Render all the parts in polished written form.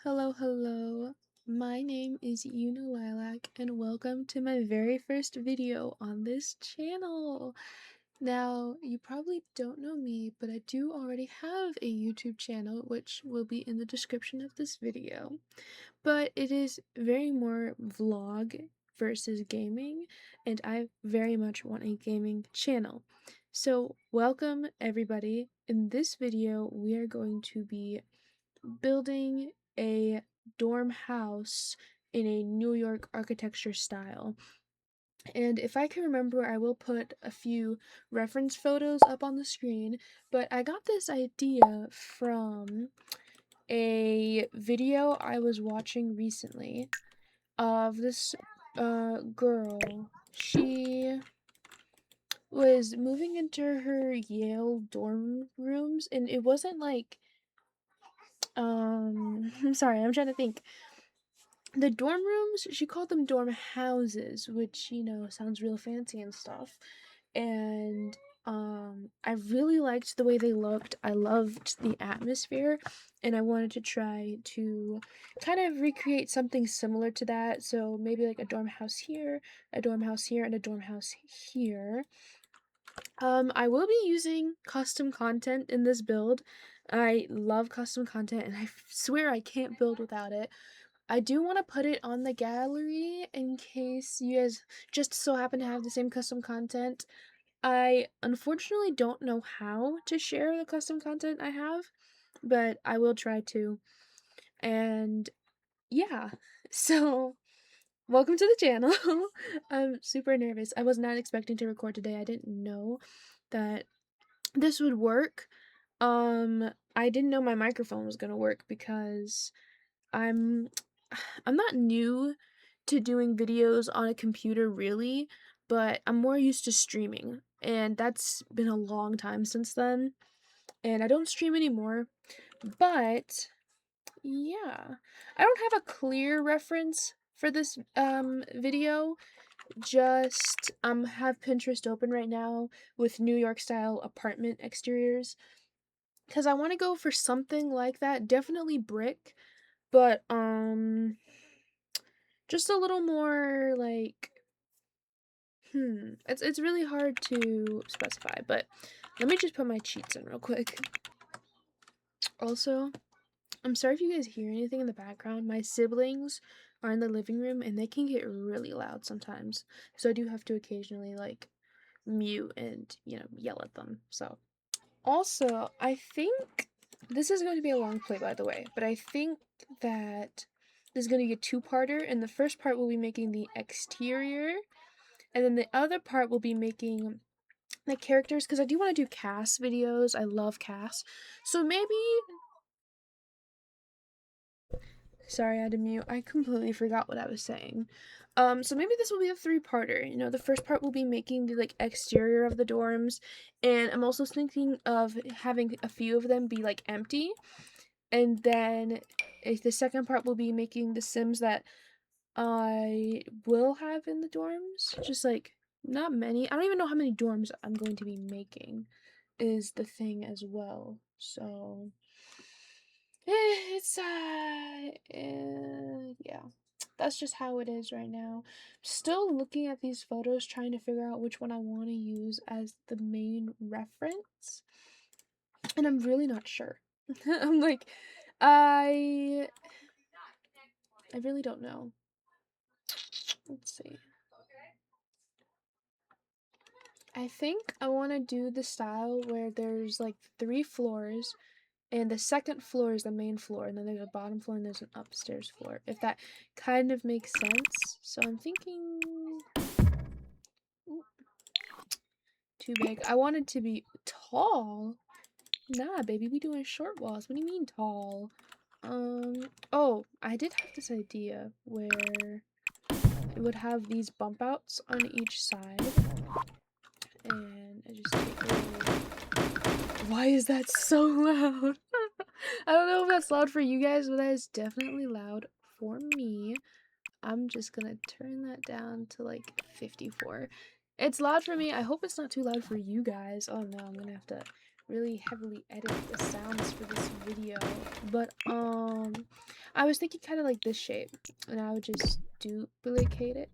Hello, hello. My name is Lilac, and welcome to my very first video on this channel. Now, you probably don't know me, but I do already have a YouTube channel, which will be in the description of this video. But it is very more vlog versus gaming, and I very much want a gaming channel. So, welcome everybody. In this video, we are going to be building a dorm house in a New York architecture style. And if I can remember, I will put a few reference photos up on the screen, but I got this idea from a video I was watching recently of this girl. She was moving into her Yale dorm rooms, and it wasn't like I'm sorry, I'm trying to think. The dorm rooms, she called them dorm houses, which, sounds real fancy and stuff. And I really liked the way they looked. I loved the atmosphere, and I wanted to try to kind of recreate something similar to that. So maybe like a dorm house here, a dorm house here, and a dorm house here. I will be using custom content in this build. I love custom content, and I swear I can't build without it. I do want to put it on the gallery in case you guys just so happen to have the same custom content. I unfortunately don't know how to share the custom content I have, but I will try to. And yeah, so welcome to the channel. I'm super nervous. I was not expecting to record today. I didn't know that this would work. I didn't know my microphone was gonna work because I'm I'm not new to doing videos on a computer really, but I'm more used to streaming, and that's been a long time since then, and I don't stream anymore. But yeah, I don't have a clear reference for this video. Just have Pinterest open right now with New York style apartment exteriors, because I want to go for something like that. Definitely brick, but just a little more like it's really hard to specify, but let me just put my cheats in real quick. Also, I'm sorry if you guys hear anything in the background. My siblings are in the living room and they can get really loud sometimes, so I do have to occasionally like mute and yell at them. So also, I think this is going to be a long play, by the way, but I think that this is going to be a two-parter, and the first part will be making the exterior, and then the other part will be making the characters, because I do want to do cast videos. I love cast. So maybe... Sorry, I had to mute. I completely forgot what I was saying. So maybe this will be a three-parter. The first part will be making the, like, exterior of the dorms, and I'm also thinking of having a few of them be, like, empty. And then the second part will be making the Sims that I will have in the dorms. Just, like, not many. I don't even know how many dorms I'm going to be making is the thing as well. So, it's, yeah. That's just how it is right now. Still looking at these photos, trying to figure out which one I want to use as the main reference. And I'm really not sure. I'm like, I really don't know. Let's see. I think I want to do the style where there's like 3 floors, and the second floor is the main floor, and then there's a bottom floor and there's an upstairs floor, if that kind of makes sense. So I'm thinking... Ooh, too big. I wanted to be tall. Nah, baby, we doing short walls. What do you mean tall? Oh, I did have this idea where it would have these bump outs on each side. And I just take a little... Why is that so loud? I don't know if that's loud for you guys, but that is definitely loud for me. I'm just gonna turn that down to like 54. It's loud for me. I hope it's not too loud for you guys. Oh no, I'm gonna have to really heavily edit the sounds for this video, but I was thinking kind of like this shape, and I would just duplicate it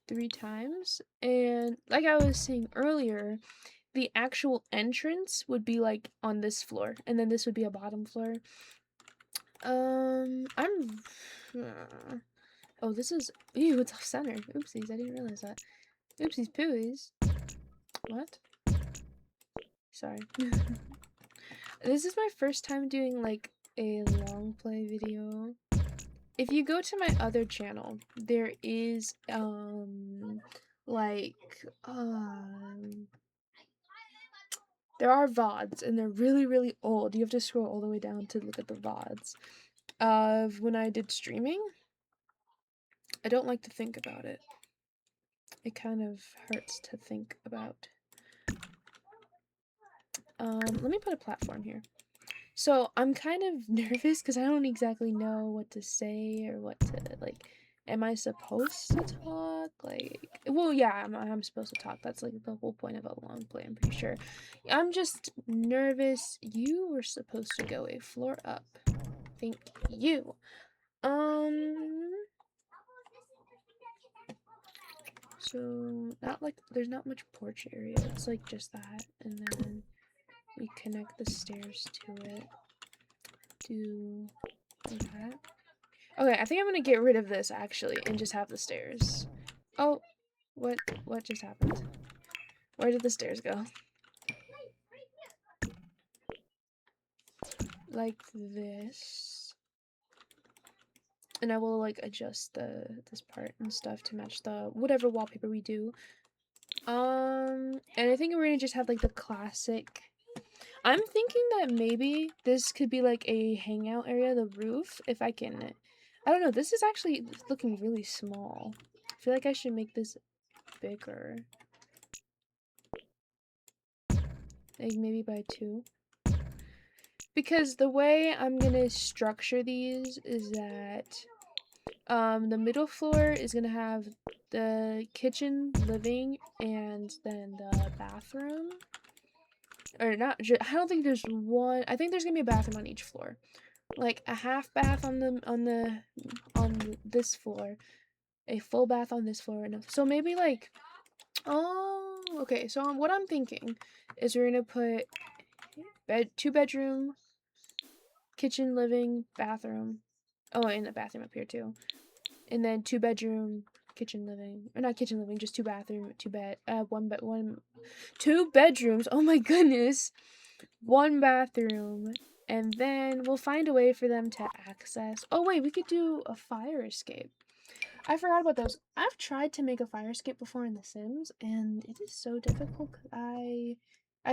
3 times, and like I was saying earlier, the actual entrance would be like on this floor, and then this would be a bottom floor. Oh, this is, ew, it's off center. Oopsies, I didn't realize that. Oopsies pooies. What? Sorry. This is my first time doing like a long play video. If you go to my other channel, there is like there are VODs, and they're really old. You have to scroll all the way down to look at the VODs of when I did streaming. I don't like to think about it. It kind of hurts to think about. Let me put a platform here. So I'm kind of nervous because I don't exactly know what to say or what to, like, am I supposed to talk? Like, well, yeah, I'm supposed to talk. That's like the whole point of a long play, I'm pretty sure. I'm just nervous. You were supposed to go a floor up. Thank you. So there's not much porch area. It's like just that, and then we connect the stairs to it. Do that. Okay, I think I'm gonna get rid of this actually and just have the stairs. Oh, what just happened? Where did the stairs go? Like this. And I will like adjust this part and stuff to match the whatever wallpaper we do. And I think we're gonna just have like the classic. I'm thinking that maybe this could be like a hangout area, the roof, if I can. I don't know, this is actually looking really small. I feel like I should make this bigger. Like maybe by 2. Because the way I'm gonna structure these is that the middle floor is gonna have the kitchen, living, and then the bathroom. Or not, I don't think there's one. I think there's gonna be a bathroom on each floor. Like a half bath on this floor, a full bath on this floor, and so maybe like, oh, okay. So what I'm thinking is we're gonna put 2-bedroom, kitchen, living, bathroom. Oh, and the bathroom up here too. And then 2-bedroom, kitchen, living, or not kitchen, living, just 2 bathroom, 2 bed, 2 bedrooms. Oh my goodness, 1 bathroom, and then we'll find a way for them to access. Oh wait, we could do a fire escape. I forgot about those. I've tried to make a fire escape before in The Sims, and it is so difficult. I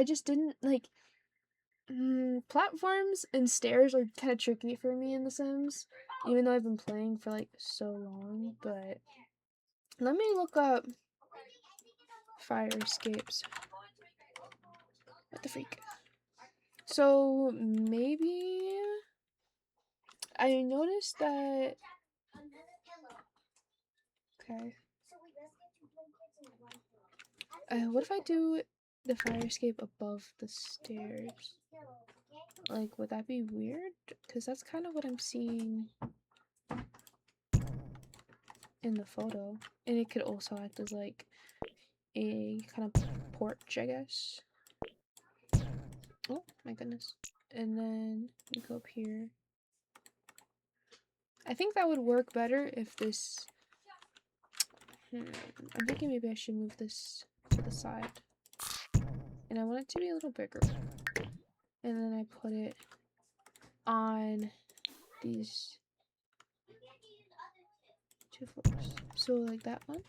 just didn't like. Platforms and stairs are kind of tricky for me in The Sims, even though I've been playing for like so long. But let me look up fire escapes. What the freak? So maybe I noticed that. Okay. What if I do the fire escape above the stairs? Like, would that be weird? Because that's kind of what I'm seeing in the photo. And it could also act as like a kind of porch, I guess. Oh my goodness. And then we go up here. I think that would work better if this. I'm thinking maybe I should move this to the side. And I want it to be a little bigger. And then I put it on these 2 floors. So like that one.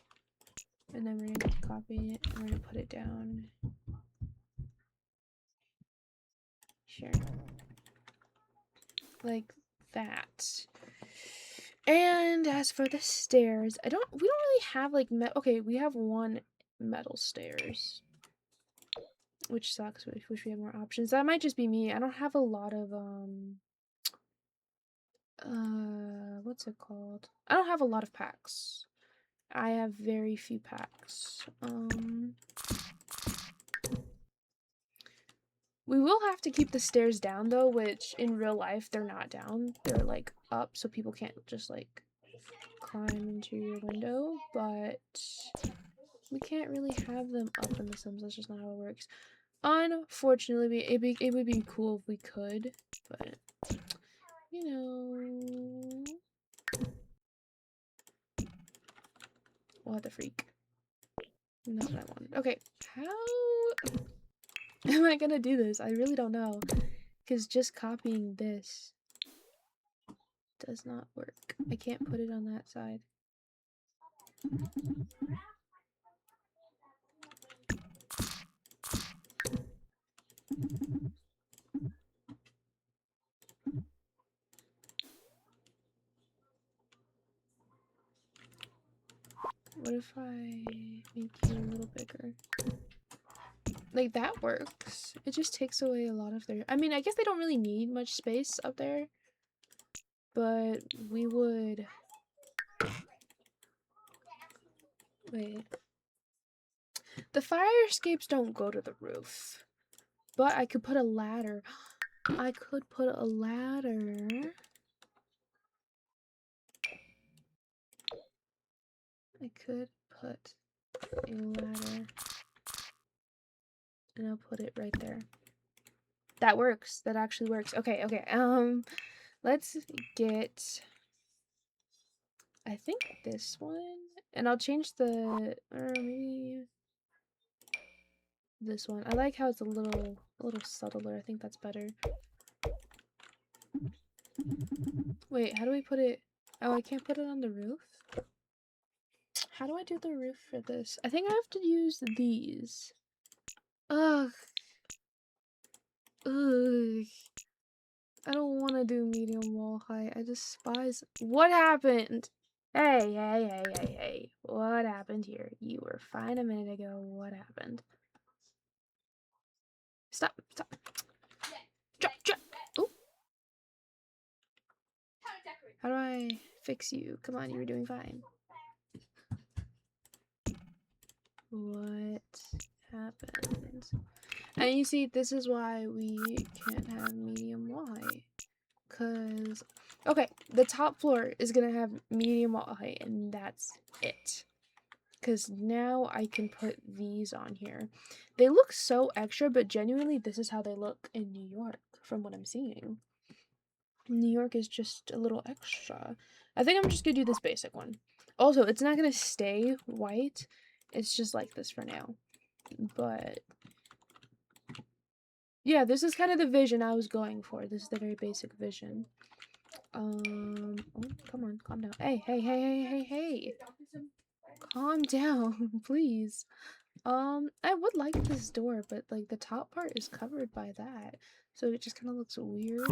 And then we're gonna copy it and we're gonna put it down here. Like that. And as for the stairs, we don't really have like okay, we have 1 metal stairs. Which sucks, wish we had more options. That might just be me. I don't have a lot of what's it called? I don't have a lot of packs. I have very few packs. We will have to keep the stairs down though, which in real life they're not down. They're like up, so people can't just like climb into your window, but we can't really have them up in The Sims. That's just not how it works. Unfortunately, it would be cool if we could, but you know, what the freak? Not what I wanted. Okay, how am I gonna do this? I really don't know, because just copying this does not work. I can't put it on that side. What if I make you a little bigger? Like, that works. It just takes away a lot of their... I mean, I guess they don't really need much space up there. But we would... Wait. The fire escapes don't go to the roof. But I could put a ladder. I could put a ladder. I could put a ladder. And I'll put it right there. That works. That actually works. Okay, okay. Let's get... I think this one. And I'll change the... Or maybe... This one. I like how it's a little subtler. I think that's better. Wait, how do we put it? Oh, I can't put it on the roof? How do I do the roof for this? I think I have to use these. Ugh. Ugh. I don't want to do medium wall height. I despise... What happened? Hey, hey, hey, hey, hey. What happened here? You were fine a minute ago. What happened? Stop, stop. Drop, drop. Oh. How do I fix you? Come on, you were doing fine. What happened? And you see, this is why we can't have medium wall height. Cause, okay, the top floor is gonna have medium wall height, and that's it. Cause now I can put these on here. They look so extra, but genuinely, this is how they look in New York, from what I'm seeing. New York is just a little extra. I think I'm just gonna do this basic one. Also, it's not gonna stay white. It's just like this for now. But yeah, this is kind of the vision I was going for. This is the very basic vision. Oh, come on, calm down. Hey, hey, hey, hey, hey, hey. Calm down, please. I would like this door, but like the top part is covered by that. So it just kind of looks weird.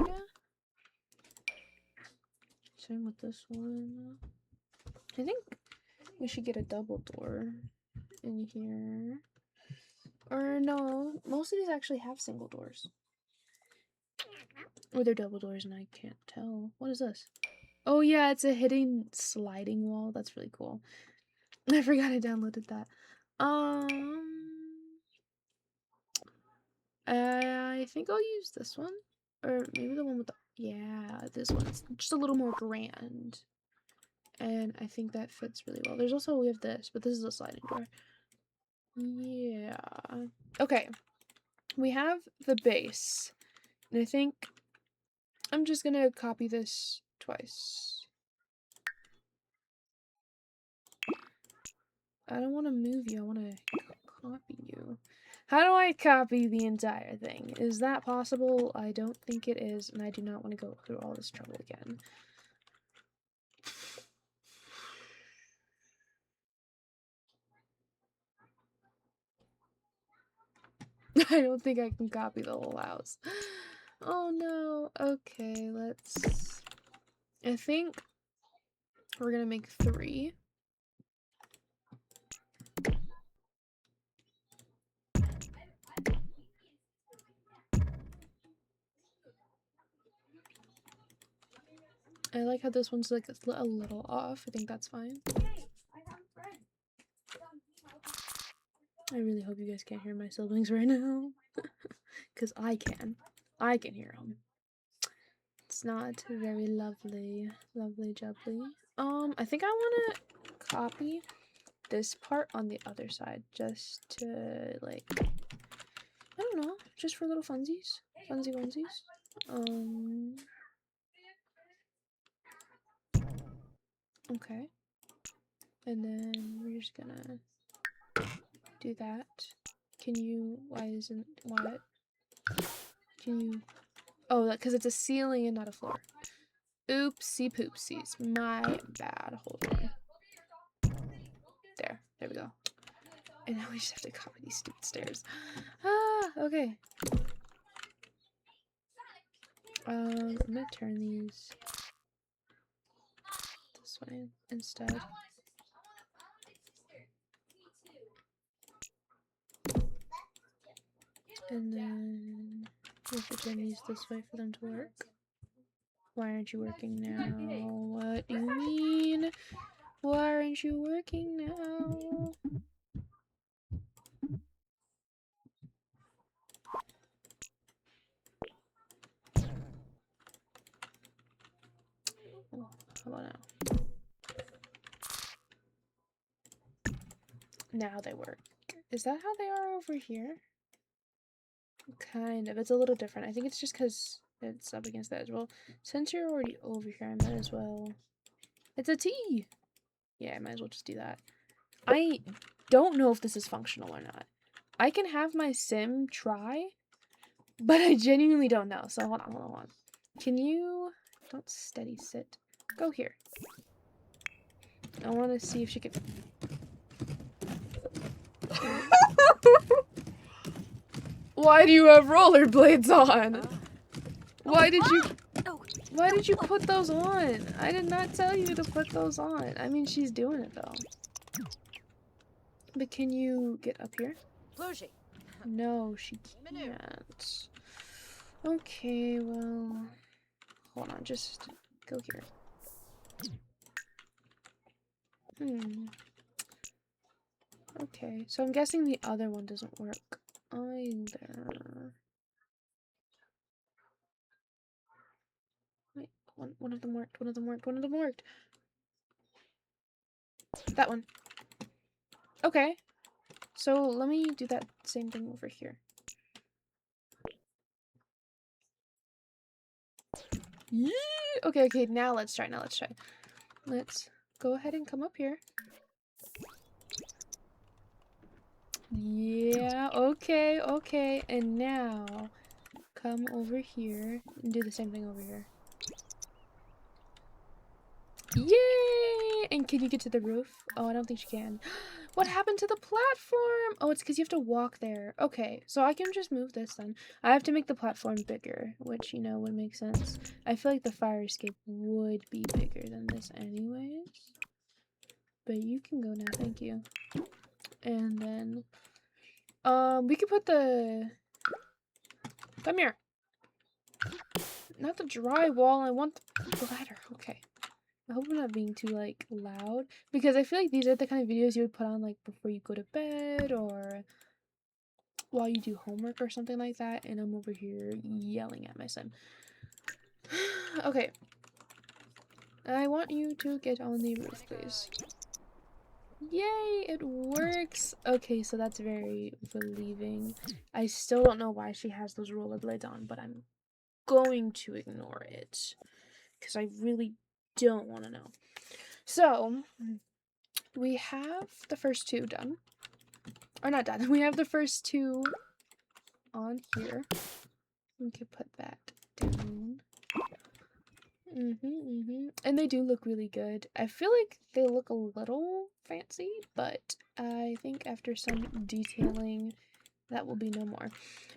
Same with this one. I think we should get a double door in here. Or no, most of these actually have single doors. Or they're double doors and I can't tell. What is this? Oh yeah, it's a hidden sliding wall. That's really cool. I forgot I downloaded that. I think I'll use this one. Or maybe the one with the... Yeah, this one's just a little more grand. And I think that fits really well. There's also, we have this, but this is a sliding door. Yeah. Okay. We have the base. And I think I'm just gonna copy this twice. I don't want to move you. I want to copy you. How do I copy the entire thing? Is that possible? I don't think it is, and I do not want to go through all this trouble again. I don't think I can copy the whole house. Oh no. Okay, let's... I think we're gonna make 3. I like how this one's like a little off. I think that's fine. I really hope you guys can't hear my siblings right now. because I can. I can hear them. It's not very lovely. Lovely jubbly. I think I want to copy this part on the other side just to, like, I don't know, just for little funsies. Funsy onesies. Okay. And then we're just gonna do that. Can you, what? Can you, oh, because it's a ceiling and not a floor. Oopsie poopsies. My bad. Hold on. There we go. And now we just have to copy these stupid stairs. Ah, okay. I'm gonna turn these this way instead. And then we have to turn these this way for them to work. Why aren't you working now? What do you mean? Why aren't you working now? Oh, how about now? Now they work. Is that how they are over here? Kind of. It's a little different. I think it's just because it's up against the edge. Well, since you're already over here, I might as well... It's a T! Yeah, I might as well just do that. I don't know if this is functional or not. I can have my sim try, but I genuinely don't know. So hold on. Can you... Don't steady sit. Go here. I want to see if she can... Why do you have rollerblades on? Why did you put those on? I did not tell you to put those on. I mean, she's doing it though. But can you get up here? No, she can't. Okay, well, hold on, just go here. Okay, so I'm guessing the other one doesn't work either. Wait, one of them worked, one of them worked. That one. Okay, so let me do that same thing over here. Yeah. Okay, now let's try. Let's go ahead and come up here. Yeah, okay. And now, come over here and do the same thing over here. Yay! And can you get to the roof? Oh, I don't think she can. What happened to the platform? Oh, it's because you have to walk there. Okay, so I can just move this then. I have to make the platform bigger, which, you know, would make sense. I feel like the fire escape would be bigger than this anyways. But you can go now, thank you. And then, we could put the... Come here. Not the drywall, I want the ladder. Okay. I hope I'm not being too, like, loud. Because I feel like these are the kind of videos you would put on, like, before you go to bed or while you do homework or something like that. And I'm over here yelling at my son. Okay. I want you to get on the roof, please. Yay, it works. Okay, so that's very relieving. I still don't know why she has those rollerblades on, but I'm going to ignore it because I really don't want to know. So, we have the first two done. Or not done. We have the first two on here. We could put that down. And they do look really good. I feel like they look a little fancy, but I think after some detailing, that will be no more.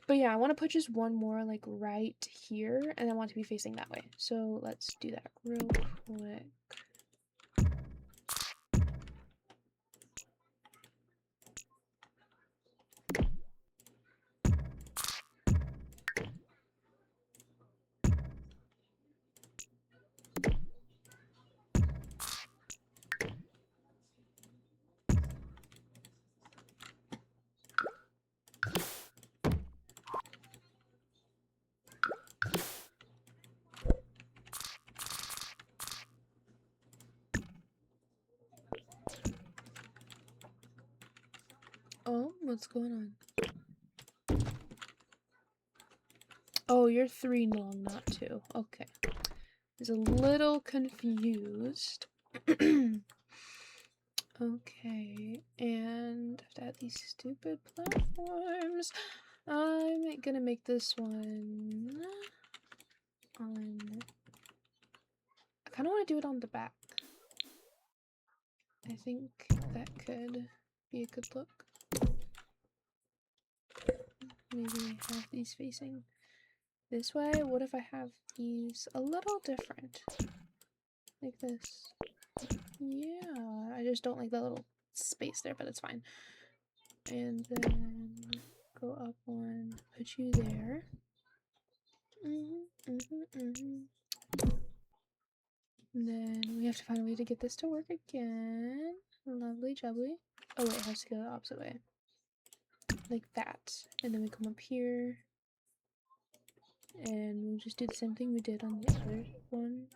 But yeah, I want to put just one more, like, right here, and I want to be facing that way. So let's do that real quick. Oh, what's going on? Oh, you're 3 long, not 2. Okay. I was a little confused. Okay, and I have to add these stupid platforms. I'm gonna make this one on... I kind of want to do it on the back. I think that could be a good look. Maybe have these facing this way. What if I have these a little different? Like this. Yeah, I just don't like that little space there, but it's fine. And then go up one, put you there. And then we have to find a way to get this to work again. Lovely jubbly. Oh wait, it has to go the opposite way. Like that. And then we come up here. And we'll just do the same thing we did on the other one.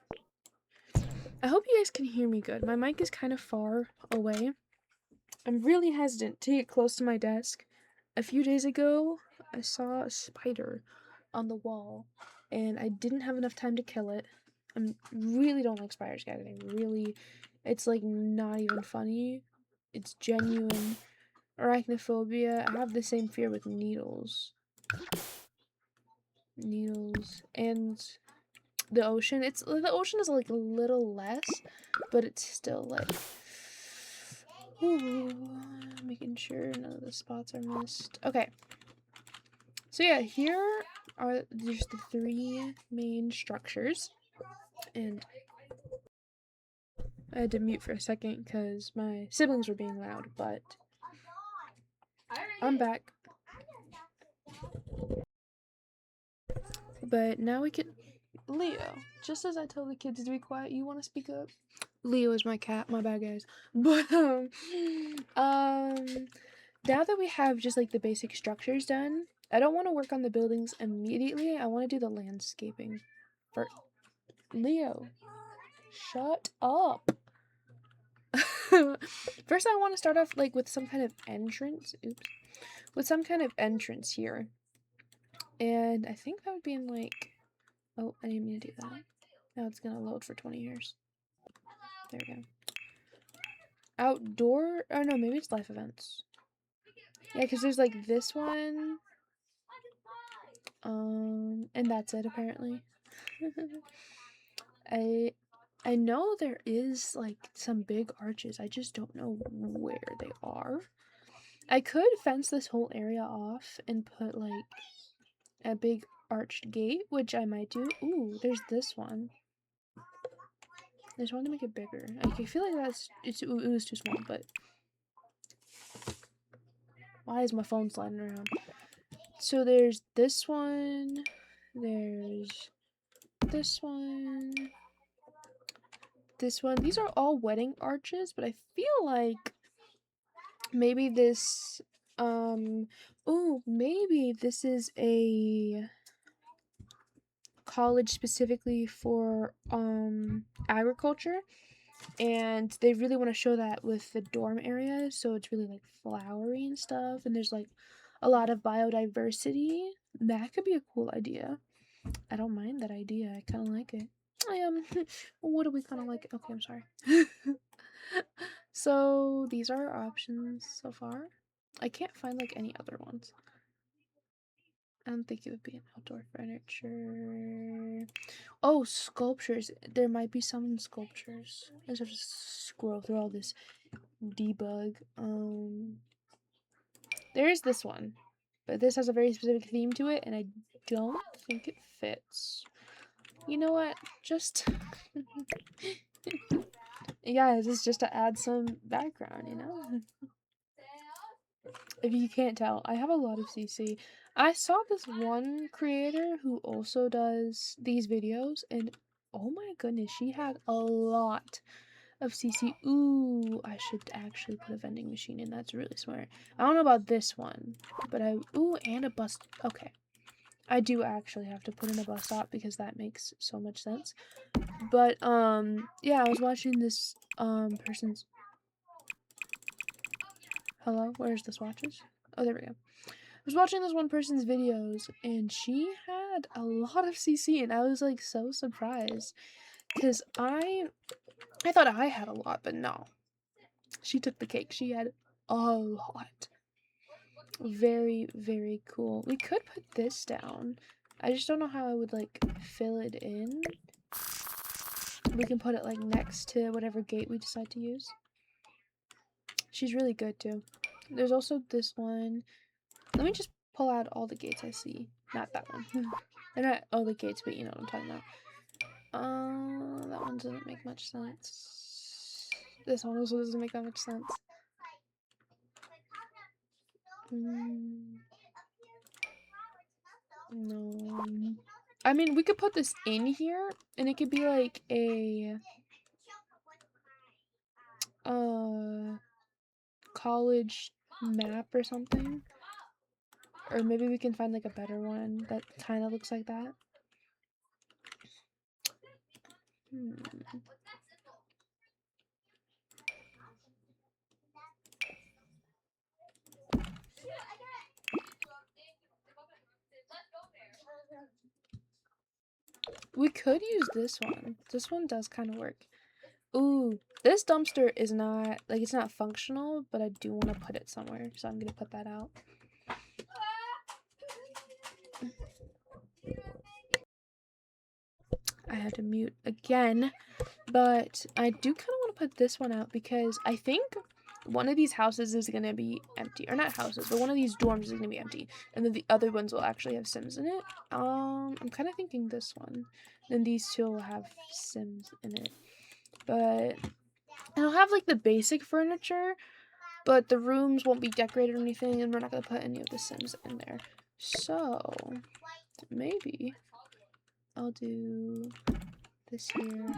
I hope you guys can hear me good. My mic is kind of far away. I'm really hesitant to get close to my desk. A few days ago, I saw a spider on the wall, and I didn't have enough time to kill it. I really don't like spiders, guys. It's like not even funny. It's genuine arachnophobia. I have the same fear with needles. Needles and the ocean. The ocean is like a little less, but it's still like, ooh, making sure none of the spots are missed. Okay, so yeah, here are just the 3 main structures, and I had to mute for a second because my siblings were being loud, but I'm back. But now we can... Leo, just as I tell the kids to be quiet, you want to speak up? Leo is my cat, my bad guys. But, now that we have just like the basic structures done, I don't want to work on the buildings immediately. I want to do the landscaping first. Leo, shut up. First, I want to start off like with some kind of entrance. Oops. With some kind of entrance here. And I think that would be in like... Oh, I didn't mean to do that. Now it's gonna load for 20 years. There we go. Outdoor... Oh no, maybe it's life events. Yeah, because there's like this one. And that's it apparently. I know there is like some big arches. I just don't know where they are. I could fence this whole area off and put like a big arched gate, which I might do. Ooh, there's this one. There's one to make it bigger. I feel like it was too small, but why is my phone sliding around? So there's this one. There's this one. This one. These are all wedding arches, but I feel like maybe this maybe this is a college specifically for agriculture, and they really want to show that with the dorm area, so it's really like flowery and stuff, and there's like a lot of biodiversity. That could be a cool idea. I don't mind that idea. I kind of like it. What do we kind of like? Okay, I'm sorry. So these are our options so far. I can't find like any other ones. I don't think it would be an outdoor furniture. Oh, sculptures. There might be some sculptures. I just have to scroll through all this debug. There's this one, but this has a very specific theme to it, and I don't think it fits. You know what? Just guys, it's just to add some background, you know? If you can't tell, I have a lot of CC. I saw this one creator who also does these videos, and oh my goodness, she had a lot of CC. Ooh, I should actually put a vending machine in. That's really smart. I don't know about this one, but ooh, and a bus. Okay. I do actually have to put in a bus stop because that makes so much sense. But, yeah, I was watching this, person's... Hello, where's the swatches? Oh, there we go. I was watching this one person's videos and she had a lot of CC and I was like so surprised because I thought I had a lot, but no. She took the cake. She had a lot. Very, very cool. We could put this down. I just don't know how I would like fill it in. We can put it like next to whatever gate we decide to use. She's really good too. There's also this one. Let me just pull out all the gates I see. Not that one. They're not all the gates, but you know what I'm talking about. That one doesn't make much sense. This one also doesn't make that much sense. No. I mean, we could put this in here, and it could be like a college map or something. Or maybe we can find like a better one that kind of looks like that. We could use this one. This one does kind of work. Ooh, this dumpster is not, like, it's not functional, but I do want to put it somewhere, so I'm going to put that out. I had to mute again, but I do kind of want to put this one out because I think one of these houses is going to be empty. Or not houses, but one of these dorms is going to be empty. And then the other ones will actually have Sims in it. I'm kind of thinking this one. Then these two will have Sims in it. But it'll have like the basic furniture, but the rooms won't be decorated or anything, and we're not going to put any of the Sims in there. So, maybe I'll do this here,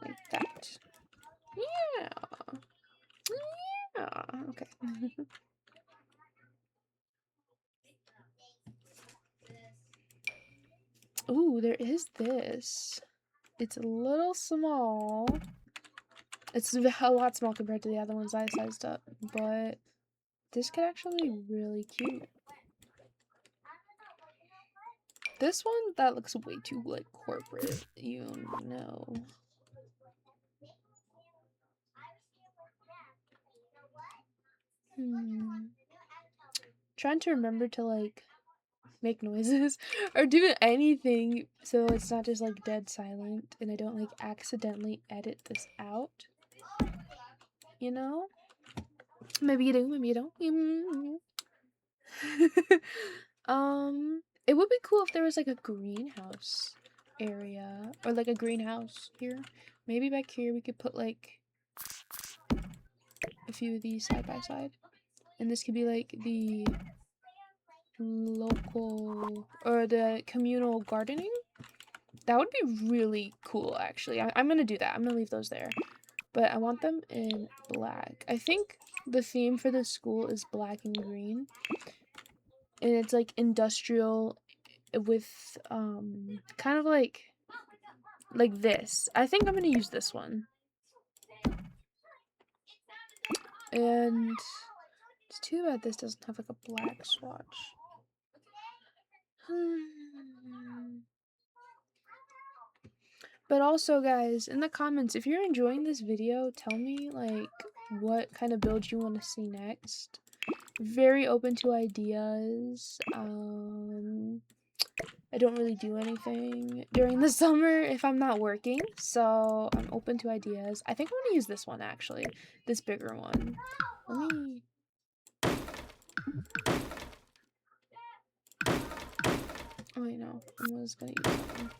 like that. Yeah. Yeah. Okay. Ooh, there is this. It's a little small. It's a lot small compared to the other ones I sized up, but this could actually be really cute. This one, that looks way too, like, corporate, you know. Trying to remember to, like, make noises or do anything so it's not just, like, dead silent and I don't, like, accidentally edit this out. You know? Maybe you do, maybe you don't. It would be cool if there was, like, a greenhouse area or, like, a greenhouse here. Maybe back here we could put, like, a few of these side by side. And this could be, like, the local or the communal gardening. That would be really cool, actually. I'm gonna do that. I'm gonna leave those there. But I want them in black. I think the theme for the school is black and green. And it's like industrial with kind of like this. I think I'm gonna use this one. And it's too bad this doesn't have like a black swatch. But also, guys, in the comments, if you're enjoying this video, tell me, like, what kind of build you want to see next. Very open to ideas. I don't really do anything during the summer if I'm not working, so I'm open to ideas. I think I want to use this one, actually. This bigger one. Let me... Oh, wait, no. I was gonna use that one.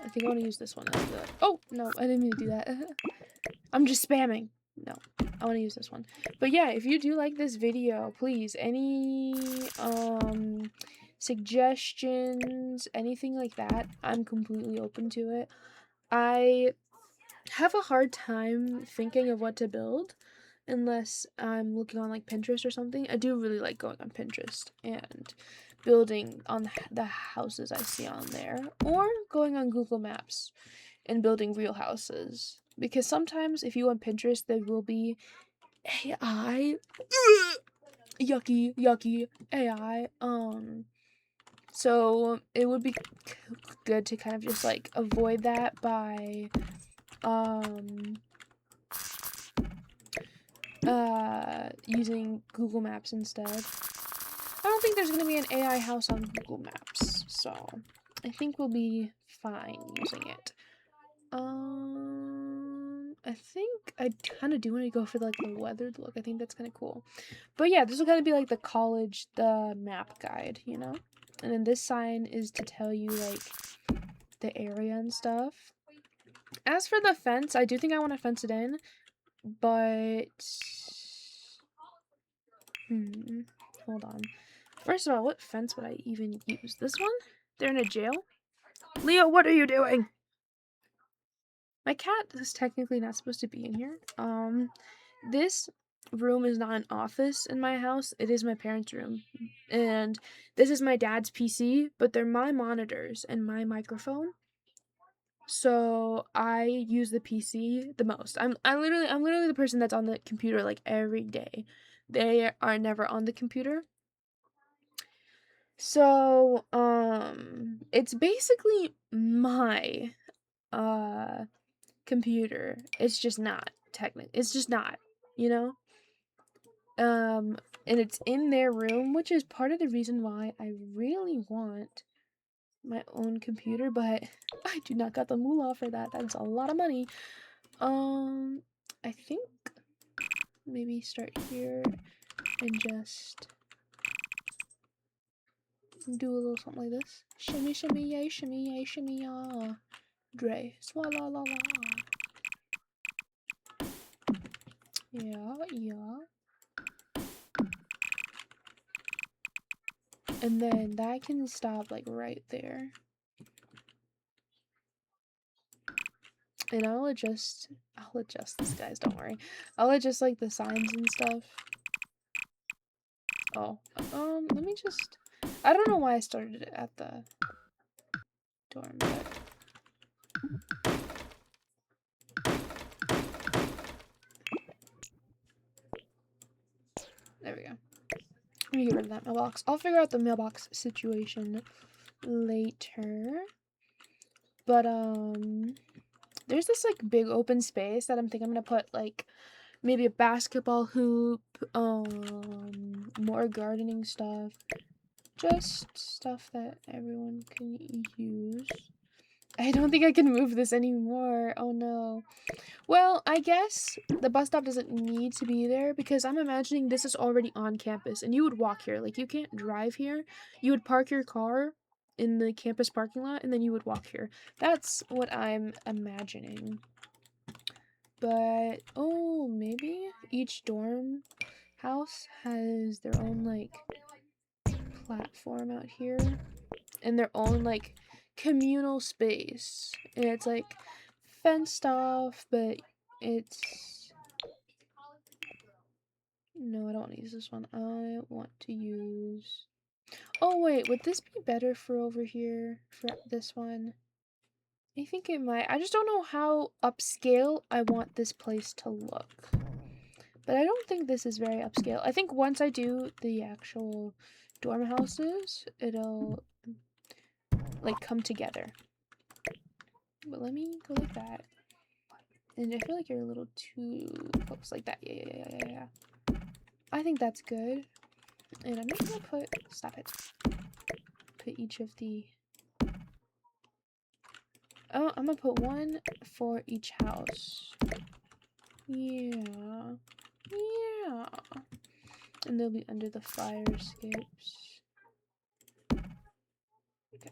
I think I want to use this one as the... Oh, no, I didn't mean to do that. I'm just spamming. No, I want to use this one. But yeah, if you do like this video, please, any suggestions, anything like that, I'm completely open to it. I have a hard time thinking of what to build unless I'm looking on like Pinterest or something. I do really like going on Pinterest and building on the houses I see on there, or going on Google Maps in building real houses. Because sometimes if you on Pinterest, there will be AI. Yucky AI. So it would be good to kind of just like avoid that by using Google Maps instead. I don't think there's gonna be an AI house on Google Maps, so I think we'll be fine using it. I think I kind of do want to go for like the weathered look. I think that's kind of cool. But yeah, this will kind of be like the map guide, you know? And then this sign is to tell you like the area and stuff. As for the fence, I do think I want to fence it in, but hold on. First of all, what fence would I even use? This one? They're in a jail? Leo, what are you doing? My cat is technically not supposed to be in here. This room is not an office in my house. It is my parents' room. And this is my dad's PC, but they're my monitors and my microphone. So I use the PC the most. I'm literally the person that's on the computer like every day. They are never on the computer. So it's basically my computer. It's just not it's just not, you know? And it's in their room, which is part of the reason why I really want my own computer, but I do not got the moolah for that. That's a lot of money. I think maybe start here and just do a little something like this. Shimmy, shimmy, yay, ya. Dre, swalla la la. Yeah. And then that can stop like right there. And I'll adjust this, guys, don't worry. I'll adjust like the signs and stuff. Oh, let me just, I don't know why I started it at the dorm, but there we go. Let me get rid of that mailbox. I'll figure out the mailbox situation later. But there's this like big open space that I'm thinking I'm gonna put like maybe a basketball hoop, more gardening stuff, just stuff that everyone can use. I don't think I can move this anymore. Oh no. Well, I guess the bus stop doesn't need to be there because I'm imagining this is already on campus and you would walk here. Like, you can't drive here. You would park your car in the campus parking lot and then you would walk here. That's what I'm imagining. But, oh, maybe each dorm house has their own, like, platform out here and their own, like, communal space. And it's, like, fenced off, but it's... No, I don't want to use this one. I want to use... Oh, wait, would this be better for over here? For this one? I think it might. I just don't know how upscale I want this place to look. But I don't think this is very upscale. I think once I do the actual dorm houses, it'll, like, come together. But let me go like that. And I feel like you're a little too close, like that. Yeah. I think that's good. And I'm just gonna put, stop it. Put each of the, oh, I'm gonna put one for each house. Yeah. And they'll be under the fire escapes. Okay,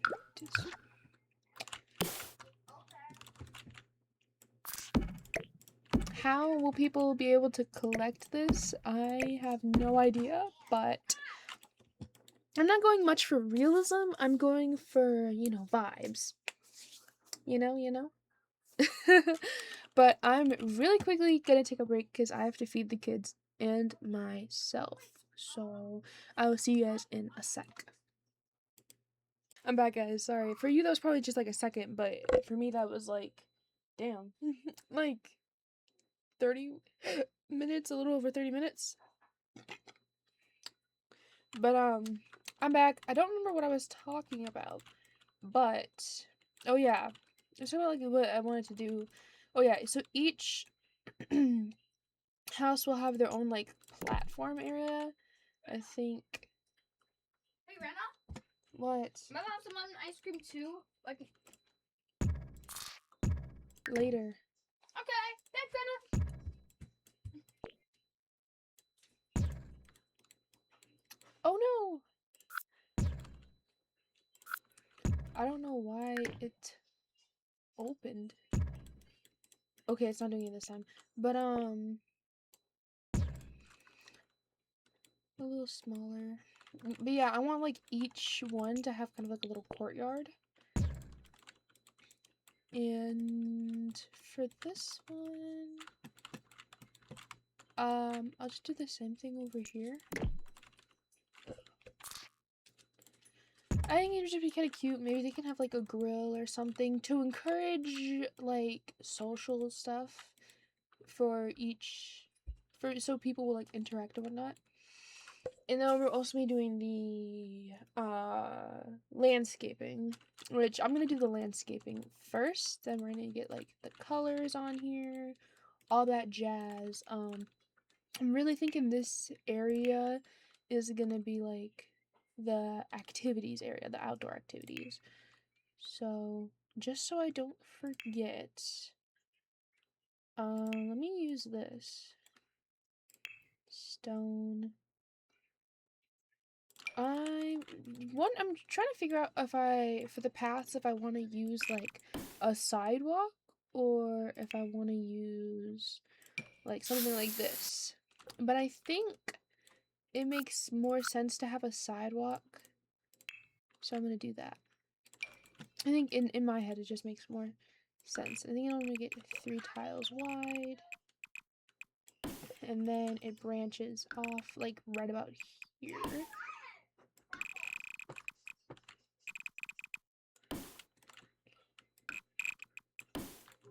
how will people be able to collect this? I have no idea, but I'm not going much for realism. I'm going for, you know, vibes. You know? But I'm really quickly gonna take a break because I have to feed the kids and myself. So I will see you guys in a sec. I'm back, guys. Sorry. For you, that was probably just like a second, but for me, that was like Damn. Like 30 minutes, a little over 30 minutes. But I'm back. I don't remember what I was talking about, but oh yeah. So like what I wanted to do. Oh yeah, so each house will have their own like platform area. I think. Hey Rena? What? Am I gonna have some ice cream too? Like later. Okay, thanks Rena. Oh no! I don't know why it opened. Okay, it's not doing it this time. But a little smaller. But yeah, I want like each one to have kind of like a little courtyard. And for this one, I'll just do the same thing over here. I think it would just be kind of cute. Maybe they can have like a grill or something to encourage like social stuff for each, so people will like interact and whatnot. And then we're also be doing the landscaping, which I'm gonna do the landscaping first. Then we're gonna get like the colors on here, all that jazz. I'm really thinking this area is gonna be like the activities area, the outdoor activities. So just so I don't forget, let me use this stone. I'm trying to figure out if for the paths, if I want to use like a sidewalk or if I want to use like something like this. But I think it makes more sense to have a sidewalk. So I'm going to do that. I think in my head it just makes more sense. I think I'm going to get 3 tiles wide. And then it branches off like right about here.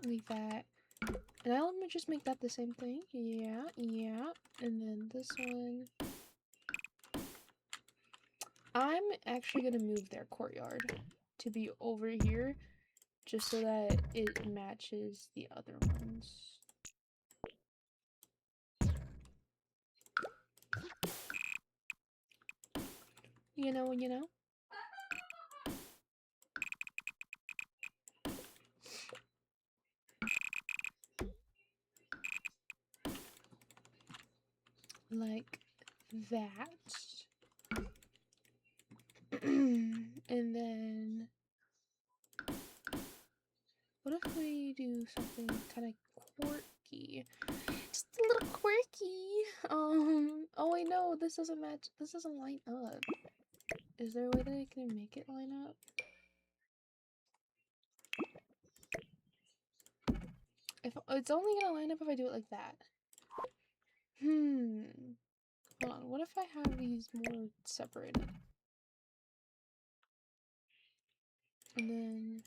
Like that. And now let me just make that the same thing. Yeah, yeah. And then this one. I'm actually going to move their courtyard to be over here just so that it matches the other ones. You know. Like that. And then what if we do something kind of quirky? Just a little quirky. Oh wait, no, this doesn't match. This doesn't line up. Is there a way that I can make it line up? If it's only gonna line up if I do it like that. Hold on, what if I have these more separated? And then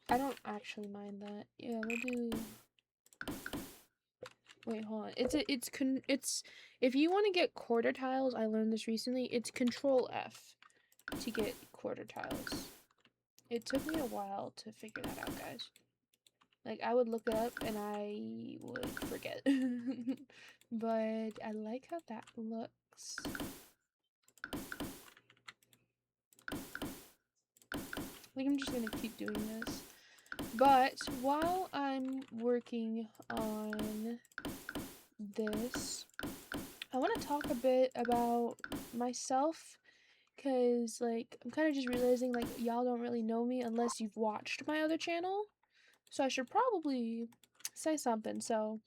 I don't actually mind that. Yeah, we'll do. Wait, hold on. It's if you want to get quarter tiles, I learned this recently. It's Control F to get quarter tiles. It took me a while to figure that out, guys. Like I would look it up and I would forget. But I like how that looks. I think I'm just gonna keep doing this. But while I'm working on this, I want to talk a bit about myself, because like I'm kind of just realizing like y'all don't really know me unless you've watched my other channel, so I should probably say something. So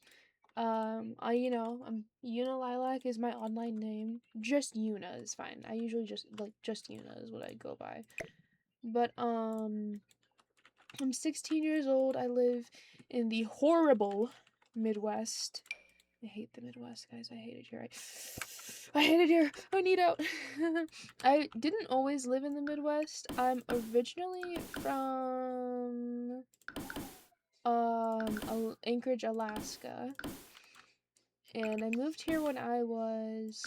I'm Yuna Lilac is my online name. Just Yuna is fine. I usually just Yuna is what I go by. But I'm 16 years old. I live in the horrible Midwest. I hate the Midwest, guys. I hate it here. I hate it here. I need out. I didn't always live in the Midwest. I'm originally from Anchorage, Alaska. And I moved here when I was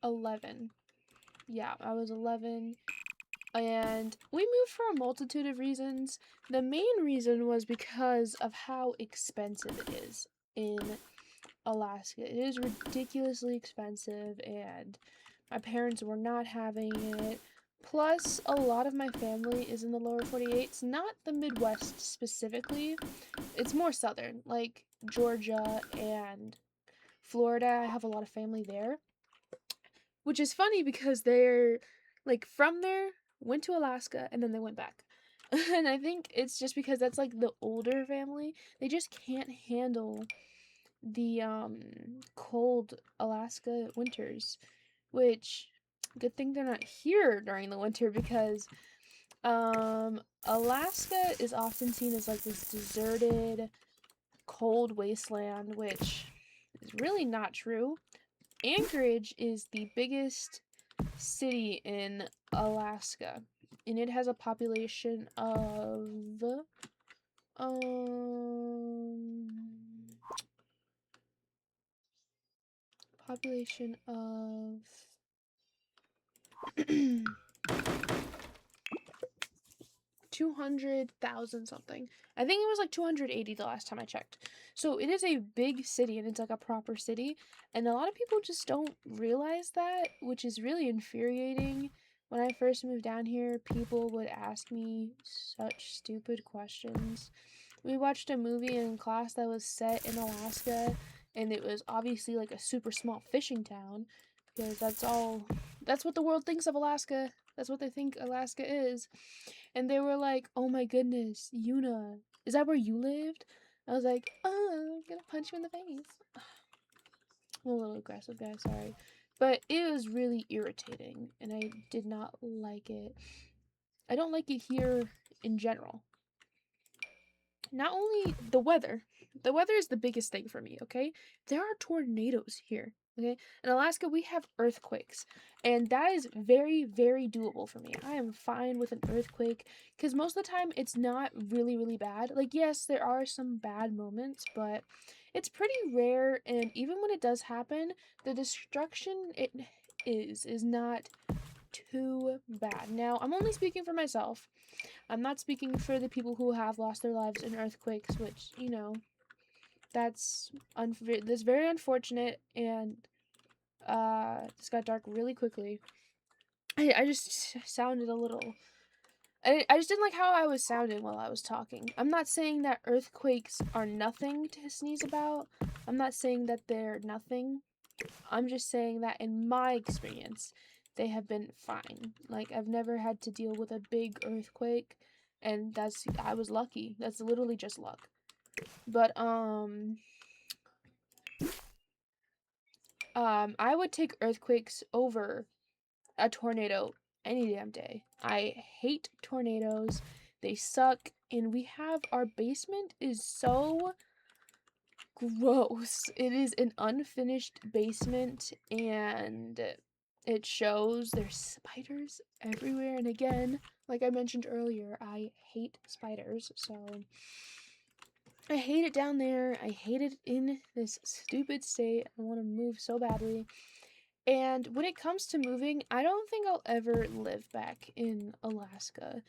11. Yeah, I was 11. And we moved for a multitude of reasons. The main reason was because of how expensive it is in Alaska. It is ridiculously expensive, and my parents were not having it. Plus, a lot of my family is in the lower 48s, not the Midwest specifically. It's more southern, like Georgia and Florida. I have a lot of family there, which is funny because they're like from there, went to Alaska, and then they went back. And I think it's just because that's like the older family. They just can't handle the cold Alaska winters, which good thing they're not here during the winter because Alaska is often seen as like this deserted cold wasteland, which is really not true. Anchorage is the biggest city in Alaska, and it has a population of um population of 200,000 something. I think it was like 280 the last time I checked. So it is a big city, and it's like a proper city, and a lot of people just don't realize that, which is really infuriating. When I first moved down here, people would ask me such stupid questions. We watched a movie in class that was set in Alaska, and it was obviously like a super small fishing town because that's what the world thinks of Alaska. That's what they think Alaska is. And they were like, "Oh my goodness, Yuna, is that where you lived?" I was like, "Oh, I'm gonna punch you in the face." I'm a little aggressive, guys, sorry. But it was really irritating, and I did not like it. I don't like it here in general. Not only the weather is the biggest thing for me, okay? There are tornadoes here, okay? In Alaska, we have earthquakes, and that is very, very doable for me. I am fine with an earthquake because most of the time it's not really, really bad. Like, yes, there are some bad moments, but it's pretty rare, and even when it does happen, the destruction it is not too bad. Now, I'm only speaking for myself. I'm not speaking for the people who have lost their lives in earthquakes, which, you know, that's very unfortunate, and this got dark really quickly. I just sounded a little I just didn't like how I was sounding while I was talking. I'm not saying that earthquakes are nothing to sneeze about. I'm not saying that they're nothing. I'm just saying that in my experience, they have been fine. Like, I've never had to deal with a big earthquake, and I was lucky. That's literally just luck. But I would take earthquakes over a tornado any damn day. I hate tornadoes. They suck, and our basement is so gross. It is an unfinished basement, and it shows there's spiders everywhere. And again, like I mentioned earlier, I hate spiders, so I hate it down there. I hate it in this stupid state. I want to move so badly. And when it comes to moving, I don't think I'll ever live back in Alaska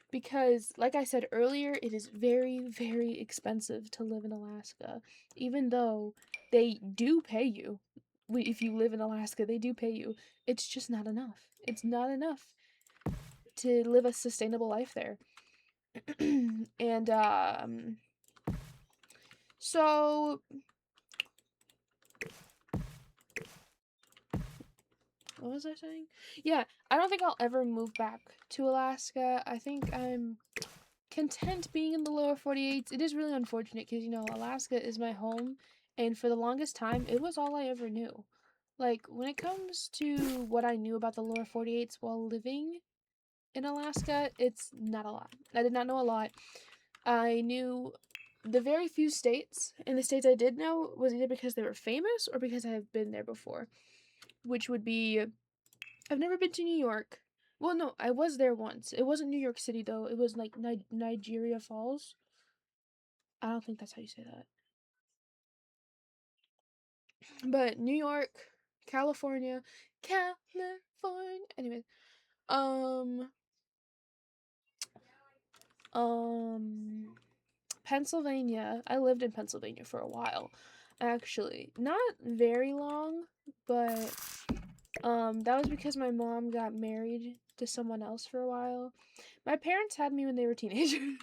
because, like I said earlier, it is very, very expensive to live in Alaska. Even though they do pay you, if you live in Alaska, they do pay you. It's just not enough. It's not enough to live a sustainable life there. And, so what was I saying? Yeah, I don't think I'll ever move back to Alaska. I think I'm content being in the lower 48s. It is really unfortunate because, you know, Alaska is my home, and for the longest time, it was all I ever knew. Like, when it comes to what I knew about the lower 48s while living in Alaska, it's not a lot. I did not know a lot. I knew the very few states, and the states I did know was either because they were famous or because I have been there before, which would be I've never been to New York, Well, no, I was there once. It wasn't New York City though. It was like Nigeria Falls. I don't think that's how you say that. But New York, California, California. Anyway, um, um, Pennsylvania. I lived in Pennsylvania for a while, actually. Not very long, but that was because my mom got married to someone else for a while. My parents had me when they were teenagers.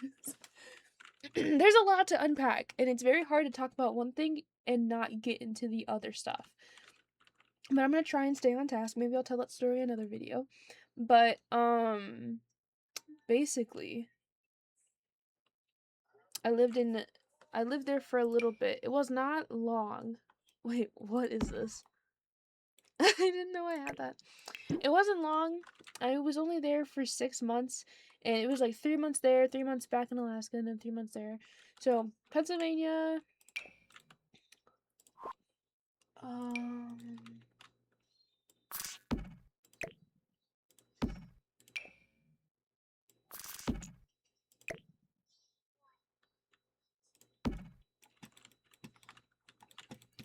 There's a lot to unpack, and it's very hard to talk about one thing and not get into the other stuff. But I'm gonna try and stay on task. Maybe I'll tell that story in another video. But basically, I lived there for a little bit. It was not long. Wait, what is this? I didn't know I had that. It wasn't long. I was only there for 6 months, and it was like 3 months there, 3 months back in Alaska, and then 3 months there. So Pennsylvania. Um,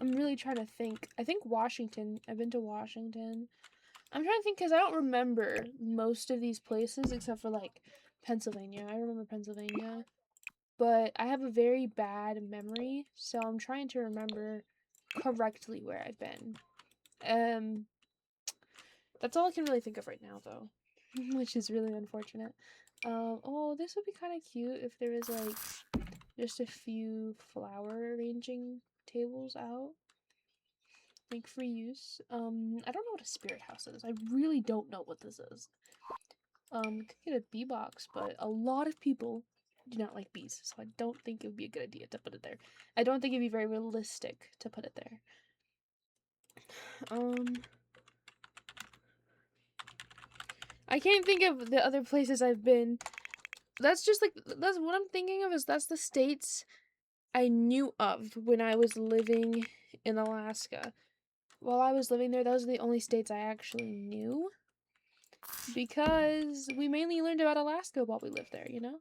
I'm really trying to think. I think Washington. I've been to Washington. I'm trying to think because I don't remember most of these places except for like Pennsylvania. I remember Pennsylvania, but I have a very bad memory, so I'm trying to remember correctly where I've been. That's all I can really think of right now, though, which is really unfortunate. Oh, this would be kind of cute if there was like just a few flower arranging tables out, like for use. I don't know what a spirit house is. I really don't know what this is. Could get a bee box, but a lot of people do not like bees, so I don't think it would be a good idea to put it there. I don't think it'd be very realistic to put it there. I can't think of the other places I've been. That's what I'm thinking of, is that's the states I knew of when I was living in Alaska. While I was living there, those are the only states I actually knew, because we mainly learned about Alaska while we lived there, you know?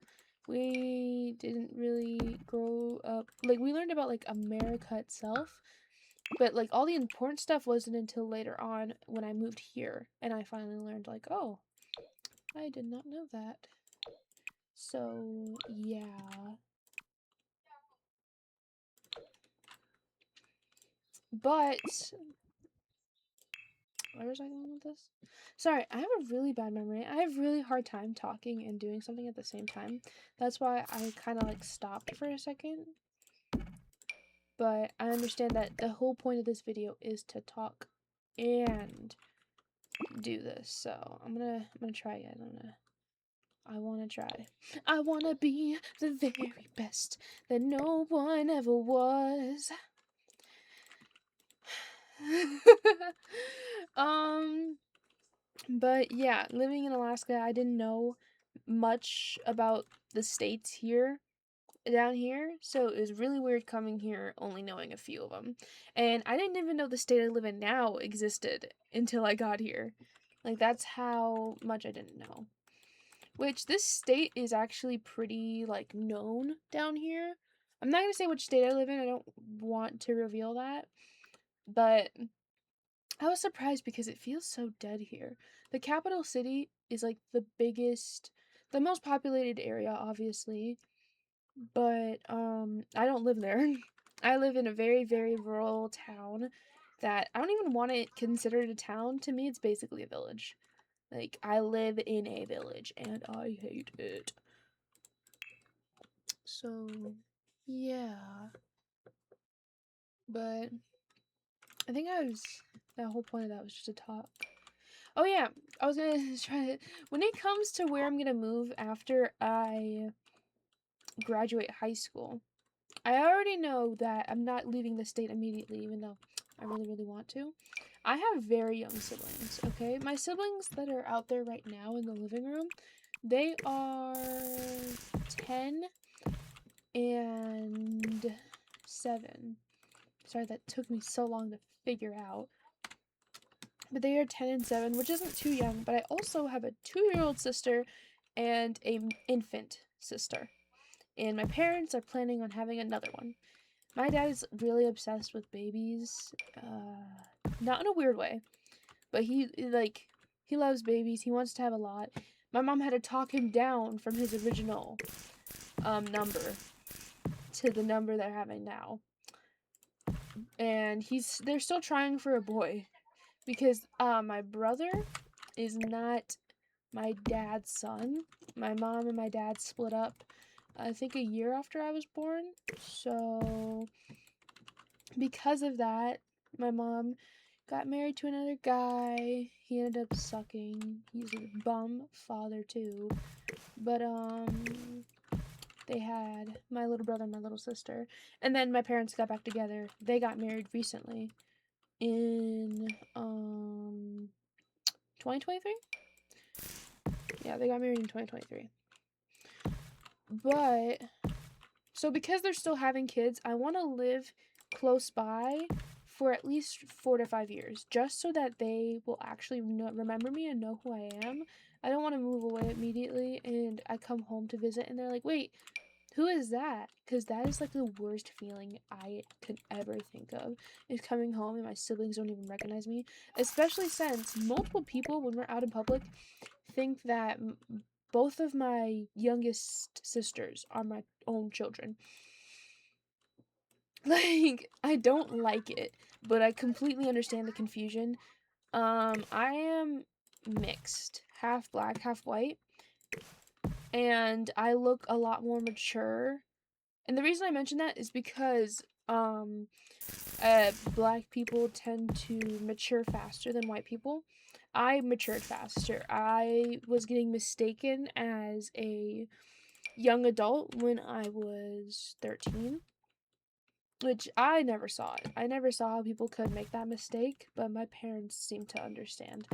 We didn't really grow up, like, we learned about, like, America itself, but, like, all the important stuff wasn't until later on when I moved here, and I finally learned, like, oh, I did not know that. So, yeah. But where was I going with this? Sorry, I have a really bad memory. I have really hard time talking and doing something at the same time. That's why I kind of like stopped for a second. But I understand that the whole point of this video is to talk and do this. So I'm gonna try again. I wanna try. I wanna be the very best that no one ever was. But yeah, living in Alaska, I didn't know much about the states here, down here, so it was really weird coming here only knowing a few of them. And I didn't even know the state I live in now existed until I got here. Like, that's how much I didn't know. Which, this state is actually pretty, like, known down here. I'm not gonna say which state I live in, I don't want to reveal that. But I was surprised because it feels so dead here. The capital city is like the biggest, the most populated area, obviously, but I don't live there. I live in a very, very rural town that I don't even want it considered a town. To me, it's basically a village. Like, I live in a village and I hate it. So, yeah. But I think that whole point of that was just to talk. Oh yeah, I was gonna try to, when it comes to where I'm gonna move after I graduate high school, I already know that I'm not leaving the state immediately, even though I really, really want to. I have very young siblings, okay? My siblings that are out there right now in the living room, they are 10 and 7. Sorry, that took me so long to figure out. but they are 10 and 7, which isn't too young. But I also have a 2-year-old sister and an infant sister. And my parents are planning on having another one. My dad is really obsessed with babies, not in a weird way, but he loves babies. He wants to have a lot. My mom had to talk him down from his original number to the number they're having now. And they're still trying for a boy because my brother is not my dad's son. My mom and my dad split up, I think, a year after I was born. So because of that, my mom got married to another guy. He ended up sucking. He's a bum father too. But they had my little brother and my little sister. And then my parents got back together. They got married recently in 2023. Yeah, they got married in 2023. But so because they're still having kids, I want to live close by for at least 4 to 5 years, just so that they will actually remember me and know who I am. I don't want to move away immediately and I come home to visit and they're like, wait, who is that? Because that is like the worst feeling I could ever think of, is coming home and my siblings don't even recognize me. Especially since multiple people, when we're out in public, think that both of my youngest sisters are my own children. Like, I don't like it, but I completely understand the confusion. I am mixed, half black, half white, and I look a lot more mature. And the reason I mention that is because black people tend to mature faster than white people. I matured faster. I was getting mistaken as a young adult when I was 13, which I never saw it. I never saw how people could make that mistake, but my parents seemed to understand.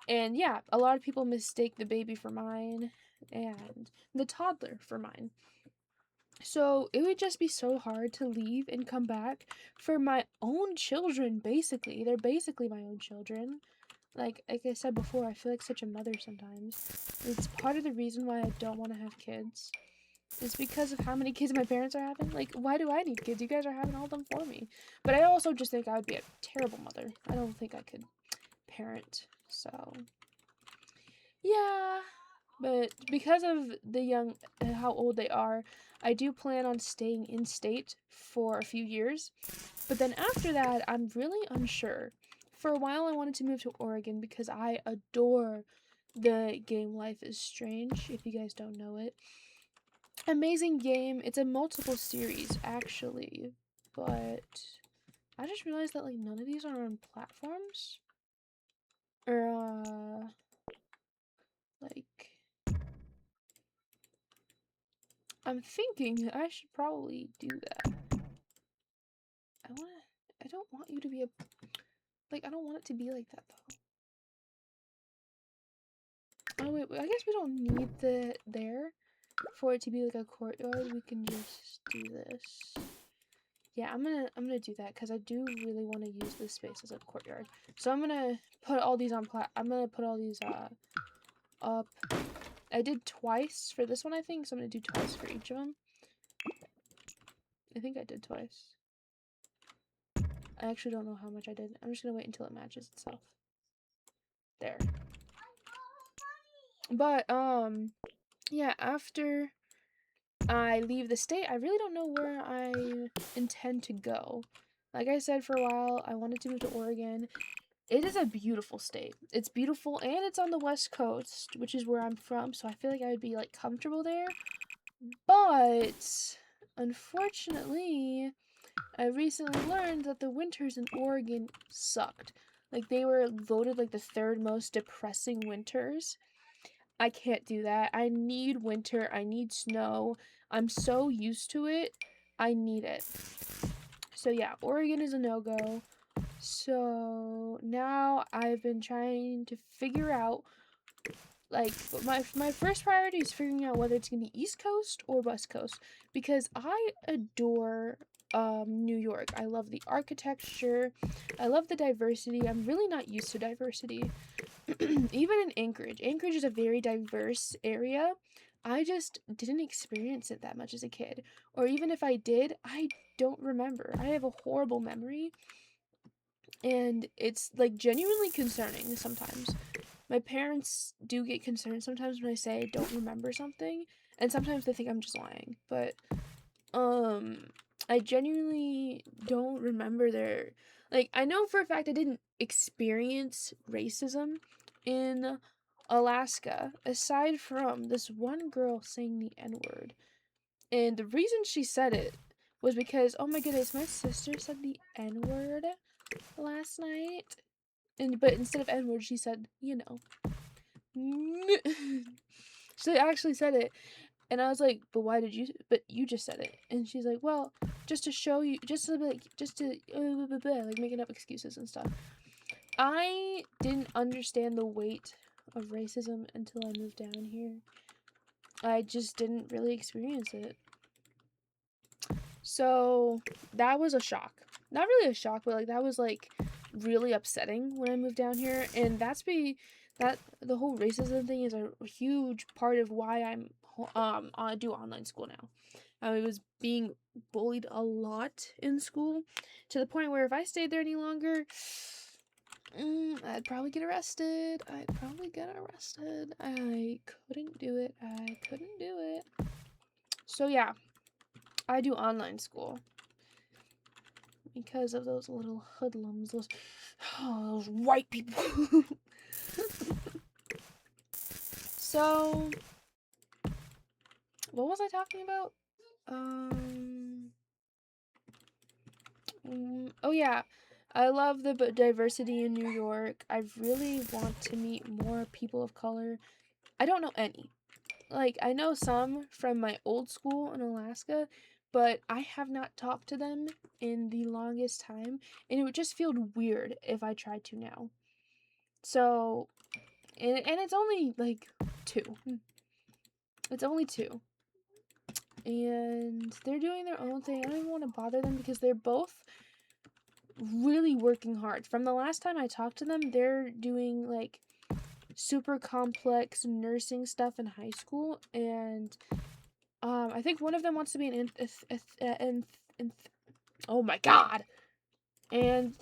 And yeah, a lot of people mistake the baby for mine and the toddler for mine. So it would just be so hard to leave and come back for my own children, basically. They're basically my own children. Like I said before, I feel like such a mother sometimes. It's part of the reason why I don't want to have kids. It's because of how many kids my parents are having. Like, why do I need kids? You guys are having all of them for me. But I also just think I would be a terrible mother. I don't think I could parent. So, yeah. But because of how old they are, I do plan on staying in state for a few years. But then after that, I'm really unsure. For a while, I wanted to move to Oregon because I adore the game Life is Strange, if you guys don't know it. Amazing game. It's a multiple series, actually. But I just realized that, like, none of these are on platforms. Or, like, I'm thinking I should probably do that. I don't want you to be I don't want it to be like that, though. Oh, wait, I guess we don't need there for it to be like a courtyard. We can just do this. Yeah, I'm gonna do that because I do really want to use this space as a courtyard. So I'm gonna put all these I'm gonna put all these up. I did twice for this one, I think, so I'm gonna do twice for each of them. I think I did twice. I actually don't know how much I did. I'm just gonna wait until it matches itself. There. But yeah, after I leave the state, I really don't know where I intend to go. Like I said, for a while, I wanted to move to Oregon. It is a beautiful state. It's beautiful, and it's on the West Coast, which is where I'm from, so I feel like I would be, like, comfortable there. But, unfortunately, I recently learned that the winters in Oregon sucked. Like, they were voted, like, the 3rd most depressing winters. I can't do that. I need winter. I need snow. I'm so used to it. I need it. So yeah, Oregon is a no-go. So now I've been trying to figure out, like, my first priority is figuring out whether it's gonna be East Coast or West Coast, because I adore New York. I love the architecture. I love the diversity. I'm really not used to diversity. Even in Anchorage. Anchorage is a very diverse area. I just didn't experience it that much as a kid. Or even if I did, I don't remember. I have a horrible memory. And it's like genuinely concerning sometimes. My parents do get concerned sometimes when I say I don't remember something. And sometimes they think I'm just lying. But I genuinely don't remember their, like, I know for a fact I didn't experience racism in Alaska aside from this one girl saying the N-word. And the reason she said it was because, oh my goodness, my sister said the N-word last night. But instead of N-word, she said, you know. She actually said it. And I was like, but why did you, but you just said it. And she's like, well, just to show you, just to, like, like, making up excuses and stuff. I didn't understand the weight of racism until I moved down here. I just didn't really experience it. So that was a shock. Not really a shock, but like that was like really upsetting when I moved down here. And that the whole racism thing is a huge part of why I do online school now. I was being bullied a lot in school to the point where if I stayed there any longer, I'd probably get arrested. I couldn't do it. So yeah, I do online school because of those little hoodlums, those white people. So, what was I talking about? Oh yeah, I love the diversity in New York. I really want to meet more people of color. I don't know any. Like, I know some from my old school in Alaska, but I have not talked to them in the longest time, and it would just feel weird if I tried to now. So, and it's only like 2. It's only 2. And they're doing their own thing. I don't even want to bother them because they're both really working hard. From the last time I talked to them, they're doing like super complex nursing stuff in high school, and I think one of them wants to be oh my god, and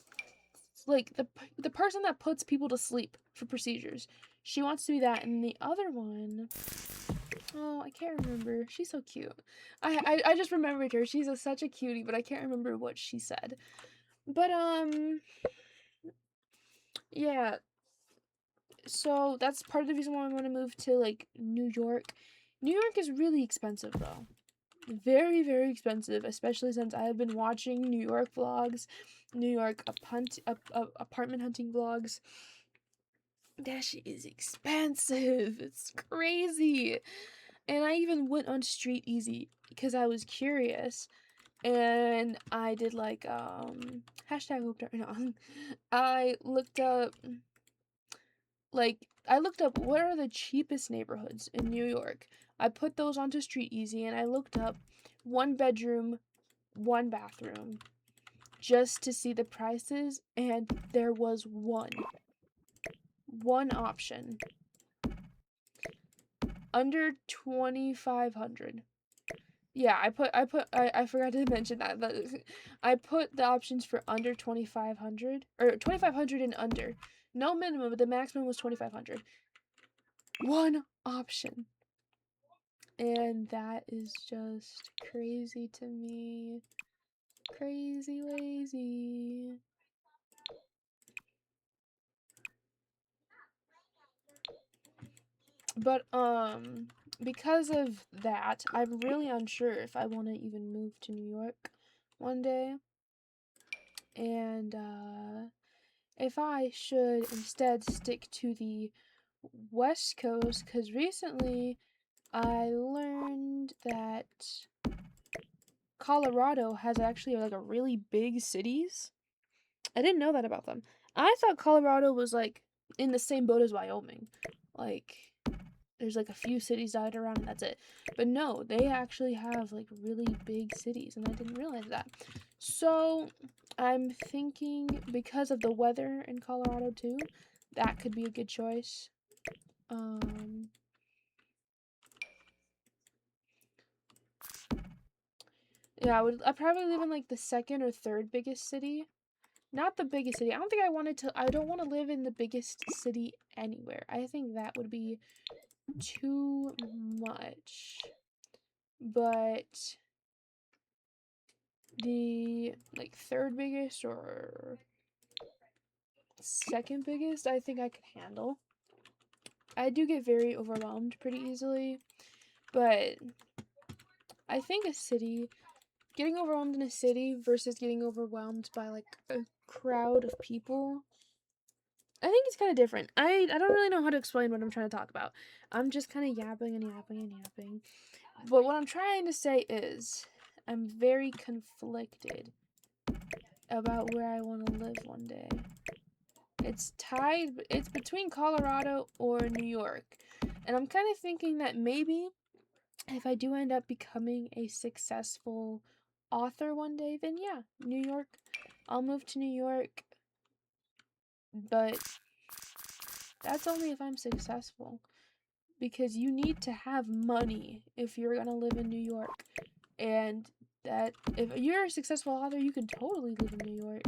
like the person that puts people to sleep for procedures. She wants to be that, and the other one, oh, I can't remember. She's so cute. I just remembered her. She's such a cutie, but I can't remember what she said. But yeah. So that's part of the reason why I want to move to like New York. New York is really expensive though. Very, very expensive, especially since I have been watching New York vlogs, New York apartment hunting vlogs. That shit is expensive. It's crazy. And I even went on Street Easy because I was curious. And I did like hashtag hope no. I looked up what are the cheapest neighborhoods in New York. I put those onto Street Easy and I looked up 1 bedroom, 1 bathroom just to see the prices, and there was one option under 2,500. Yeah, I forgot to mention that. I put the options for under 2,500 or 2,500 and under. No minimum, but the maximum was 2,500. One option. And that is just crazy to me. Crazy lazy. But because of that, I'm really unsure if I want to even move to New York one day. And if I should instead stick to the West Coast, because recently I learned that Colorado has actually like a really big cities. I didn't know that about them. I thought Colorado was like in the same boat as Wyoming. Like there's like a few cities dotted around and that's it. But no, they actually have like really big cities, and I didn't realize that. So I'm thinking, because of the weather in Colorado too, that could be a good choice. Yeah, I'd probably live in like the second or third biggest city. Not the biggest city. I don't want to live in the biggest city anywhere. I think that would be too much. But the like third biggest or second biggest, I think I could handle. I do get very overwhelmed pretty easily, but I think getting overwhelmed in a city versus getting overwhelmed by like a crowd of people, I think it's kind of different. I don't really know how to explain what I'm trying to talk about. I'm just kind of yapping and yapping and yapping. But what I'm trying to say is, I'm very conflicted about where I want to live one day. It's between Colorado or New York. And I'm kind of thinking that maybe if I do end up becoming a successful author one day, then yeah, New York. I'll move to New York. But that's only if I'm successful. Because you need to have money if you're gonna live in New York. And that if you're a successful author, you can totally live in New York.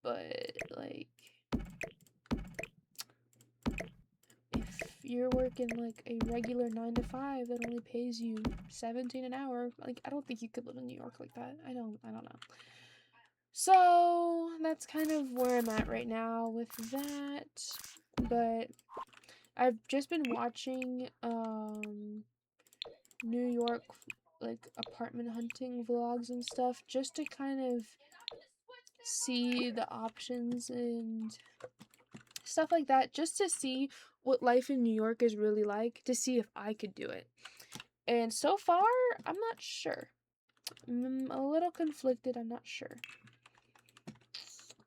But like, if you're working like a regular 9 to 5 that only pays you $17 an hour, like, I don't think you could live in New York like that. I don't know. So that's kind of where I'm at right now with that. But I've just been watching New York like apartment hunting vlogs and stuff, just to kind of see the options and stuff like that, just to see what life in New York is really like, to see if I could do it. And so far, I'm not sure. I'm a little conflicted, I'm not sure.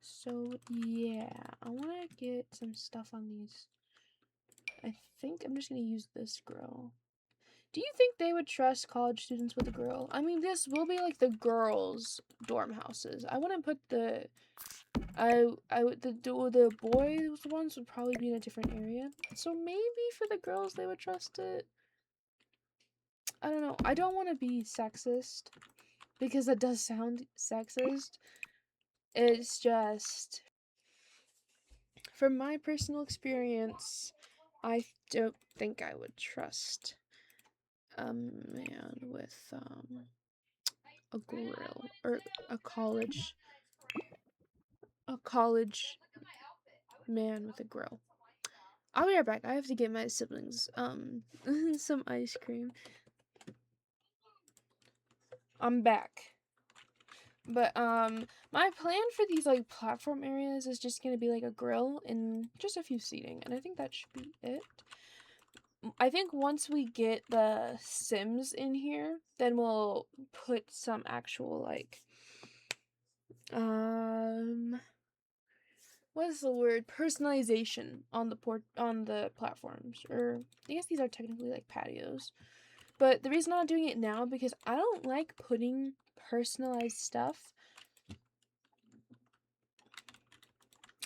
So yeah, I want to get some stuff on these. I think I'm just going to use this girl. Do you think they would trust college students with a girl? I mean, this will be like the girls' dorm houses. I wouldn't put the the boys ones would probably be in a different area. So maybe for the girls they would trust it. I don't know. I don't want to be sexist because that does sound sexist. It's just, from my personal experience, I don't think I would trust a man with a grill, or a college man with a grill. I'll be right back. I have to get my siblings some ice cream. I'm back. But my plan for these like platform areas is just gonna be like a grill and just a few seating, and I think that should be it. I think once we get the Sims in here, then we'll put some actual like what is the word, personalization on the platforms, or I guess these are technically like patios. But the reason I'm not doing it now, because I don't like putting personalized stuff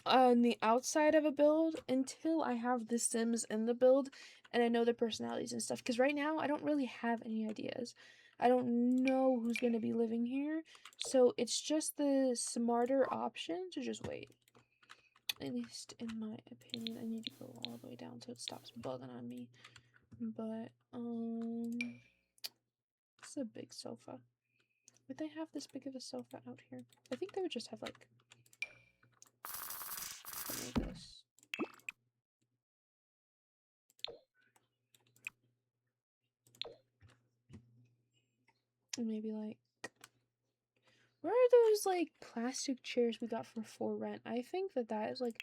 on the outside of a build until I have the Sims in the build and I know their personalities and stuff. Because right now I don't really have any ideas. I don't know who's going to be living here. So it's just the smarter option to just wait. At least in my opinion. I need to go all the way down so it stops bugging on me. But it's a big sofa. Would they have this big of a sofa out here? I think they would just have like something like this. And maybe like, where are those like plastic chairs we got for rent? I think that is like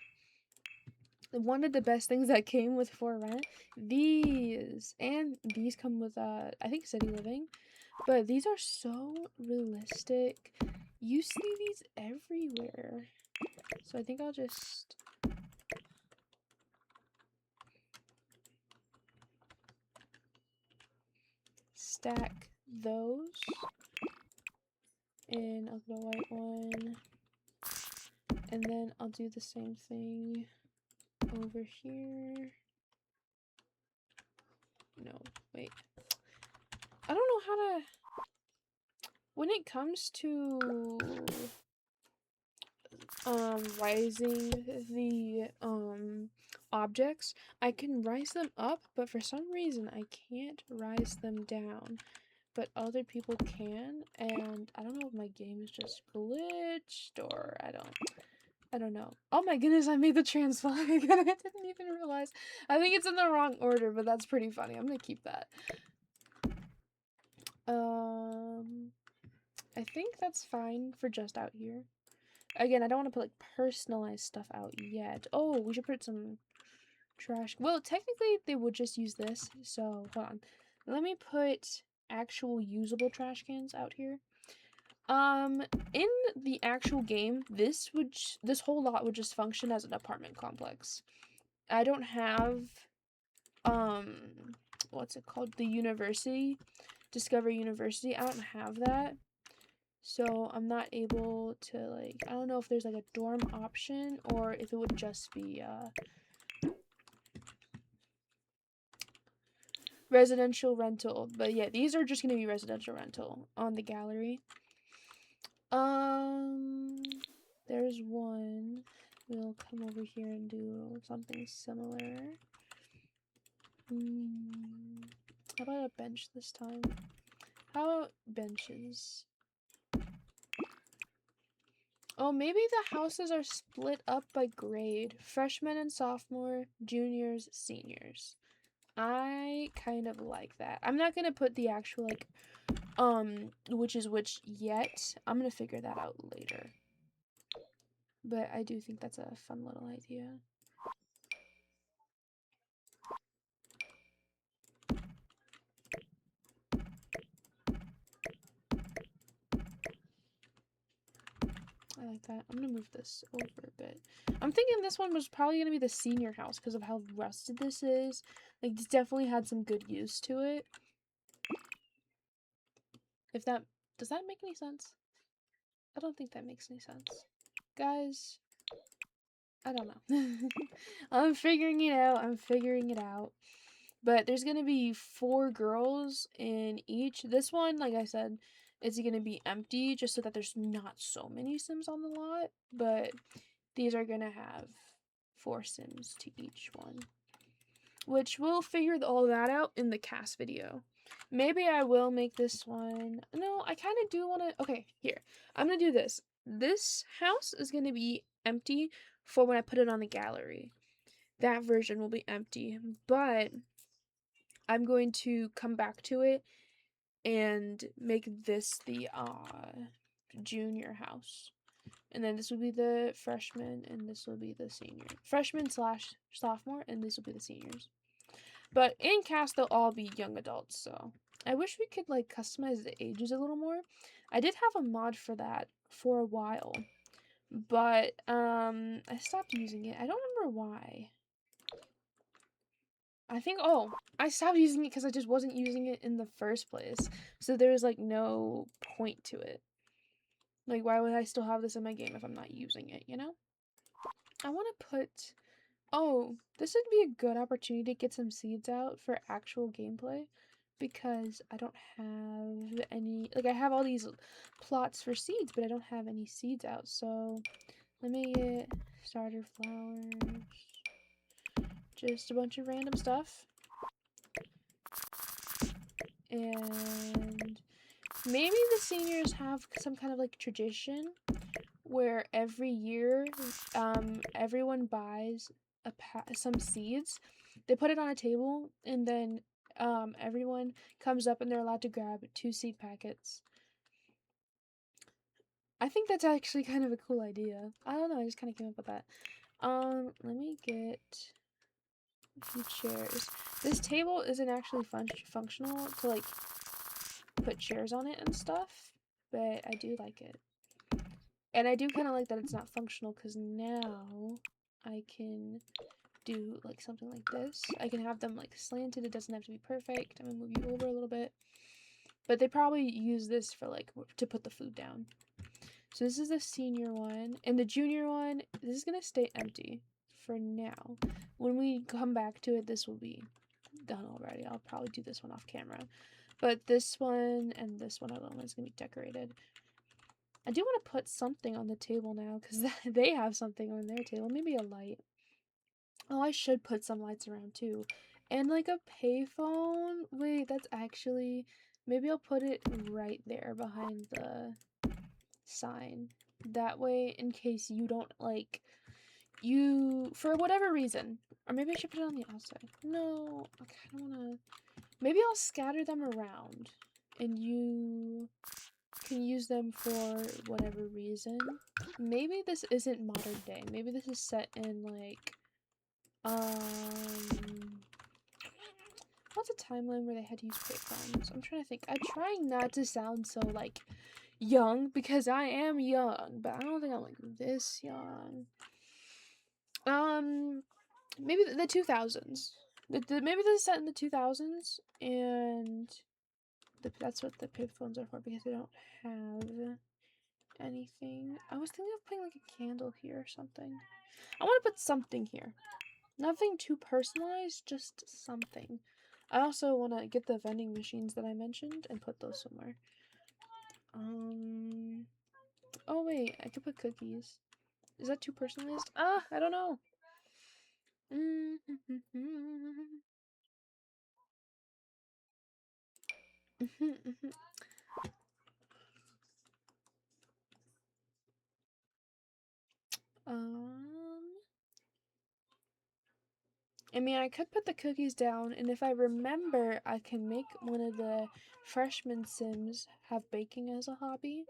one of the best things that came with for rent. These come with I think City Living, but these are so realistic. You see these everywhere. So I think I'll just stack those. And I'll get a white one. And then I'll do the same thing over here. No, wait. I don't know how to... When it comes to rising the objects, I can rise them up, but for some reason I can't rise them down. But other people can, and I don't know if my game is just glitched or I don't know. Oh my goodness, I made the trans flag again. I didn't even realize. I think it's in the wrong order, but that's pretty funny. I'm gonna keep that. I think that's fine for just out here. Again, I don't want to put like personalized stuff out yet. Oh, we should put some trash. Well, technically they would just use this. So hold on. Let me put actual usable trash cans out here. In the actual game, this whole lot would just function as an apartment complex. I don't have what's it called? The university, Discover University. I don't have that. So I'm not able to like, I don't know if there's like a dorm option or if it would just be residential rental. But yeah, these are just gonna be residential rental on the gallery. There's one. We'll come over here and do something similar. How about a bench this time? How about benches? Oh, maybe the houses are split up by grade. Freshmen and sophomore, juniors, seniors. I kind of like that. I'm not gonna put the actual like which is which yet. I'm gonna figure that out later. But I do think that's a fun little idea. I like that. I'm gonna move this over a bit. I'm thinking this one was probably gonna be the senior house because of how rusted this is. Like, this definitely had some good use to it. If that... Does that make any sense? I don't think that makes any sense. Guys, I don't know. I'm figuring it out. I'm figuring it out. But there's gonna be 4 girls in each. This one, like I said, is gonna be empty just so that there's not so many Sims on the lot. But these are gonna have 4 Sims to each one. Which we'll figure all that out in the cast video. Maybe I will make this one. No, I kind of do want to... Okay, here. I'm gonna do this. This house is gonna be empty for when I put it on the gallery. That version will be empty. But I'm going to come back to it and make this the junior house. And then this will be the freshman and this will be the senior. Freshman slash sophomore and this will be the seniors. But in cast they'll all be young adults, so I wish we could like customize the ages a little more. I did have a mod for that for a while. But I stopped using it. I don't remember why. I think, oh, I stopped using it because I just wasn't using it in the first place. So there's like no point to it. Like, why would I still have this in my game if I'm not using it, you know? I want to put... Oh, this would be a good opportunity to get some seeds out for actual gameplay. Because I don't have any... Like, I have all these plots for seeds, but I don't have any seeds out. So, let me get starter flowers. Just a bunch of random stuff. And maybe the seniors have some kind of like tradition where every year everyone buys some seeds. They put it on a table and then everyone comes up and they're allowed to grab 2 seed packets. I think that's actually kind of a cool idea. I don't know, I just kind of came up with that. Let me get a few chairs. This table isn't actually functional to like put chairs on it and stuff, but I do like it. And I do kind of like that it's not functional because now I can do like something like this. I can have them like slanted. It doesn't have to be perfect. I'm gonna move you over a little bit. but they probably use this for like to put the food down. So this is the senior one, and the junior one, this is gonna stay empty for now. When we come back to it, this will be done already. I'll probably do this one off camera, but this one and this one alone is gonna be decorated. I do want to put something on the table now because they have something on their table. Maybe a light. Oh, I should put some lights around too. And like a payphone. Wait, that's actually... Maybe I'll put it right there behind the sign. That way, in case you don't like... You... For whatever reason. Or maybe I should put it on the outside. No, I kind of want to... Maybe I'll scatter them around. And you can use them for whatever reason. Maybe this isn't modern day. Maybe this is set in like what's a timeline where they had to use payphones? I'm trying to think. I'm trying not to sound so like young because I am young, but I don't think I'm like this young. Maybe the 2000s. Maybe this is set in the 2000s, and that's what the payphones are for because they don't have anything. I was thinking of putting like a candle here or something. I want to put something here. Nothing too personalized, just something. I also want to get the vending machines that I mentioned and put those somewhere. Oh wait, I could put cookies. Is that too personalized? Ah, I don't know. I mean, I could put the cookies down, and if I remember, I can make one of the freshman sims have baking as a hobby.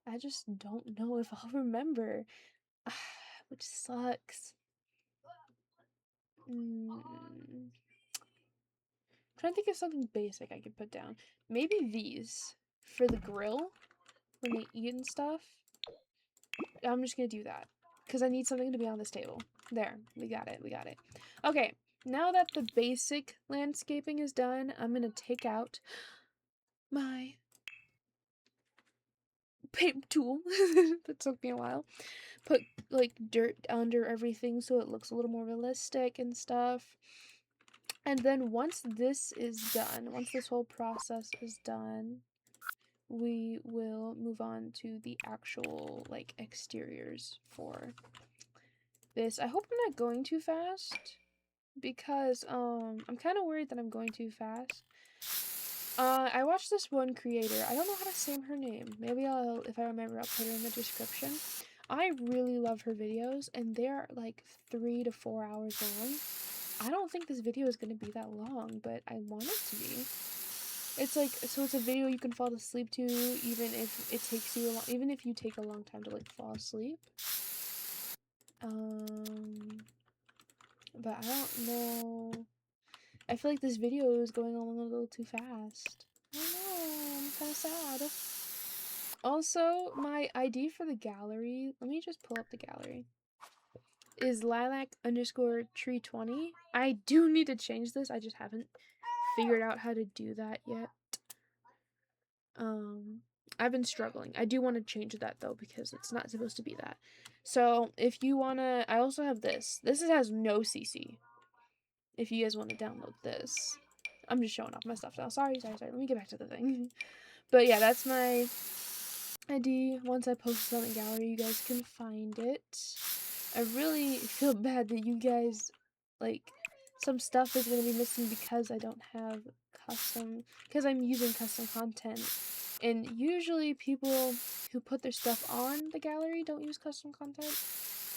I just don't know if I'll remember, which sucks. Trying to think of something basic I could put down. Maybe these for the grill when they eat and stuff. I'm just gonna do that because I need something to be on this table. There, we got it. We got it. Okay, now that the basic landscaping is done, I'm gonna take out my paint tool. That took me a while. Put like dirt under everything so it looks a little more realistic and stuff. And then once this is done, once this whole process is done, we will move on to the actual like exteriors for this. I hope I'm not going too fast because I'm kind of worried that I'm going too fast. I watched this one creator. I don't know how to say her name. Maybe if I remember, I'll put her in the description. I really love her videos, and they're like 3 to 4 hours long. I don't think this video is going to be that long, but I want it to be. It's like, so it's a video you can fall asleep to, even if it takes you even if you take a long time to like fall asleep. But I don't know. I feel like this video is going on a little too fast. I don't know, I'm kind of sad. Also, my ID for the gallery, let me just pull up the gallery, is lilac_tree20. I do need to change this, I just haven't figured out how to do that yet. I've been struggling. I do want to change that though because it's not supposed to be that. So if you want to, I also have this. This has no CC. If you guys want to download this. I'm just showing off my stuff now. Sorry. Let me get back to the thing. But yeah, that's my ID. Once I post it on the gallery, you guys can find it. I really feel bad that you guys, like, some stuff is going to be missing because I don't have because I'm using custom content. And usually people who put their stuff on the gallery don't use custom content.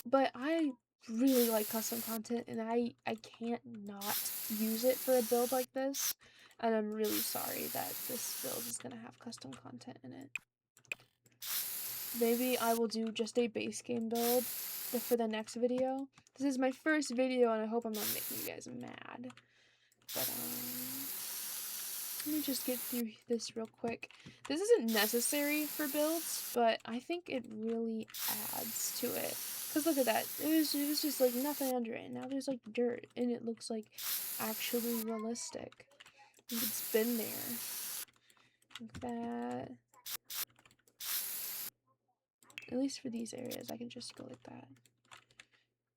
But I really like custom content, and I can't not use it for a build like this. And I'm really sorry that this build is going to have custom content in it. Maybe I will do just a base game build for the next video. This is my first video, and I hope I'm not making you guys mad. But, let me just get through this real quick. This isn't necessary for builds, but I think it really adds to it. Because look at that. It was just like nothing under it. Now there's like dirt, and it looks like actually realistic. It's been there. like that. At least for these areas, I can just go like that.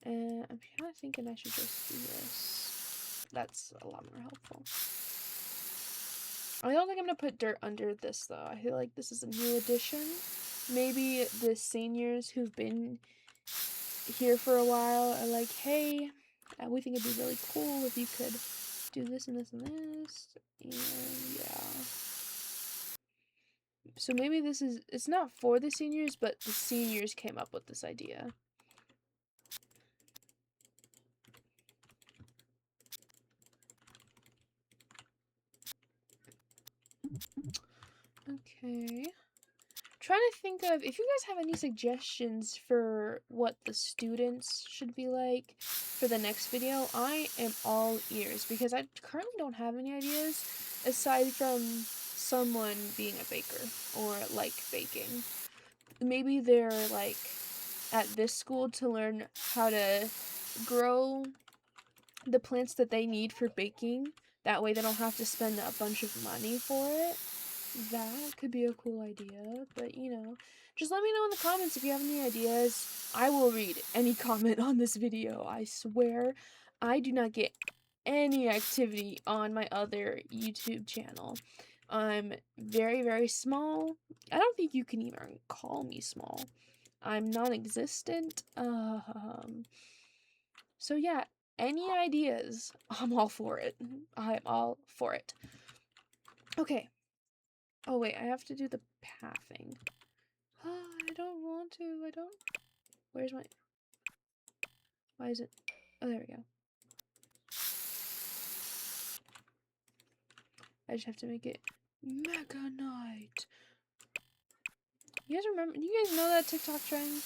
And I'm kind of thinking I should just do this. That's a lot more helpful. I don't think I'm gonna put dirt under this though. I feel like this is a new addition. Maybe the seniors who've been here for a while are like, hey, we think it'd be really cool if you could do this and this and this. And yeah. So maybe this is, it's not for the seniors, but the seniors came up with this idea. Okay. Trying to think of if you guys have any suggestions for what the students should be like for the next video. I am all ears because I currently don't have any ideas aside from someone being a baker or like baking. Maybe they're like at this school to learn how to grow the plants that they need for baking. That way they don't have to spend a bunch of money for it. That could be a cool idea, but you know, just let me know in the comments if you have any ideas. I will read any comment on this video. I swear I do not get any activity on my other YouTube channel. I'm very, very small. I don't think you can even call me small. I'm non-existent. So yeah, any ideas, I'm all for it. I'm all for it. Okay. Oh wait, I have to do the pathing. I don't want to, I don't. Where's my, why is it, oh there we go. I just have to make it Mega Knight. You guys remember, do you guys know that TikTok trend?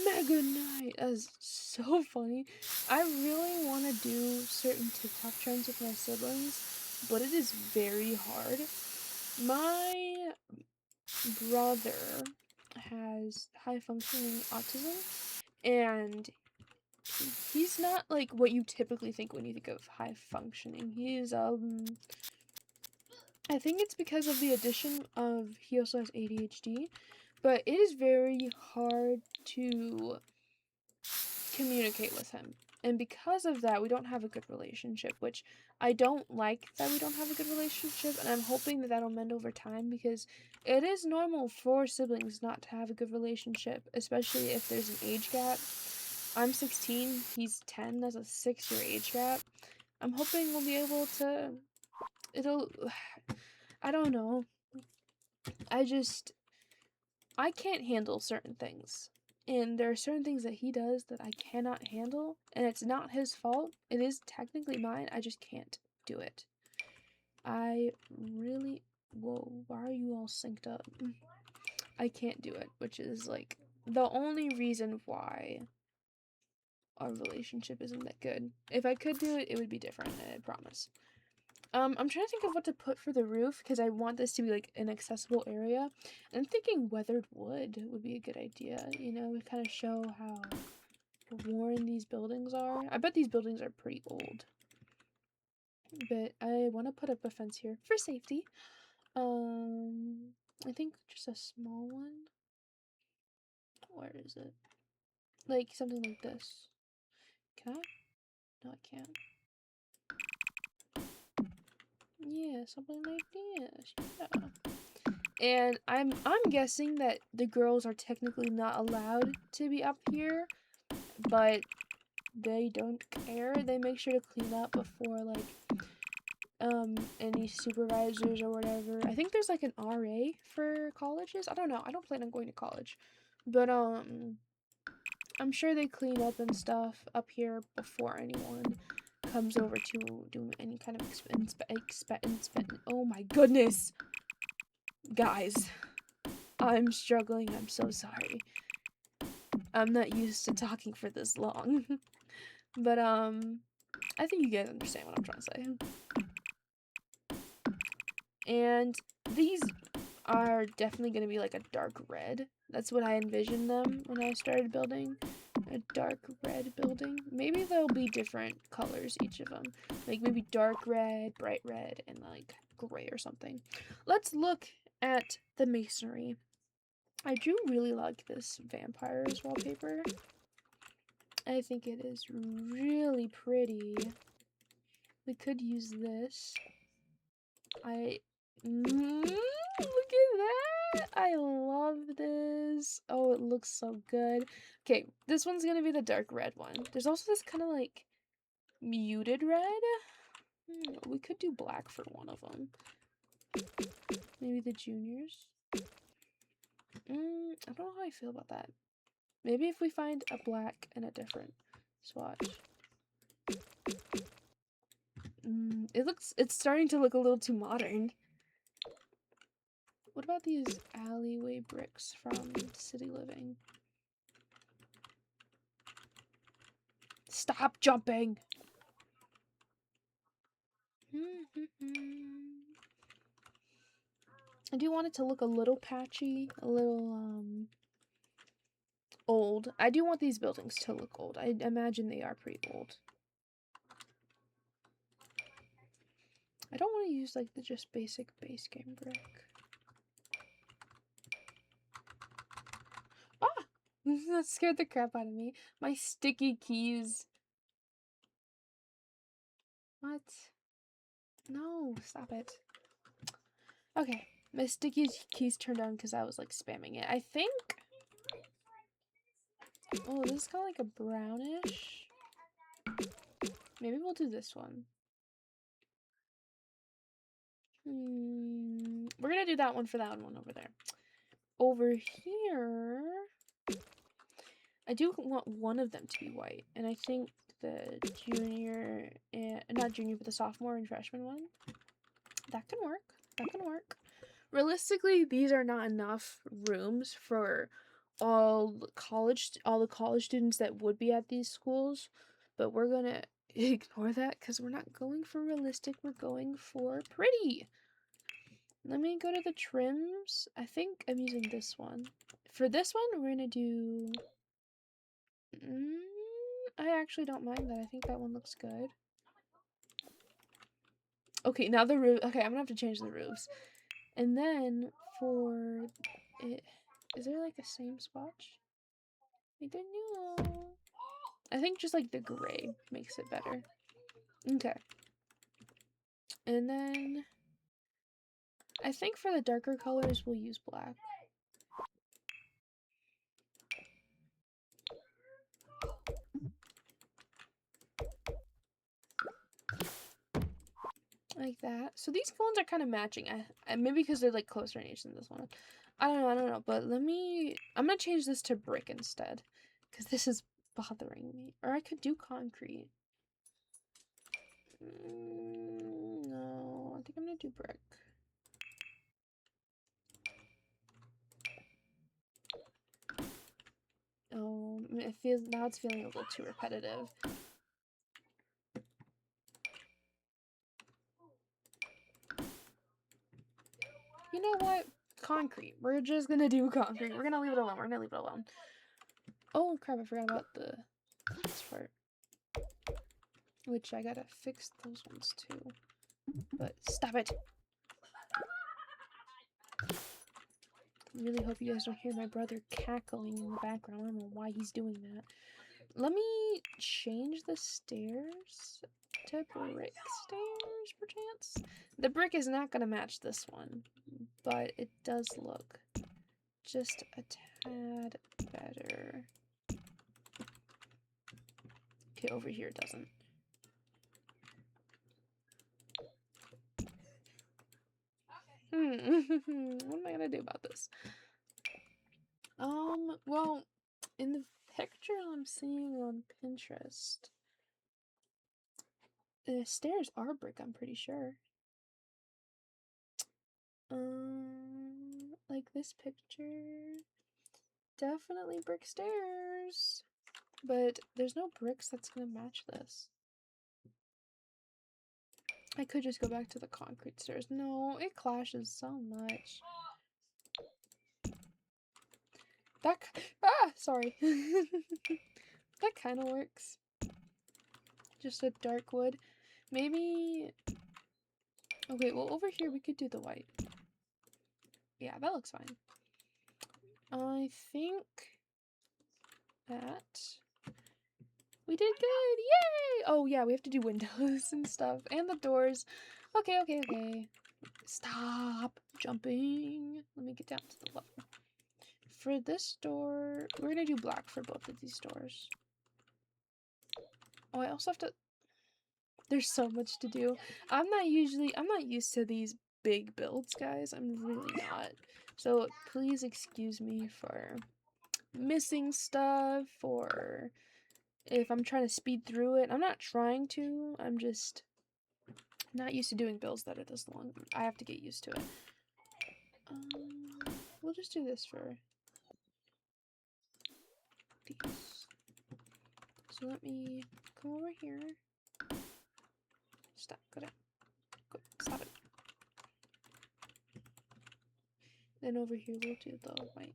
Mega Knight, that is so funny. I really want to do certain TikTok trends with my siblings, but it is very hard. My brother has high functioning autism, and he's not like what you typically think when you think of high functioning. He's I think it's because of the addition of, he also has ADHD, but it is very hard to communicate with him. And because of that, we don't have a good relationship, which I don't like that we don't have a good relationship, and I'm hoping that that'll mend over time because it is normal for siblings not to have a good relationship, especially if there's an age gap. I'm 16, he's 10, that's a 6-year age gap. I'm hoping we'll be able to, I don't know. I can't handle certain things. And there are certain things that he does that I cannot handle, and it's not his fault. It is technically mine. I just can't do it. I really, whoa, why are you all synced up? I can't do it, which is like the only reason why our relationship isn't that good. If I could do it, it would be different, I promise. I'm trying to think of what to put for the roof because I want this to be like an accessible area. And I'm thinking weathered wood would be a good idea, you know, to kind of show how worn these buildings are. I bet these buildings are pretty old. But I want to put up a fence here for safety. I think just a small one. Where is it? Like something like this. Can I? No, I can't. Yeah, something like this. Yeah. And I'm guessing that the girls are technically not allowed to be up here, but they don't care. They make sure to clean up before like any supervisors or whatever. I think there's like an RA for colleges. I don't know. I don't plan on going to college. But I'm sure they clean up and stuff up here before anyone comes over to do any kind of oh my goodness. Guys, I'm struggling. I'm so sorry. I'm not used to talking for this long. But I think you guys understand what I'm trying to say. And these are definitely going to be like a dark red. That's what I envisioned them when I started building. A dark red building. Maybe there'll be different colors, each of them. Like maybe dark red, bright red, and like gray or something. Let's look at the masonry. I do really like this vampires wallpaper. I think it is really pretty. We could use this. Look at that! I love this. Oh, it looks so good. Okay, this one's gonna be the dark red one. There's also this kind of like muted red. We could do black for one of them. Maybe the juniors. I don't know how I feel about that. Maybe if we find a black and a different swatch. It's starting to look a little too modern. What about these alleyway bricks from City Living? Stop jumping! I do want it to look a little patchy, a little, old. I do want these buildings to look old. I imagine they are pretty old. I don't want to use, like, the just basic base game brick. Ah! That scared the crap out of me. My sticky keys. What? No, stop it. Okay, my sticky keys turned on because I was, like, spamming it. I think... Oh, this is kind of like a brownish. Maybe we'll do this one. We're gonna do that one for that one over there. Over here, I do want one of them to be white, and I think the junior, not junior, but the sophomore and freshman one, that can work. That can work. Realistically, these are not enough rooms for all the college students that would be at these schools, but we're gonna ignore that because we're not going for realistic, we're going for pretty. Let me go to the trims. I think I'm using this one. For this one, we're gonna do... I actually don't mind that. I think that one looks good. Okay, now the roof. Okay, I'm gonna have to change the roofs. And then for it, is there like a same swatch? I don't know. I think just like the gray makes it better. Okay. And then I think for the darker colors, we'll use black. Like that. So these ones are kind of matching. Maybe because they're like closer in age than this one. I don't know. But I'm gonna change this to brick instead, because this is bothering me. Or I could do concrete. No, I think I'm gonna do brick. Oh, it's feeling a little too repetitive. You know what? Concrete. We're just gonna do concrete. We're gonna leave it alone. Oh crap, I forgot about this part. Which I gotta fix those ones too. But stop it! I really hope you guys don't hear my brother cackling in the background. I don't know why he's doing that. Let me change the stairs to brick stairs, perchance. The brick is not gonna match this one, but it does look just a tad better. Okay, over here it doesn't. What am I gonna do about this? Well, in the picture I'm seeing on Pinterest, the stairs are brick, I'm pretty sure. Like this picture, definitely brick stairs, but there's no bricks that's gonna match this. I could just go back to the concrete stairs. No, it clashes so much. Sorry. That kind of works. Just a dark wood. Maybe... Okay, well over here we could do the white. Yeah, that looks fine. I think that we did good. Yay! Oh yeah, we have to do windows and stuff and the doors. Okay, okay, okay. Stop jumping. Let me get down to the level. For this door, we're gonna do black for both of these doors. Oh, I also have to... There's so much to do. I'm not used to these big builds, guys. I'm really not. So please excuse me for missing stuff or if I'm trying to speed through it. I'm not trying to. I'm just not used to doing builds that are this long. I have to get used to it. We'll just do this for these. So let me come over here. Stop. Got it. Go. Stop it. Then over here we'll do the white.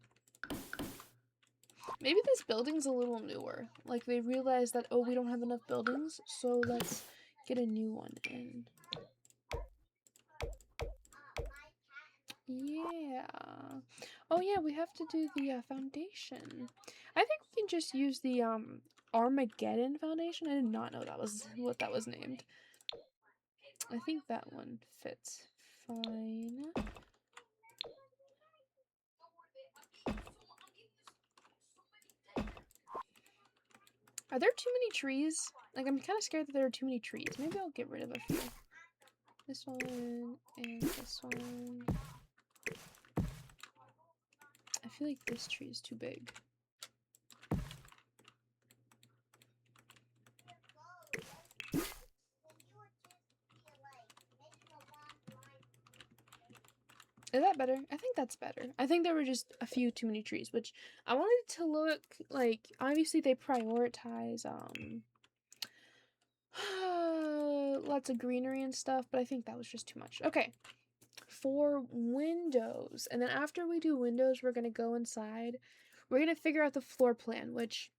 Maybe this building's a little newer. Like they realized that, oh, we don't have enough buildings, so let's get a new one in. Yeah. Oh yeah, we have to do the foundation. I think we can just use the Armageddon foundation. I did not know that was what that was named. I think that one fits fine. Are there too many trees? Like, I'm kind of scared that there are too many trees. Maybe I'll get rid of a few. This one and this one. I feel like this tree is too big. Is that better? I think that's better. I think there were just a few too many trees, which I wanted it to look like, obviously they prioritize, lots of greenery and stuff, but I think that was just too much. Okay, for windows, and then after we do windows, we're gonna go inside. We're gonna figure out the floor plan, which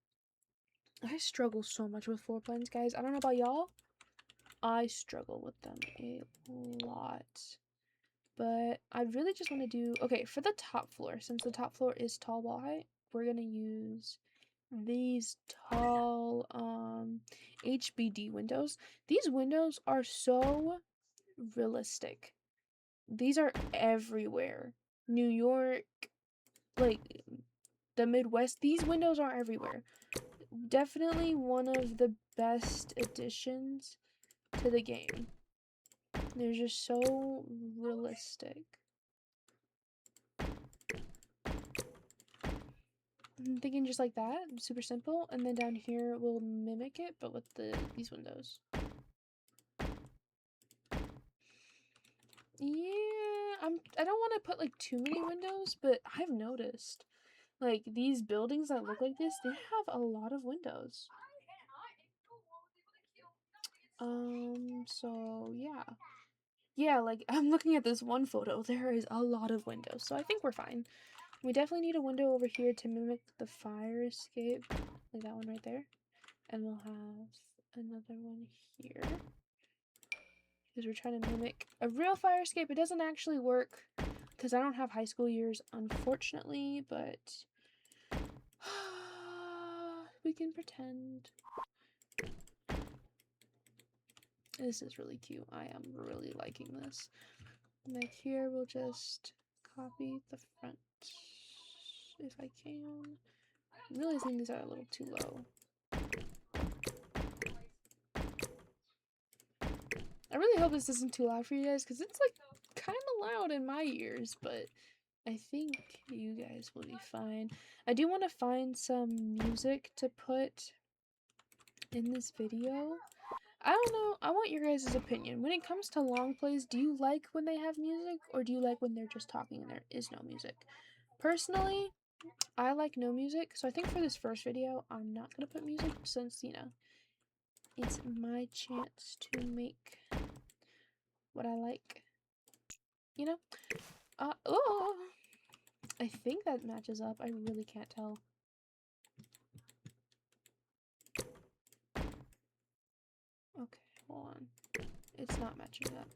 I struggle so much with floor plans, guys. I don't know about y'all. I struggle with them a lot. But I really just want to do... Okay, for the top floor, since the top floor is tall wall height, we're going to use these tall HBD windows. These windows are so realistic. These are everywhere. New York, like the Midwest, these windows are everywhere. Definitely one of the best additions to the game. They're just so realistic. I'm thinking just like that, super simple, and then down here we'll mimic it, but with these windows. Yeah, I don't want to put like too many windows, but I've noticed like these buildings that look like this, they have a lot of windows. So yeah, like I'm looking at this one photo, there is a lot of windows, so I think we're fine. We definitely need a window over here to mimic the fire escape, like that one right there. And we'll have another one here. Because we're trying to mimic a real fire escape. It doesn't actually work because I don't have high school years, unfortunately, but we can pretend. This is really cute. I am really liking this. Back here, we'll just copy the front if I can. I'm realizing these are a little too low. I really hope this isn't too loud for you guys because it's like kind of loud in my ears, but I think you guys will be fine. I do want to find some music to put in this video. I don't know. I want your guys' opinion. When it comes to long plays, do you like when they have music or do you like when they're just talking and there is no music? Personally, I like no music, so I think for this first video, I'm not going to put music since, you know, it's my chance to make what I like, you know? Oh, I think that matches up. I really can't tell. Okay, hold on. It's not matching up.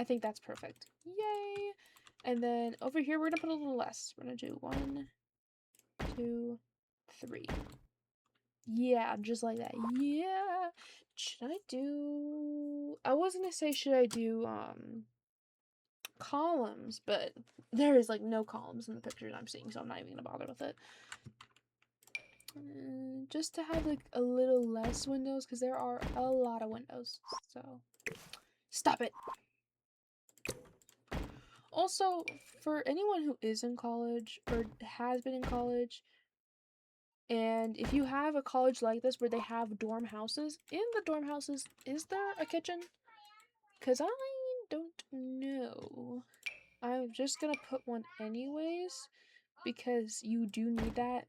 I think that's perfect. Yay! And then over here, we're gonna put a little less. We're gonna do 1, 2, 3. Yeah, just like that. Yeah. Should I do... I was gonna say, should I do, columns, but there is, like, no columns in the pictures I'm seeing, so I'm not even gonna bother with it. Just to have, like, a little less windows, because there are a lot of windows, so... Stop it! Also, for anyone who is in college, or has been in college, and if you have a college like this where they have dorm houses, in the dorm houses, is there a kitchen? Because I don't know. I'm just gonna put one anyways, because you do need that.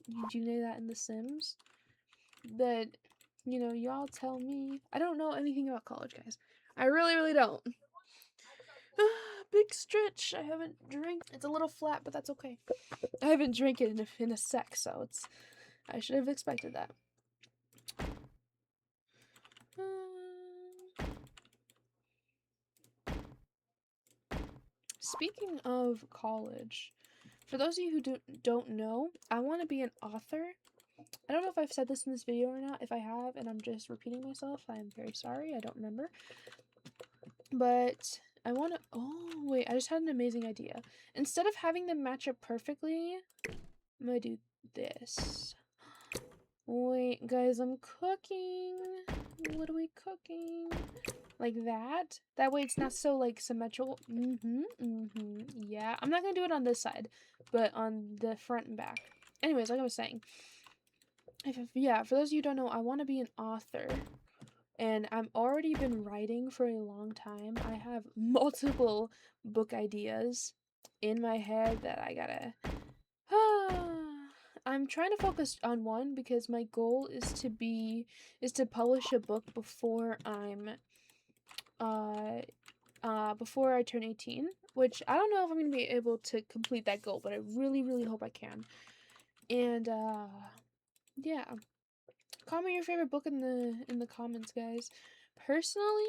You do need that in The Sims. But, you know, y'all tell me. I don't know anything about college, guys. I really, really don't. Big stretch. I haven't drank. It's a little flat, but that's okay. I haven't drank it in a sec, so it's... I should have expected that. Speaking of college, for those of you who don't know, I want to be an author. I don't know if I've said this in this video or not. If I have, and I'm just repeating myself, I'm very sorry. I don't remember. But I want to... Oh, wait. I just had an amazing idea. Instead of having them match up perfectly, I'm going to do this. Wait, guys, I'm cooking. What are we cooking? Like that. That way it's not so, like, symmetrical. Yeah. I'm not going to do it on this side, but on the front and back. Anyways, like I was saying. Yeah, for those of you who don't know, I want to be an author. And I've already been writing for a long time. I have multiple book ideas in my head that I gotta... I'm trying to focus on one because my goal is to publish a book before before I turn 18, which I don't know if I'm gonna be able to complete that goal, but I really, really hope I can. And yeah. Comment your favorite book in the comments, guys. Personally,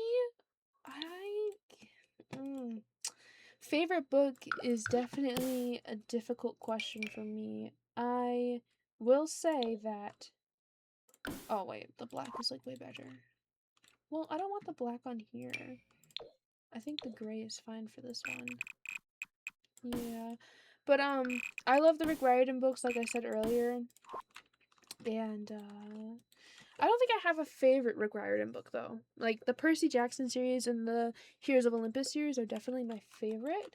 favorite book is definitely a difficult question for me. I will say that... Oh, wait. The black is, like, way better. Well, I don't want the black on here. I think the gray is fine for this one. Yeah. But, I love the Rick Riordan books, like I said earlier. And, I don't think I have a favorite Rick Riordan book, though. Like, the Percy Jackson series and the Heroes of Olympus series are definitely my favorite.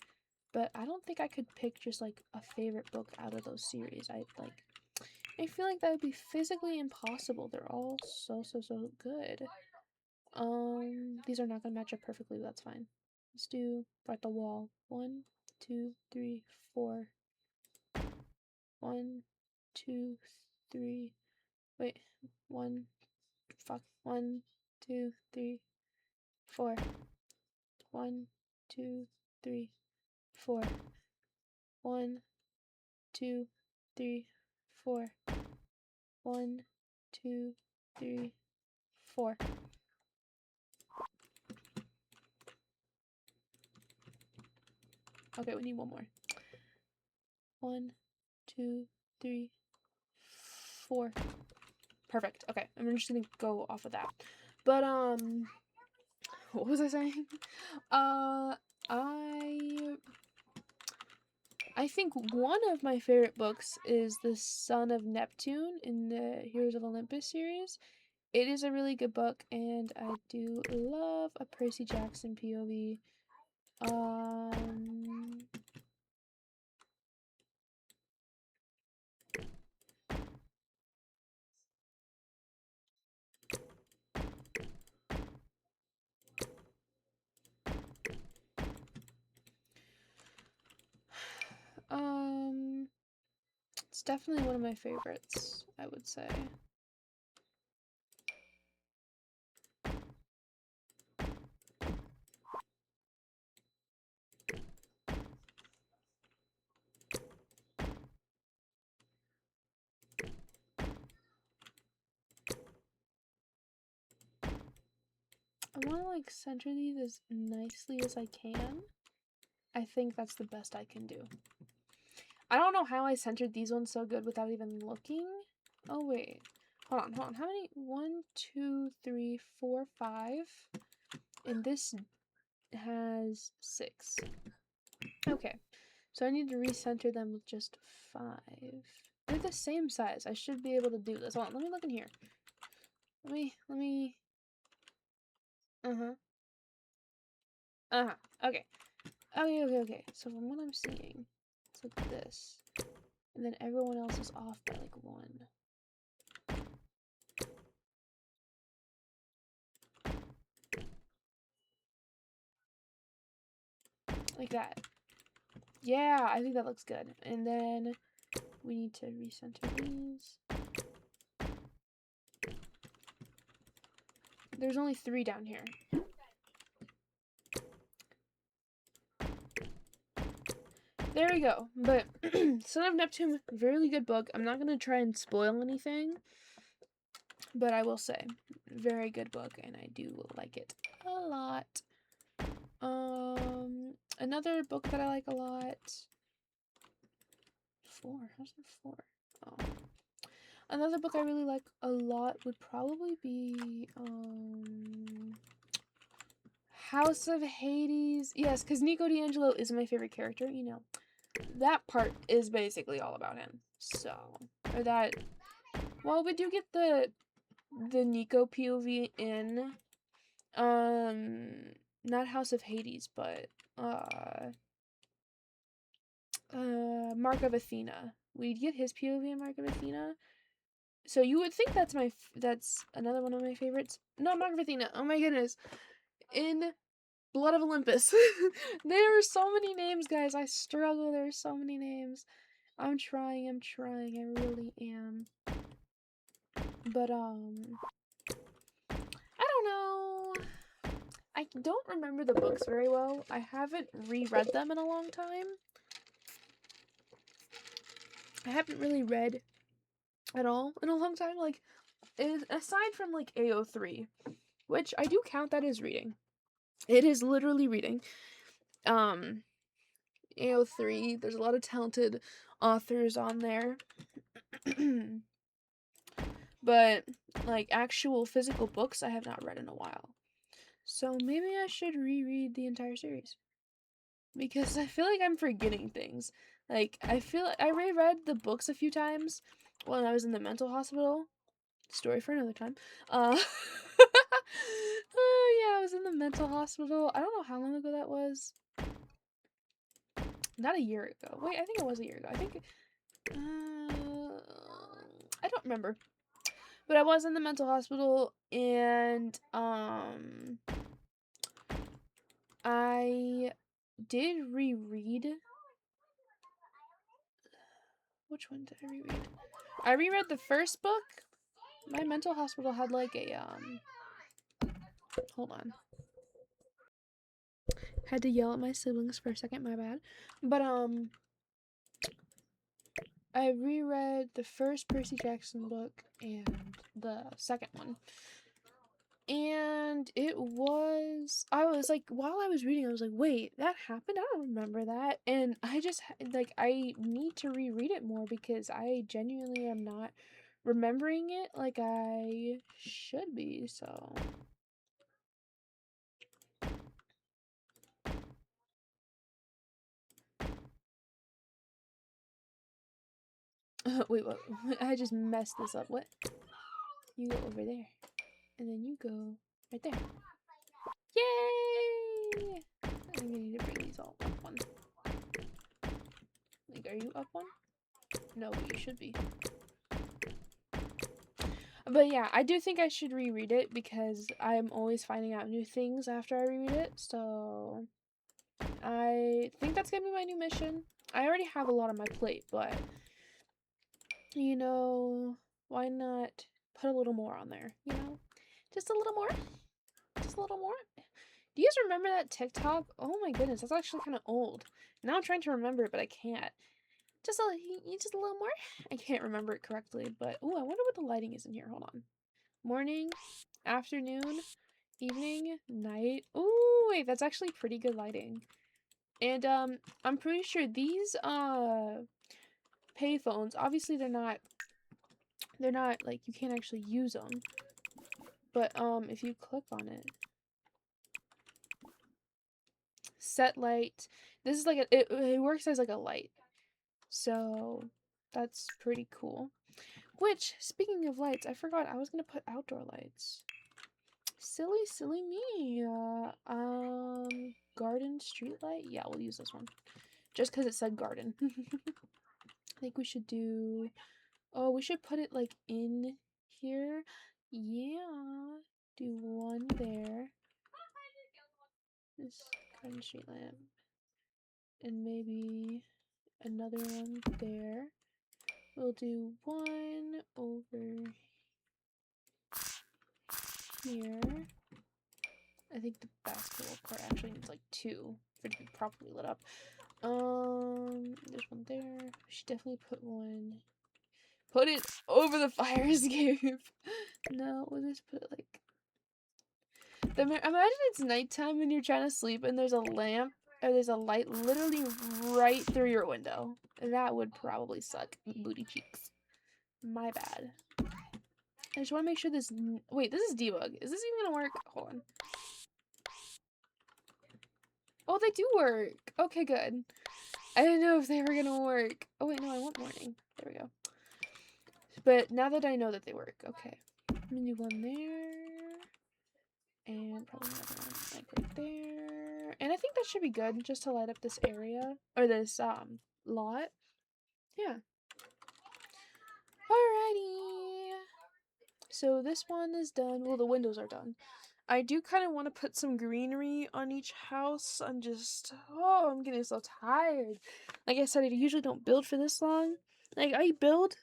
But I don't think I could pick just, like, a favorite book out of those series. I feel like that would be physically impossible. They're all so good. These are not gonna match up perfectly, but that's fine. Let's do at the wall. 1, 2, 3, 4. 1, 2, 3. Wait. 1. Fuck. 1, 2, 3, 4. 1, 2, 3, 4. 1, 2, 3, 4. 1, 2, 3, 4. Okay, we need one more. 1, 2, 3, 4. Perfect. Okay, I'm just gonna go off of that. But what was I saying? I think one of my favorite books is The Son of Neptune in the Heroes of Olympus series. It is a really good book, and I do love a Percy Jackson POV. It's definitely one of my favorites, I would say. I want to like center these as nicely as I can. I think that's the best I can do. I don't know how I centered these ones so good without even looking. Oh, wait. Hold on. How many? 1, 2, 3, 4, 5. And this has 6. Okay. So I need to recenter them with just 5. They're the same size. I should be able to do this. Hold on. Let me look in here. Let me. Uh-huh. Okay. Okay. So from what I'm seeing, it's like this. And then everyone else is off by like 1. Like that. Yeah, I think that looks good. And then we need to recenter these. There's only 3 down here. There we go. But Son of Neptune, very good book. I'm not going to try and spoil anything. But I will say, very good book. And I do like it a lot. Another book that I like a lot. 4. How's there 4? Oh. Another book I really like a lot would probably be House of Hades. Yes, because Nico D'Angelo is my favorite character. You know, that part is basically all about him. So, or that. Well, we do get the Nico POV in not House of Hades, but Mark of Athena. We get his POV in Mark of Athena. So you would think that's another one of my favorites. Not Mark of Athena. Oh my goodness. In Blood of Olympus. There are so many names, guys. I struggle. There are so many names. I'm trying. I really am. But, I don't know. I don't remember the books very well. I haven't reread them in a long time. I haven't really read at all in a long time. Like, aside from, like, AO3, which I do count that as reading. It is literally reading. AO3, there's a lot of talented authors on there. But, like, actual physical books I have not read in a while. So maybe I should reread the entire series. Because I feel like I'm forgetting things. Like, I reread the books a few times when I was in the mental hospital. Story for another time. Oh, yeah, I was in the mental hospital. I don't know how long ago that was. Not a year ago. Wait, I think it was a year ago. I think... I don't remember. But I was in the mental hospital, and, I did reread... Which one did I reread? I reread the first book. My mental hospital had, like, a, Hold on. Had to yell at my siblings for a second, my bad. But, I reread the first Percy Jackson book and the second one. And I was like, while I was reading, I was like, wait, that happened? I don't remember that. And I just, like, I need to reread it more because I genuinely am not remembering it like I should be, so. Wait, what? I just messed this up. What? You go over there. And then you go right there. Yay! I'm gonna need to bring these all up one. Like, are you up one? No, but you should be. But yeah, I do think I should reread it because I'm always finding out new things after I reread it. So I think that's gonna be my new mission. I already have a lot on my plate, but you know, why not put a little more on there? You know, just a little more. Just a little more. Do you guys remember that TikTok? Oh my goodness, that's actually kind of old. Now I'm trying to remember it, but I can't. Just a little more. I can't remember it correctly, but oh, I wonder what the lighting is in here. Hold on. Morning, afternoon, Evening, night. Ooh, wait, that's actually pretty good lighting. And I'm pretty sure these payphones, obviously they're not like, you can't actually use them. But if you click on it, set light. This is like it works as like a light. So that's pretty cool. Which, speaking of lights, I forgot I was gonna put outdoor lights. Silly me. Garden street light? Yeah, we'll use this one. Just because it said garden. I think we should do... Oh, we should put it, like, in here. Yeah. Do one there. This garden street lamp. And maybe another one there. We'll do one over here. I think the basketball court actually needs like 2 for it to be properly lit up. There's one there. We should definitely put one. Put it over the fire escape. No, we'll just put it like. Imagine it's nighttime and you're trying to sleep and there's a lamp or there's a light literally right through your window. That would probably suck. Booty cheeks. My bad. I just want to make sure this. Wait, this is debug. Is this even gonna work? Hold on. Oh, they do work. Okay, good. I didn't know if they were gonna work. Oh wait, no, I want morning. There we go. But now that I know that they work, okay. I'm gonna do one there. And probably another one like right there. And I think that should be good just to light up this area. Or this lot. Yeah. Alrighty. So this one is done. Well, the windows are done. I do kind of want to put some greenery on each house. I'm getting so tired. Like I said, I usually don't build for this long. Like, I build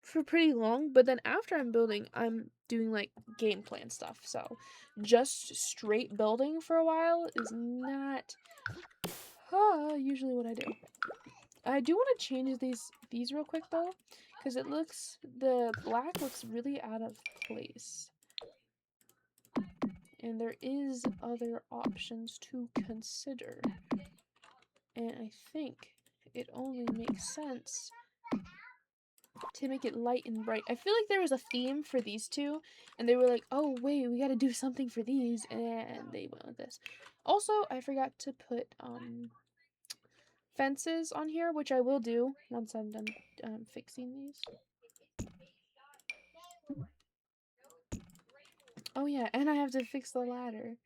for pretty long, but then after I'm building, I'm doing, like, game plan stuff. So, just straight building for a while is not usually what I do. I do want to change these real quick, though, because the black looks really out of place. And there is other options to consider. And I think it only makes sense to make it light and bright. I feel like there was a theme for these two, and they were like, oh wait, we gotta do something for these, and they went with this. Also, I forgot to put fences on here, which I will do once I'm done fixing these. Oh yeah, and I have to fix the ladder.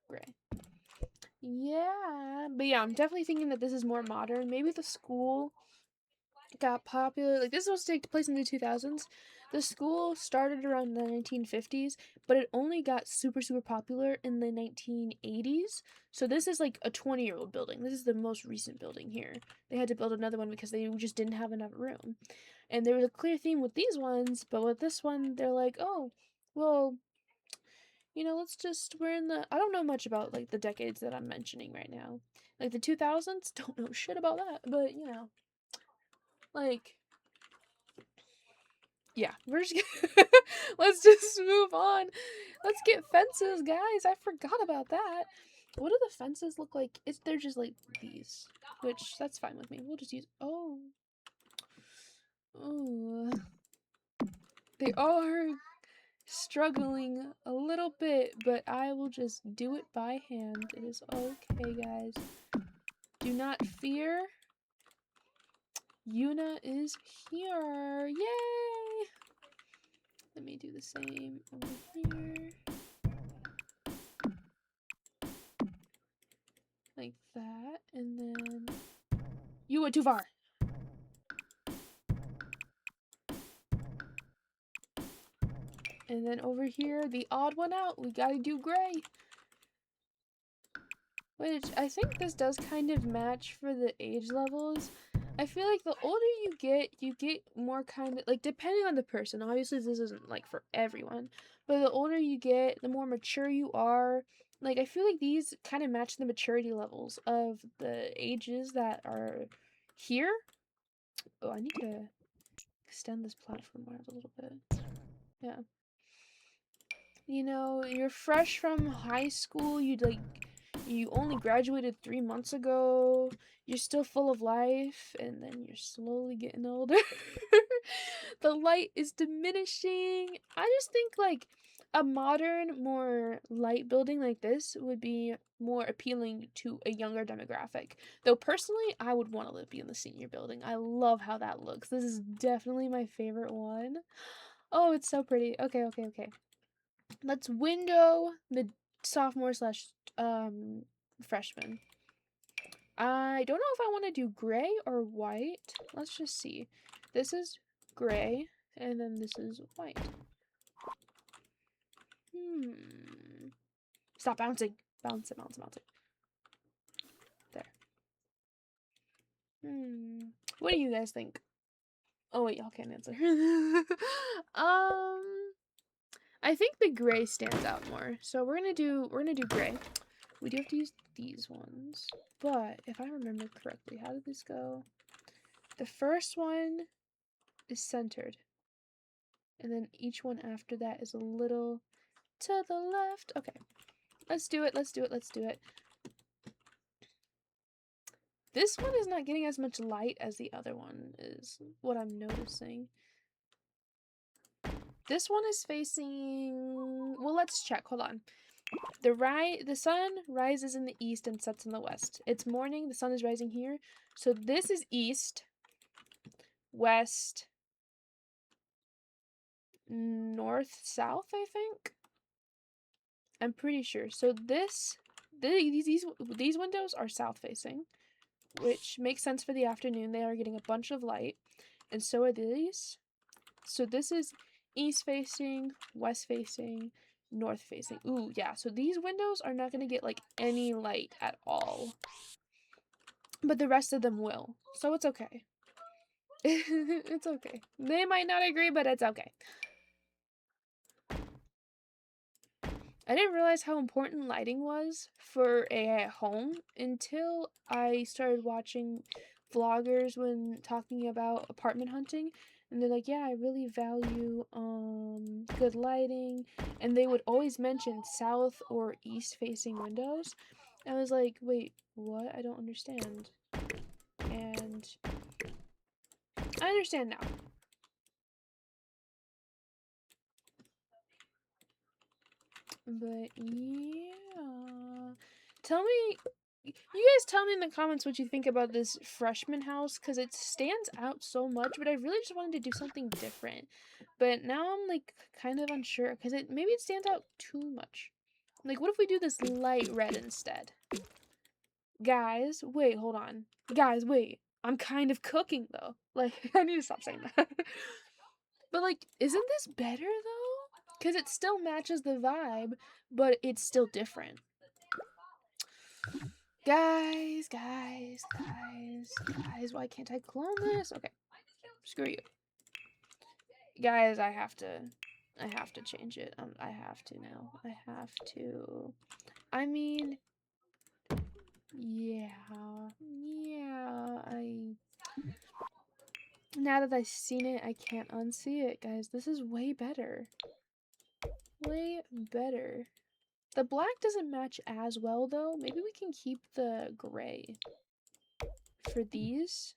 Gray. Yeah, but yeah, I'm definitely thinking that this is more modern. Maybe the school got popular. Like, this is supposed to take place in the 2000s. The school started around the 1950s, but it only got super popular in the 1980s. So this is like a 20-year-old building. This is the most recent building here. They had to build another one because they just didn't have enough room. And there was a clear theme with these ones, but with this one, they're like, oh, well, you know, we're in the, I don't know much about, like, the decades that I'm mentioning right now. Like, the 2000s, don't know shit about that, but, you know, like, yeah, we're just gonna, let's just move on. Let's get fences, guys. I forgot about that. What do the fences look like? They're just like these, which that's fine with me. We'll just use, oh, they are struggling a little bit, but I will just do it by hand. It is okay, guys. Do not fear. Yuna is here. Yay! Let me do the same over here. Like that. And then... You went too far! And then over here, the odd one out. We gotta do gray. Which, I think this does kind of match for the age levels. I feel like the older you get more kind of, like, depending on the person. Obviously, this isn't, like, for everyone. But the older you get, the more mature you are. Like, I feel like these kind of match the maturity levels of the ages that are here. Oh, I need to extend this platform out a little bit. Yeah. you know, you're fresh from high school, you only graduated 3 months ago, you're still full of life, and then you're slowly getting older. The light is diminishing. I just think like a modern, more light building like this would be more appealing to a younger demographic. Though personally, I would want to be in the senior building. I love how that looks. This is definitely my favorite one. Oh, it's so pretty. Okay, okay, okay. Let's window the sophomore slash freshman. I don't know if I want to do gray or white. Let's just see. This is gray, and then this is white. Stop bouncing. Bounce it, bounce it, bounce it. There. What do you guys think? Oh wait, y'all can't answer. I think the gray stands out more. So we're gonna do gray. We do have to use these ones. But if I remember correctly, how did this go? The first one is centered. And then each one after that is a little to the left. Okay. Let's do it. Let's do it. Let's do it. This one is not getting as much light as the other one is what I'm noticing. This one is facing, well, let's check. Hold on. The sun rises in the east and sets in the west. It's morning, the sun is rising here. So this is east, west, north, south, I think. I'm pretty sure. So these windows are south facing, which makes sense for the afternoon. They are getting a bunch of light, and so are these. So this is east facing, west facing, north facing. Ooh, yeah. So these windows are not going to get like any light at all. But the rest of them will. So it's okay. It's okay. They might not agree, but it's okay. I didn't realize how important lighting was for a home until I started watching vloggers when talking about apartment hunting, and they're like, yeah, I really value good lighting, and they would always mention south or east facing windows. I was like, wait, what? I don't understand. And I understand now. But yeah, tell me, you guys tell me in the comments what you think about this freshman house, because it stands out so much, but I really just wanted to do something different. But now I'm like kind of unsure, because maybe it stands out too much. Like, what if we do this light red instead? Guys, wait, hold on. Guys, wait. I'm kind of cooking though. Like, I need to stop saying that. But like, isn't this better though? Because it still matches the vibe, but it's still different. Guys, why can't I clone this? Okay, screw you. Guys, I have to change it. I have to now. I have to. I mean, yeah, now that I've seen it, I can't unsee it, guys. This is way better. Way better. The black doesn't match as well, though. Maybe we can keep the gray for these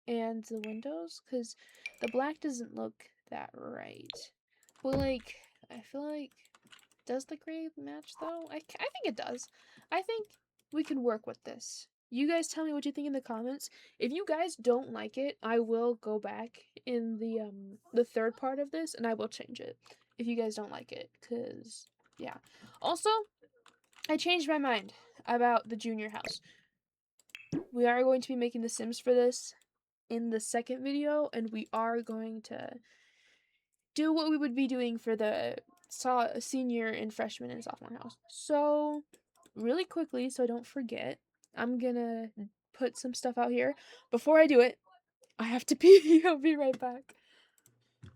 and the windows, because the black doesn't look that right. Well, like, I feel like, does the gray match, though? I think it does. I think we can work with this. You guys tell me what you think in the comments. If you guys don't like it, I will go back in the third part of this, and I will change it if you guys don't like it, because, yeah. Also, I changed my mind about the junior house. We are going to be making the Sims for this in the second video, and we are going to do what we would be doing for the senior and freshman and sophomore house. So, really quickly, so I don't forget, I'm gonna put some stuff out here. Before I do it, I have to pee. I'll be right back.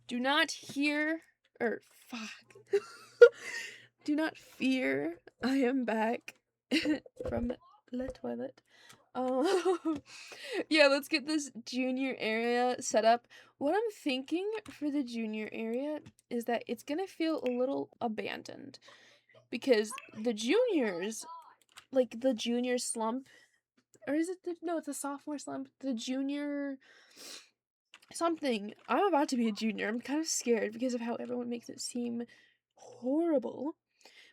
Do not hear, or fuck. Do not fear, I am back from the toilet. Yeah, let's get this junior area set up. What I'm thinking for the junior area is that it's gonna feel a little abandoned because the juniors, like the junior slump, or is it no, it's a sophomore slump. The junior something. I'm about to be a junior. I'm kind of scared because of how everyone makes it seem horrible.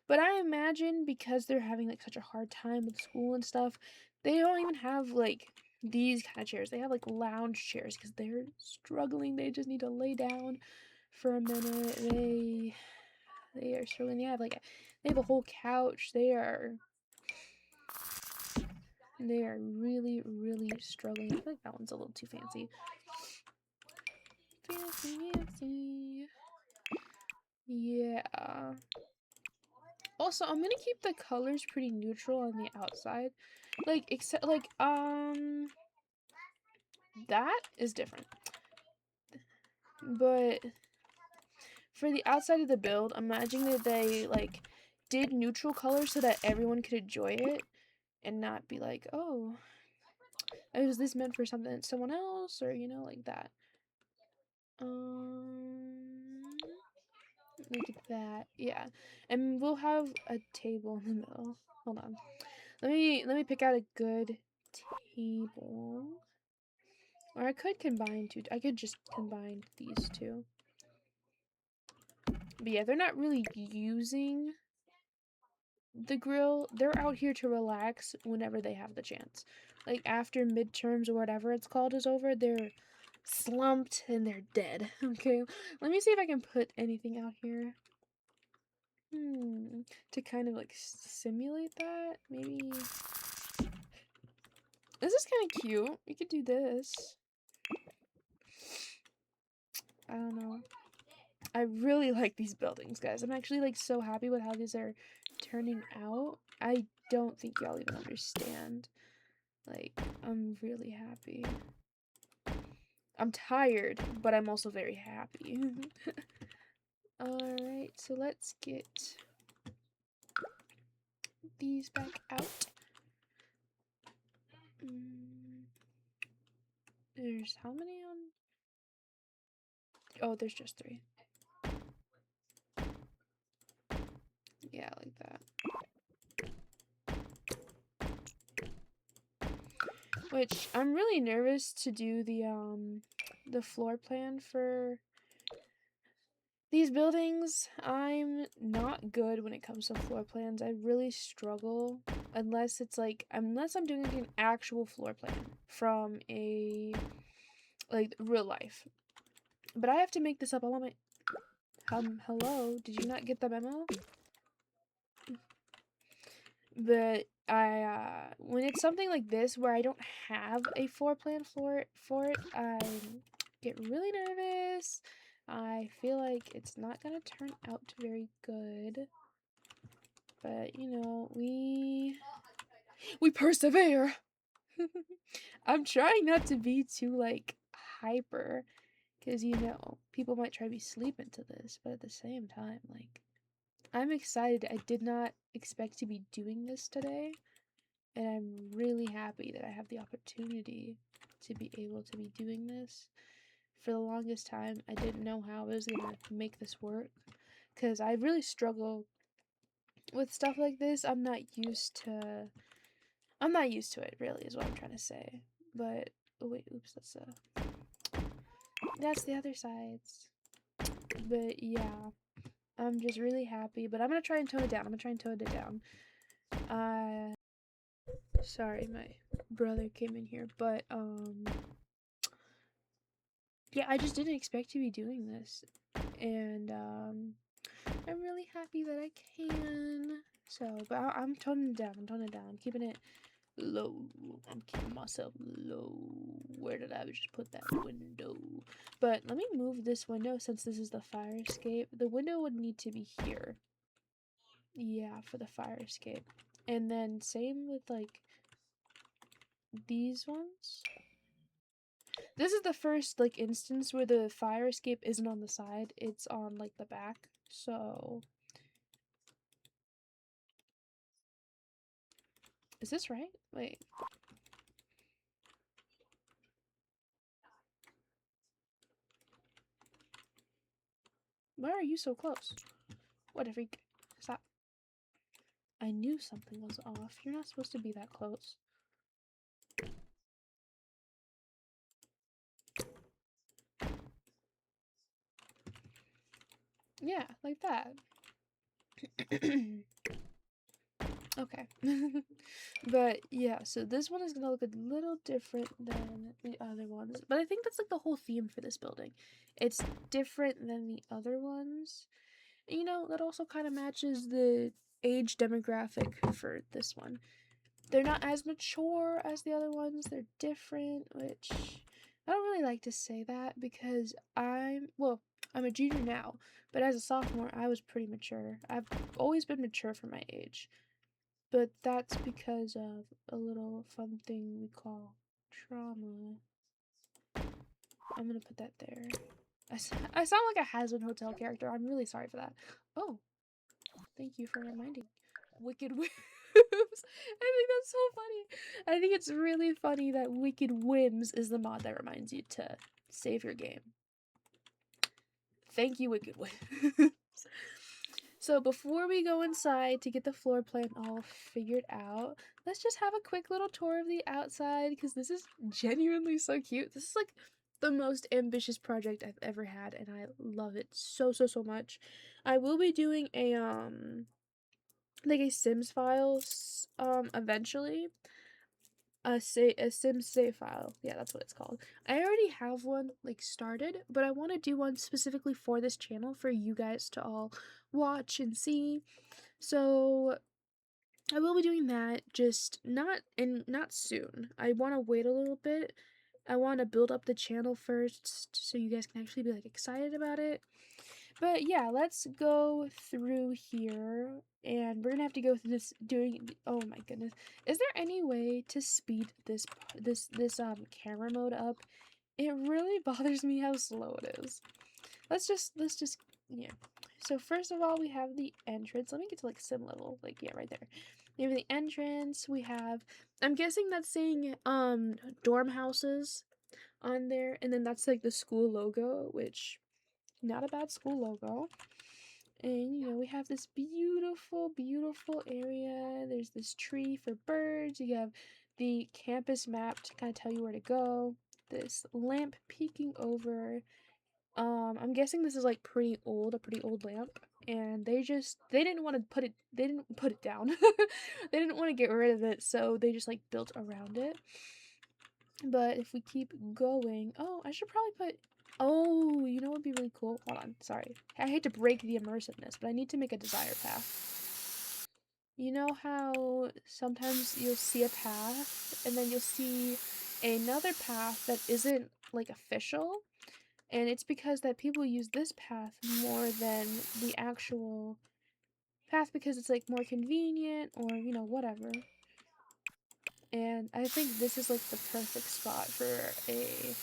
But I imagine because they're having like such a hard time with school and stuff, they don't even have like these kind of chairs. They have like lounge chairs because they're struggling. They just need to lay down for a minute. They are struggling. They have a whole couch. They are really, really struggling. I feel like that one's a little too fancy. Fancy. Yeah. Also, I'm gonna keep the colors pretty neutral on the outside. Like, except, like, that is different. But for the outside of the build, imagine that they, like, did neutral colors so that everyone could enjoy it and not be like, oh, is this meant for someone else? Or, like that. Look at that. Yeah. And we'll have a table in the middle. Hold on. Let me pick out a good table. Or I could combine two. I could just combine these two. But yeah, they're not really using the grill. They're out here to relax whenever they have the chance. Like after midterms or whatever it's called is over, they're slumped and they're dead. Okay, let me see if I can put anything out here. To kind of like simulate that. Maybe this is kind of cute. We could do this. I don't know. I really like these buildings, guys. I'm actually like so happy with how these are turning out. I don't think y'all even understand. Like, I'm really happy. I'm tired, but I'm also very happy. Alright, so let's get these back out. There's how many on? Oh, there's just 3. Yeah, like that. Which I'm really nervous to do the floor plan for these buildings. I'm not good when it comes to floor plans. I really struggle unless I'm doing an actual floor plan from a like real life. But I have to make this up all on my hello, did you not get the memo? But I when it's something like this where I don't have a floor plan for it, I get really nervous. I feel like it's not gonna turn out very good. But we persevere. I'm trying not to be too like hyper because people might try to be sleeping to this, but at the same time, like I'm excited. I did not expect to be doing this today, and I'm really happy that I have the opportunity to be able to be doing this. For the longest time, I didn't know how I was gonna make this work because I really struggle with stuff like this. I'm not used to it, really, is what I'm trying to say. But oh wait, oops, that's the other sides. But yeah, I'm just really happy. But I'm gonna try and tone it down. Sorry, my brother came in here, but yeah, I just didn't expect to be doing this, and I'm really happy that I can. So, but I'm toning it down. I'm keeping it low. I'm keeping myself low. Where did I just put that window? But let me move this window since this is the fire escape. The window would need to be here. Yeah, for the fire escape. And then same with like these ones. This is the first like instance where the fire escape isn't on the side, it's on like the back. So is this right? Wait. Why are you so close? What a freak. Stop. I knew something was off. You're not supposed to be that close. Yeah, like that. Okay. But yeah, so this one is gonna look a little different than the other ones. But I think that's like the whole theme for this building. It's different than the other ones. And, you know, that also kind of matches the age demographic for this one. They're not as mature as the other ones. They're different, which I don't really like to say that because I'm a junior now, but as a sophomore, I was pretty mature. I've always been mature for my age. But that's because of a little fun thing we call trauma. I'm gonna put that there. I sound like a Hazard Hotel character. I'm really sorry for that. Oh, thank you for reminding. Wicked Whims. I think that's so funny. I think it's really funny that Wicked Whims is the mod that reminds you to save your game. Thank you, Wicked Whims. So before we go inside to get the floor plan all figured out, let's just have a quick little tour of the outside because this is genuinely so cute. This is like the most ambitious project I've ever had and I love it so much. I will be doing a like a Sims files eventually. A Sims save file. Yeah, that's what it's called. I already have one like started, but I want to do one specifically for this channel for you guys to all watch and see. So I will be doing that, just not soon. I want to wait a little bit. I want to build up the channel first so you guys can actually be like excited about it. But yeah, let's go through here and we're gonna have to go through this doing. Oh my goodness, is there any way to speed this camera mode up? It really bothers me how slow it is. Let's just yeah. So first of all, we have the entrance. Let me get to like sim level, like yeah, right there. We have the entrance. We have, I'm guessing that's saying dorm houses on there, and then that's like the school logo, which not a bad school logo. And you know, we have this beautiful area. There's this tree for birds. You have the campus map to kind of tell you where to go. This lamp peeking over. I'm guessing this is like a pretty old lamp. And they didn't want to put it, they didn't put it down. They didn't want to get rid of it, so they just like built around it. But if we keep going, oh, I should probably put, oh, you know what would be really cool? Hold on, sorry. I hate to break the immersiveness, but I need to make a desire path. You know how sometimes you'll see a path and then you'll see another path that isn't like official? And it's because that people use this path more than the actual path because it's like more convenient or, you know, whatever. And I think this is like the perfect spot for a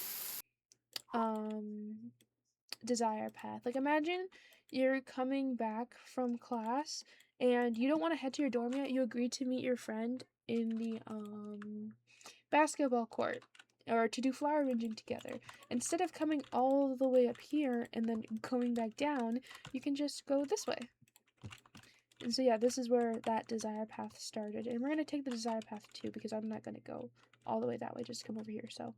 desire path. Like imagine you're coming back from class and you don't want to head to your dorm yet. You agree to meet your friend in the basketball court or to do flower arranging together. Instead of coming all the way up here and then going back down, you can just go this way. And so yeah, this is where that desire path started. And we're going to take the desire path too because I'm not going to go all the way that way, just come over here. So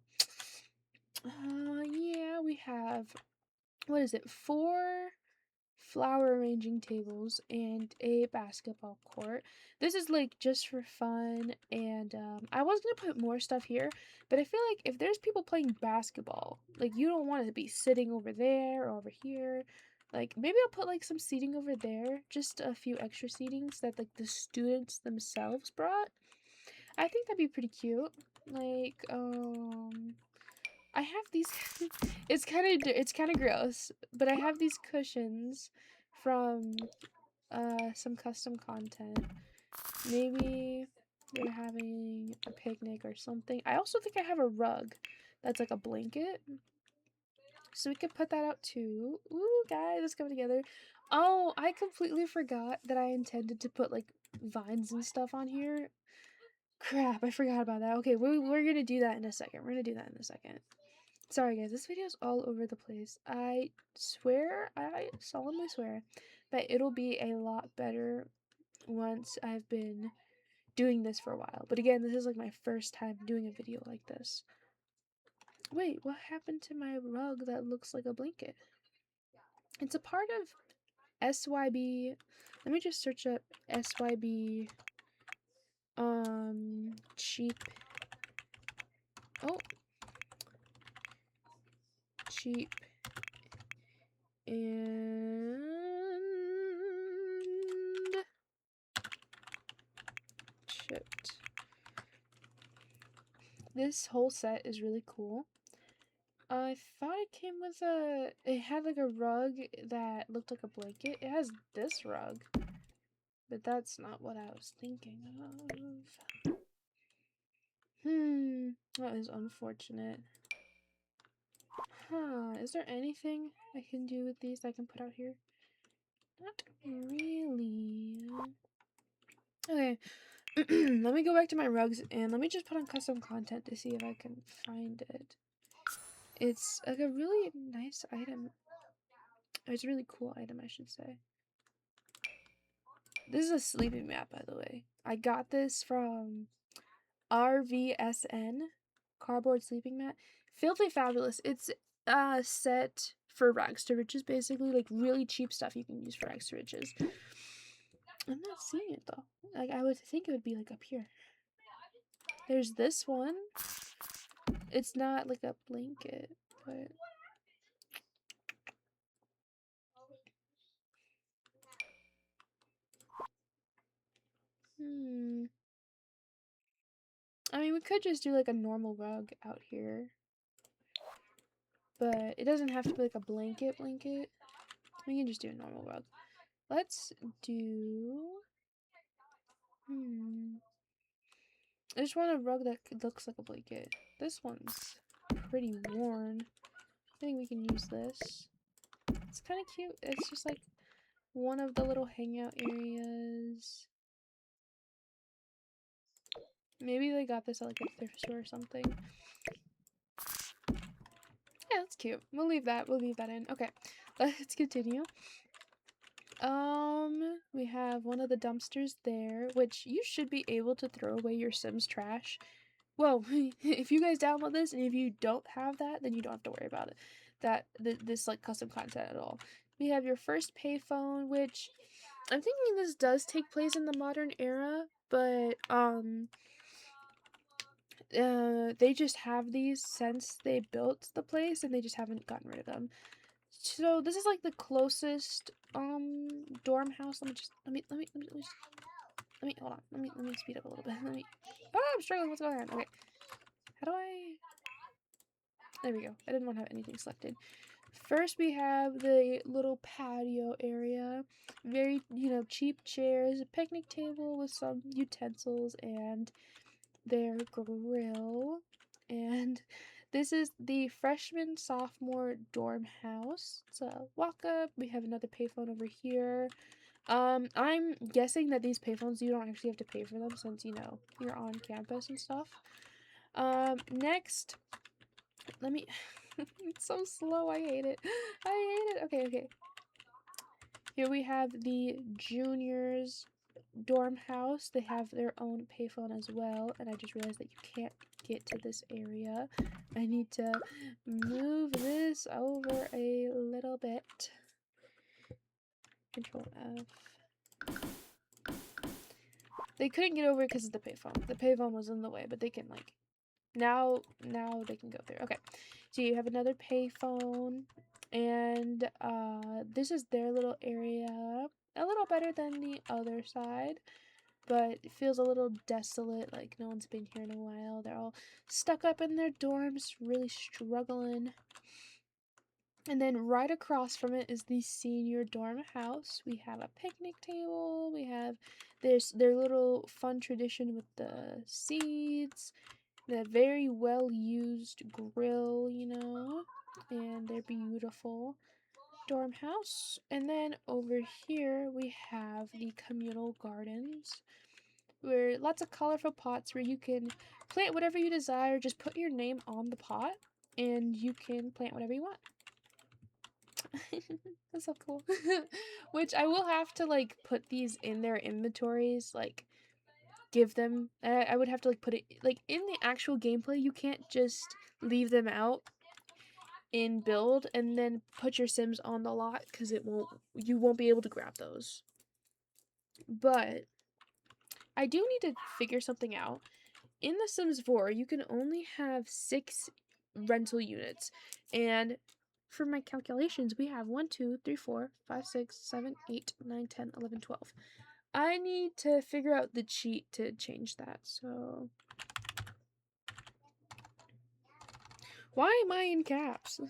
yeah, we have, what is it, 4 flower arranging tables and a basketball court. This is like just for fun, and I was gonna put more stuff here, but I feel like if there's people playing basketball, like you don't want to be sitting over there or over here. Like maybe I'll put like some seating over there, just a few extra seatings that like the students themselves brought. I think that'd be pretty cute. Like I have these it's kind of gross, but I have these cushions from some custom content. Maybe they're having a picnic or something. I also think I have a rug that's like a blanket. So we could put that out too. Ooh, guys, let's come together. Oh, I completely forgot that I intended to put like vines and stuff on here. Crap, I forgot about that. Okay, we're gonna do that in a second. We're gonna do that in a second. Sorry guys, this video is all over the place. I swear, I solemnly swear, that it'll be a lot better once I've been doing this for a while. But again, this is like my first time doing a video like this. Wait, what happened to my rug that looks like a blanket? It's a part of SYB. Let me just search up SYB cheap. Oh, cheap and shipped. This whole set is really cool. I thought it came with it had like a rug that looked like a blanket. It has this rug, but that's not what I was thinking of. That is unfortunate. Huh, is there anything I can do with these that I can put out here? Not really. Okay, let me go back to my rugs and let me just put on custom content to see if I can find it. It's like a really nice item. It's a really cool item, I should say. This is a sleeping mat, by the way. I got this from RVSN, cardboard sleeping mat. Filthy fabulous. It's a set for rags to riches, basically, like really cheap stuff you can use for rags to riches. I'm not seeing it though. Like I would think it would be like up here. There's this one. It's not like a blanket, but I mean, we could just do like a normal rug out here. But it doesn't have to be like a blanket. We can just do a normal rug. Let's do... I just want a rug that looks like a blanket. This one's pretty worn. I think we can use this. It's kind of cute. It's just like one of the little hangout areas. Maybe they got this at like a thrift store or something. Yeah, that's cute. We'll leave that in. Okay, let's continue. We have one of the dumpsters there, which you should be able to throw away your Sims trash. Well, if you guys download this and if you don't have that, then you don't have to worry about it. This like custom content at all. We have your first payphone, which I'm thinking this does take place in the modern era, but they just have these since they built the place and they just haven't gotten rid of them. So this is like the closest dorm house. Let me hold on. Let me speed up a little bit. Oh, I'm struggling. What's going on? Okay. How do I... There we go. I didn't want to have anything selected. First, we have the little patio area. Very, cheap chairs, a picnic table with some utensils, and their grill. And this is the freshman sophomore dorm house. It's a walk up. We have another payphone over here. I'm guessing that these payphones, you don't actually have to pay for them since, you're on campus and stuff. Next, let me... It's so slow. I hate it. Okay. Here we have the juniors dorm house. They have their own payphone as well, and I just realized that you can't get to this area. I need to move this over a little bit. Control F. They couldn't get over it because of the payphone. The payphone was in the way, but they can like now they can go through. Okay, so you have another payphone, and this is their little area. A little better than the other side, but it feels a little desolate, like no one's been here in a while. They're all stuck up in their dorms, really struggling. And then right across from it is the senior dorm house. We have a picnic table. We have their little fun tradition with the seeds, the very well used grill, and they're beautiful dorm house. And then over here we have the communal gardens, where lots of colorful pots where you can plant whatever you desire. Just put your name on the pot and you can plant whatever you want. That's so cool. Which I will have to like put these in their inventories, like give them. I would have to like put it like in the actual gameplay. You can't just leave them out in build and then put your Sims on the lot because you won't be able to grab those. But I do need to figure something out. In The Sims 4, you can only have 6 rental units, and for my calculations, we have 1, 2, 3, 4, 5, 6, 7, 8, 9, 10, 11, 12. I need to figure out the cheat to change that, so... Why am I in caps?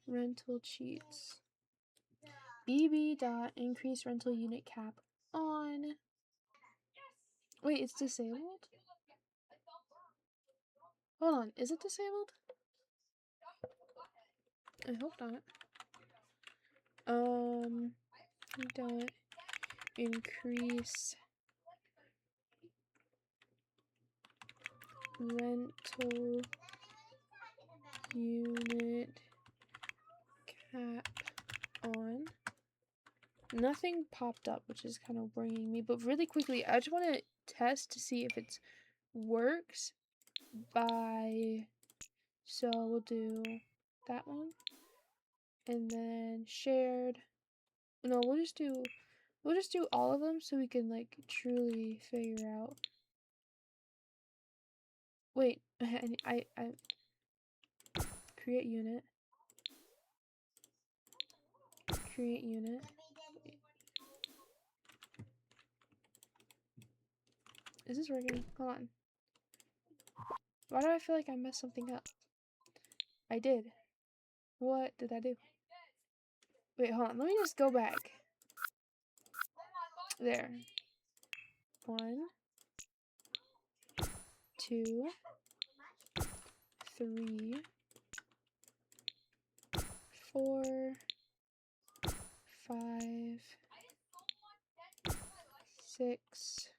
Rental cheats. BB dot increase rental unit cap on. Wait, it's disabled? Hold on, is it disabled? I hope not. Dot increase rental unit cap on. Nothing popped up, which is kind of worrying me, but really quickly, I just want to test to see if it works so we'll do that one, and then shared. No, we'll just do all of them so we can like truly figure out. Wait, I create unit. Create unit. Is this working? Hold on. Why do I feel like I messed something up? I did. What did I do? Wait, hold on. Let me just go back. There. 1, 2, 3, 4, 5, 6.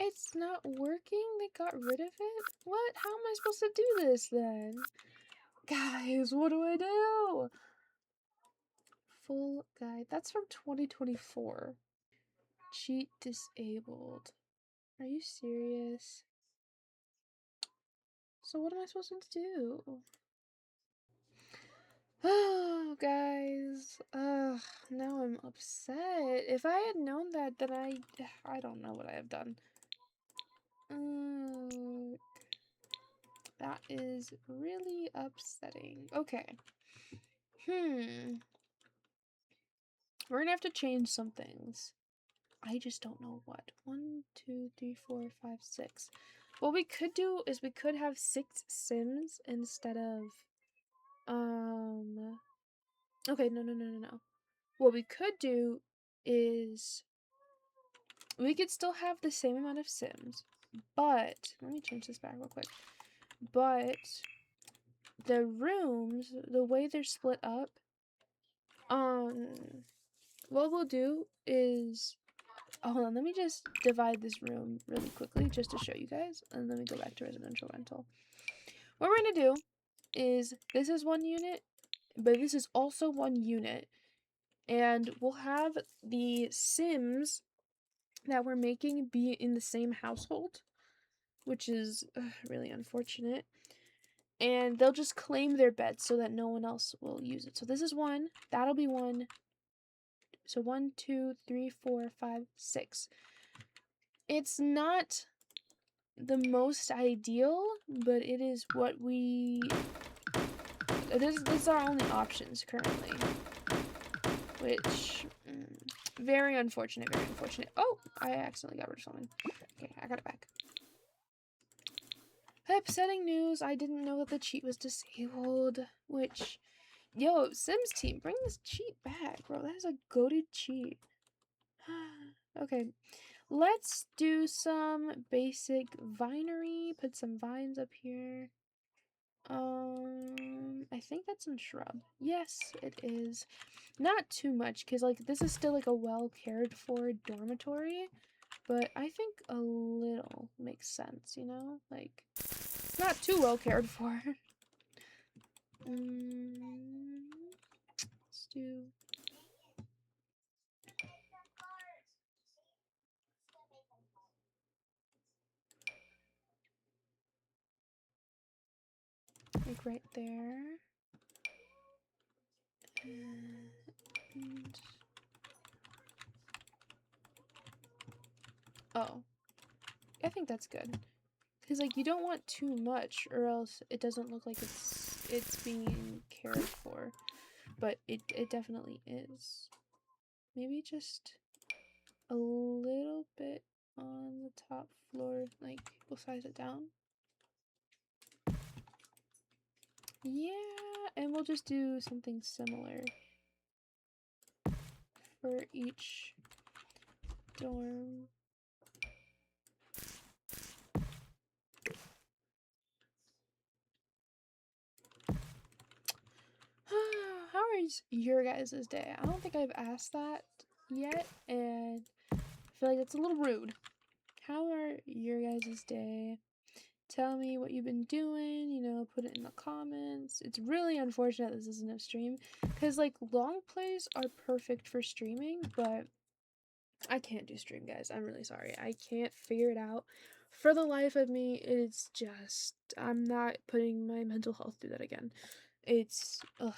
It's not working? They got rid of it? What? How am I supposed to do this then? Guys, what do I do? Full guide. That's from 2024. Cheat disabled. Are you serious? So what am I supposed to do? Oh, guys. Now I'm upset. If I had known that, then I don't know what I have done. That is really upsetting. Okay. We're gonna have to change some things. I just don't know what. 1, 2, 3, 4, 5, 6. What we could do is we could have 6 Sims instead of okay, no. What we could do is we could still have the same amount of Sims, but let me change this back real quick. But the rooms, the way they're split up, what we'll do is, hold on, let me just divide this room really quickly just to show you guys, and let me go back to residential rental. What we're gonna do is, this is 1 unit, but this is also 1 unit, and we'll have the Sims that we're making be in the same household, which is really unfortunate. And they'll just claim their beds so that no one else will use it. So this is 1, that'll be 1. So 1, 2, 3, 4, 5, 6. It's not the most ideal, but it is what this is our only options currently. Which, very unfortunate, very unfortunate. Oh, I accidentally got rid of something. Okay, I got it back. Upsetting news, I didn't know that the cheat was disabled, which, yo, Sims team, bring this cheat back, bro. That is a goated cheat. Okay, let's do some basic vinery, put some vines up here. I think that's some shrub. Yes, it is. Not too much, because, like, this is still, like, a well cared for dormitory. but I think a little makes sense, you know? Like, it's not too well cared for. Let's do... like right there. And... oh. I think that's good. Because, like, you don't want too much, or else it doesn't look like it's being cared for. But it definitely is. Maybe just a little bit on the top floor, like, we'll size it down. Yeah, and we'll just do something similar for each dorm. How is your guys' day? I don't think I've asked that yet, and I feel like it's a little rude. How are your guys' day? Tell me what you've been doing, you know, put it in the comments. It's really unfortunate this isn't a stream, because, like, long plays are perfect for streaming, but I can't do stream, guys. I'm really sorry. I can't figure it out. For the life of me, it's just, I'm not putting my mental health through that again. It's, ugh.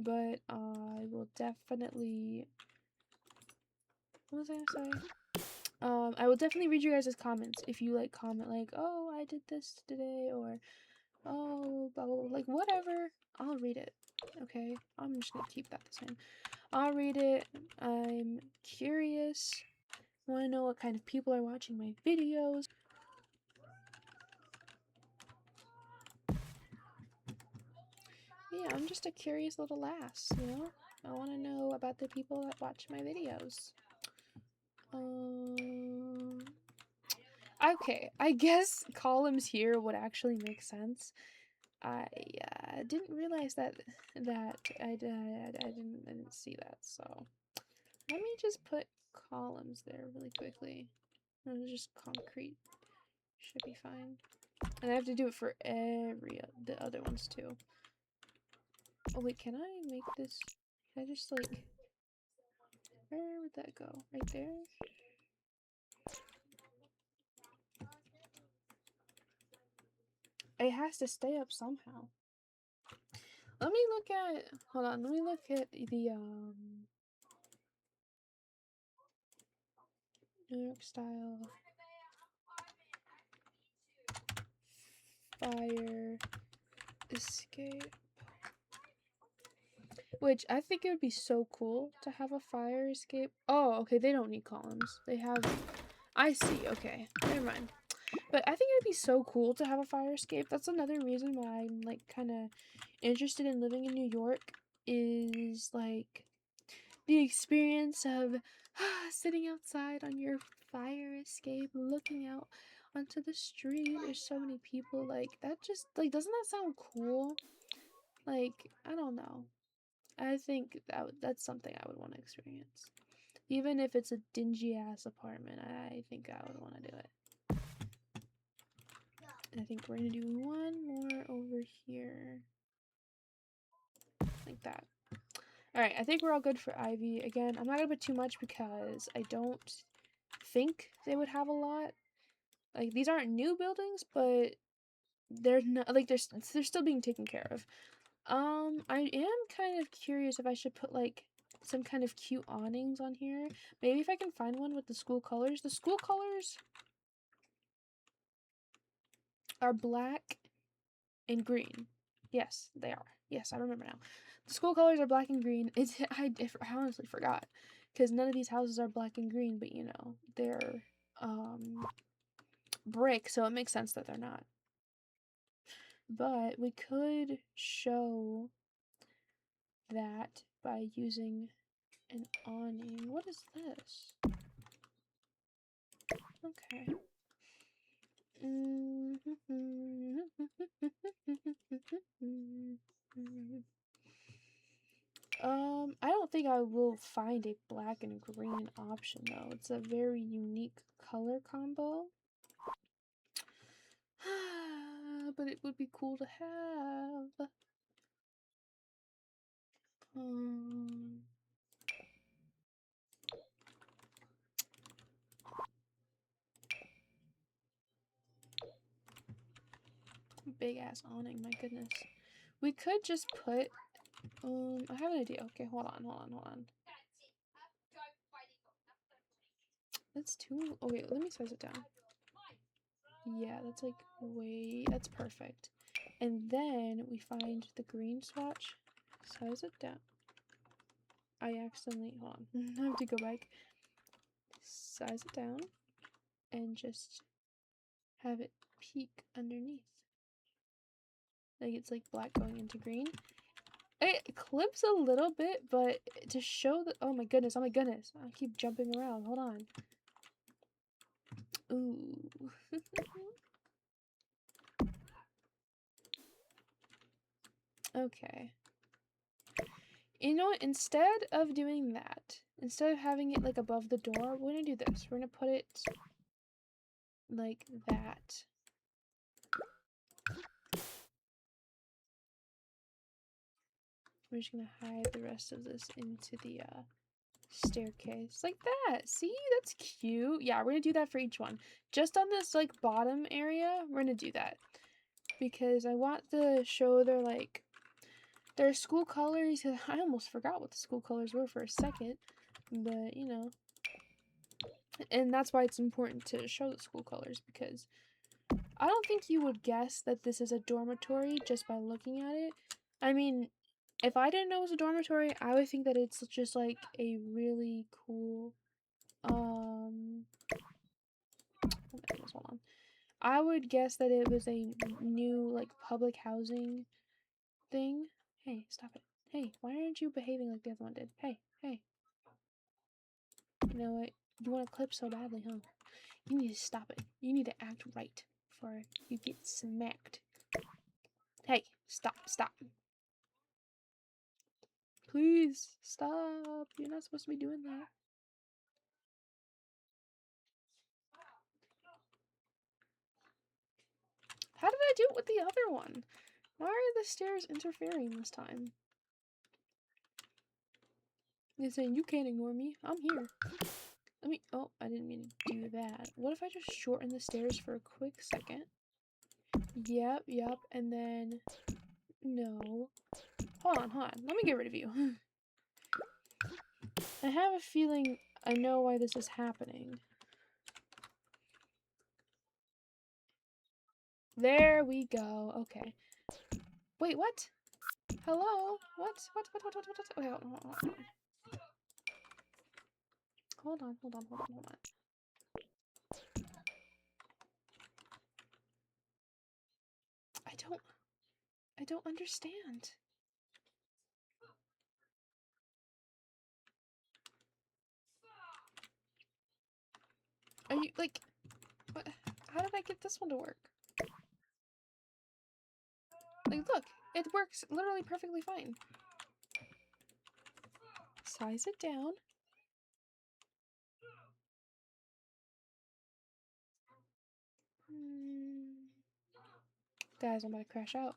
But I will definitely, what was I gonna say? I will definitely read you guys' comments if you, like, comment, like, oh, I did this today, or, oh, blah, blah, blah, like, whatever. I'll read it, okay? I'm just gonna keep that the same. I'll read it. I'm curious. I want to know what kind of people are watching my videos. Yeah, I'm just a curious little lass, you know? I want to know about the people that watch my videos. Okay, I guess columns here would actually make sense. I didn't realize that I didn't see that, so let me just put columns there really quickly. And just concrete should be fine. And I have to do it for the other ones too. Oh wait, can I make this? Can I just, like, where would that go? Right there? It has to stay up somehow. Let me look at, hold on, let me look at the, New York style fire escape. Which, I think it would be so cool to have a fire escape. Oh, okay, they don't need columns. They have, I see, okay, never mind. But I think it'd be so cool to have a fire escape. That's another reason why I'm, like, kind of interested in living in New York, is, like, the experience of sitting outside on your fire escape, looking out onto the street. There's so many people, like, that just, like, doesn't that sound cool? Like, I don't know. I think that's something I would want to experience. Even if it's a dingy-ass apartment, I think I would want to do it. I think we're gonna do one more over here. Like that. Alright, I think we're all good for Ivy. Again, I'm not gonna put too much because I don't think they would have a lot. Like, these aren't new buildings, but they're not, like, they're still being taken care of. I am kind of curious if I should put, like, some kind of cute awnings on here. Maybe if I can find one with the school colors. The school colors are black and green. Yes, they are. Yes, I remember now. The school colors are black and green. I honestly forgot, because none of these houses are black and green, but, you know, they're brick, so it makes sense that they're not. But we could show that by using an awning. What is this? Okay. I don't think I will find a black and green option though. It's a very unique color combo. But it would be cool to have. Big ass awning, my goodness. We could just put I have an idea. Okay, hold on. That's too okay, let me size it down. Yeah, that's like that's perfect. And then we find the green swatch, size it down. I accidentally hold on. I have to go back. Size it down and just have it peek underneath. Like it's like black going into green. It clips a little bit, but to show that oh my goodness, I keep jumping around. Hold on. Ooh. Okay. You know what? Instead of doing that, instead of having it like above the door, we're gonna do this. We're gonna put it like that. We're just gonna hide the rest of this into the staircase like that. See, that's cute. Yeah, we're gonna do that for each one. Just on this like bottom area, we're gonna do that because I want to show their school colors. I almost forgot what the school colors were for a second, but you know, and that's why it's important to show the school colors because I don't think you would guess that this is a dormitory just by looking at it. I mean, if I didn't know it was a dormitory, I would think that it's just like a really cool oh my goodness, hold on. I would guess that it was a new like public housing thing. Hey, stop it. Hey, why aren't you behaving like the other one did? Hey. You know what? You want to clip so badly, huh? You need to stop it. You need to act right before you get smacked. Hey, stop. Please, stop. You're not supposed to be doing that. How did I do it with the other one? Why are the stairs interfering this time? They're saying, you can't ignore me. I'm here. Oh, I didn't mean to do that. What if I just shorten the stairs for a quick second? Yep, and then... No. Hold on. Let me get rid of you. I have a feeling I know why this is happening. There we go. Okay. Wait, what? Hello? What? Okay, hold on. Hold on. I don't understand. Are you, like, what? How did I get this one to work? Like, look, it works literally perfectly fine. Size it down. Guys, I'm about to crash out.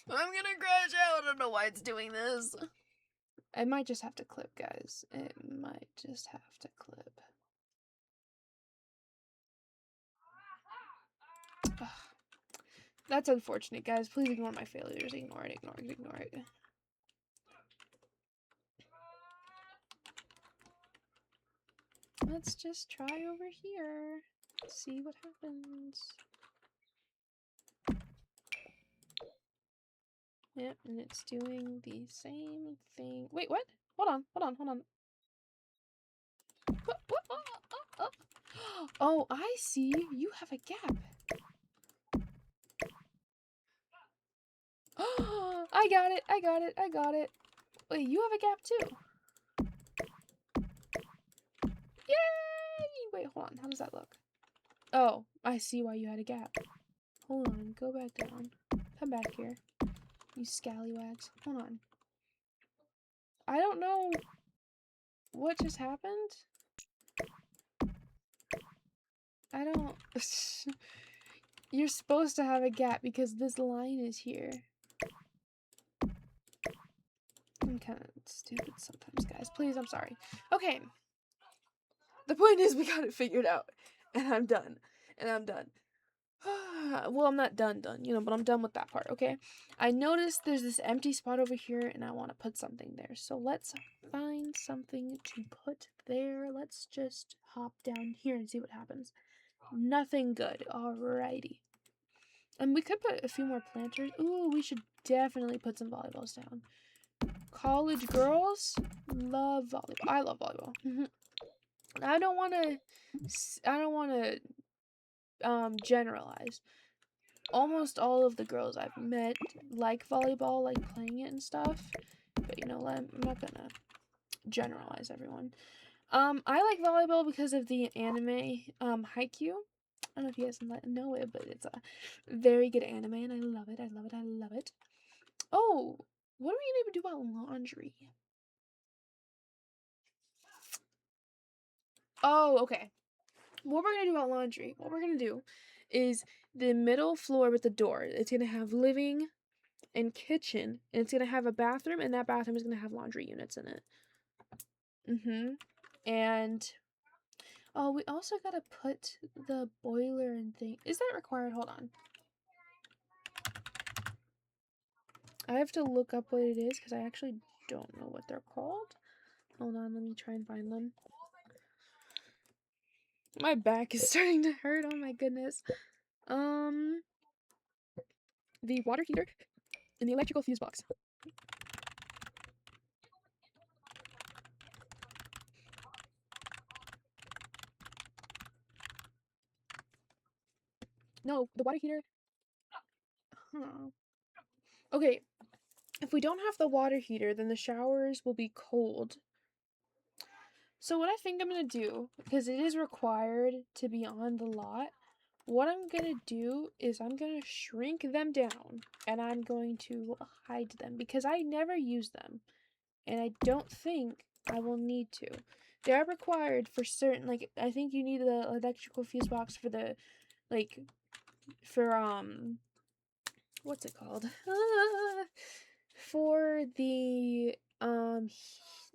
I'm gonna crash out. I don't know why it's doing this. I might just have to clip, guys. It might just have to clip. Ugh. That's unfortunate, guys. Please ignore my failures. Ignore it. Let's just try over here. See what happens. Yep, and it's doing the same thing. Wait, what? Hold on. What? Oh, I see. You have a gap. Oh, I got it. Wait, you have a gap too. Yay! Wait, hold on. How does that look? Oh, I see why you had a gap. Hold on. Go back down. Come back here. You scallywags. Hold on. I don't know what just happened. I don't... You're supposed to have a gap because this line is here. I'm kind of stupid sometimes, guys. Please, I'm sorry. Okay. The point is we got it figured out. And I'm done. And I'm done. Well, I'm not done, you know, but I'm done with that part, okay? I noticed there's this empty spot over here, and I want to put something there. So let's find something to put there. Let's just hop down here and see what happens. Nothing good. Alrighty. And we could put a few more planters. Ooh, we should definitely put some volleyballs down. College girls love volleyball. I love volleyball. I don't want to generalize. Almost all of the girls I've met like volleyball, like playing it and stuff. But you know, I'm not gonna generalize everyone. I like volleyball because of the anime Haikyuu. I don't know if you guys know it, but it's a very good anime and I love it. I love it. I love it. Oh, what are we gonna do about laundry? Oh, okay. What we're gonna do about laundry, what we're gonna do is the middle floor with the door. It's gonna have living and kitchen, and it's gonna have a bathroom, and that bathroom is gonna have laundry units in it. And oh, we also gotta put the boiler and thing. Is that required? Hold on. I have to look up what it is because I actually don't know what they're called. Hold on, let me try and find them. My back is starting to hurt. Oh my goodness. The water heater and the electrical fuse box. No, the water heater. Huh. Okay, if we don't have the water heater, then the showers will be cold. So what I think I'm going to do, because it is required to be on the lot, what I'm going to do is I'm going to shrink them down and I'm going to hide them because I never use them and I don't think I will need to. They are required for certain, like, I think you need the electrical fuse box for the, like, for, what's it called? For the,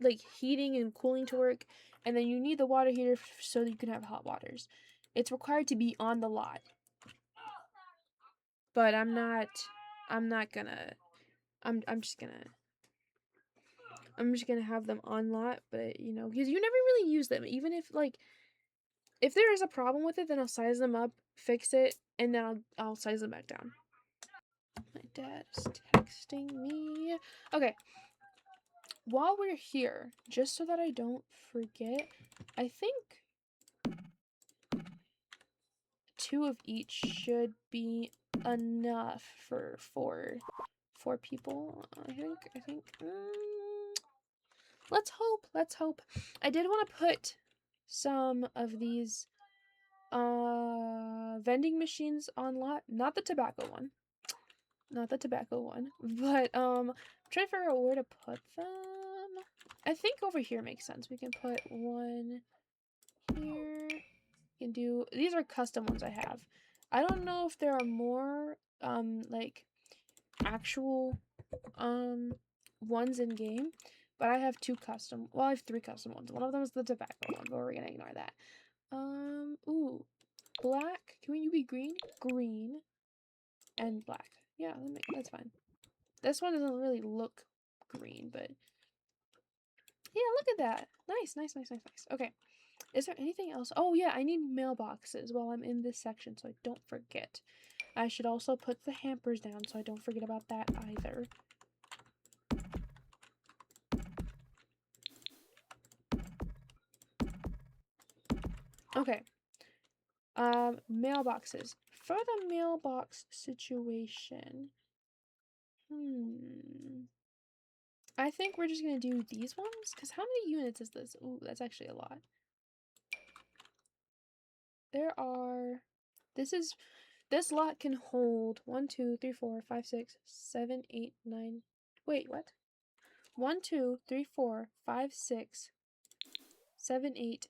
like, heating and cooling to work, and then you need the water heater so that you can have hot waters. It's required to be on the lot. But I'm just gonna have them on lot, but you know, because you never really use them. Even if like if there is a problem with it, then I'll size them up, fix it, and then I'll size them back down. My dad is texting me. Okay. While we're here, just so that I don't forget, I think 2 of each should be enough for four people. I think. Let's hope. I did want to put some of these vending machines on lot, not the tobacco one. But I'm trying to figure out where to put them. I think over here makes sense. We can put one here. We can do, these are custom ones I have. I don't know if there are more like actual ones in game, but I have 2 custom, well, I have 3 custom ones. One of them is the tobacco one, but we're gonna ignore that. Ooh, black. Can you be green? Green and black. Yeah, that's fine. This one doesn't really look green, but yeah, look at that. Nice. Okay. Is there anything else? Oh yeah, I need mailboxes while I'm in this section so I don't forget. I should also put the hampers down so I don't forget about that either. Okay. Mailboxes. For the mailbox situation, I think we're just gonna do these ones, because how many units is this? Ooh, that's actually a lot. There are, this lot can hold 1, 2, 3, 4, 5, 6, 7, 8, 9. Wait, what? 1, 2, 3, 4, 5, 6, 7, 8,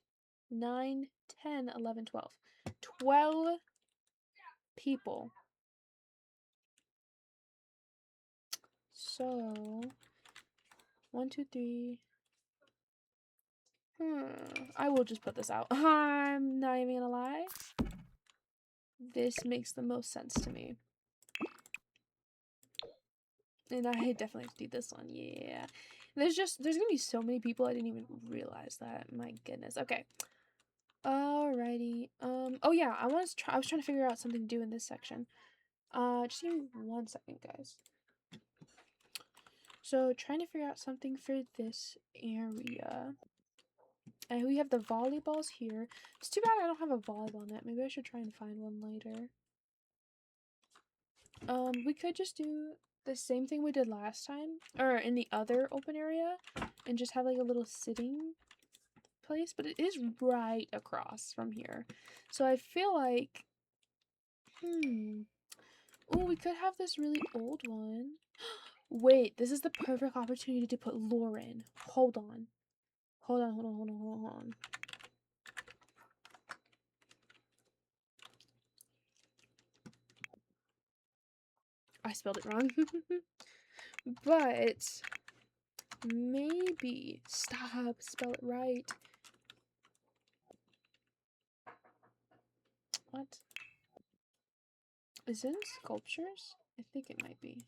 9, 10, 11, 12. 12 people. So 1, 2, 3. I will just put this out. I'm not even gonna lie. This makes the most sense to me. And I definitely have to do this one. Yeah. There's gonna be so many people. I didn't even realize that. My goodness. Okay. Alrighty. Oh yeah, I was trying to figure out something to do in this section. Just give me 1 second, guys. So trying to figure out something for this area. And we have the volleyballs here. It's too bad I don't have a volleyball net. Maybe I should try and find one later. We could just do the same thing we did last time, or in the other open area, and just have like a little sitting place, but it is right across from here. So I feel like, oh, we could have this really old one. Wait, this is the perfect opportunity to put Lauren. Hold on. Hold on. I spelled it wrong. But maybe stop, spell it right. What? Is it in sculptures? I think it might be.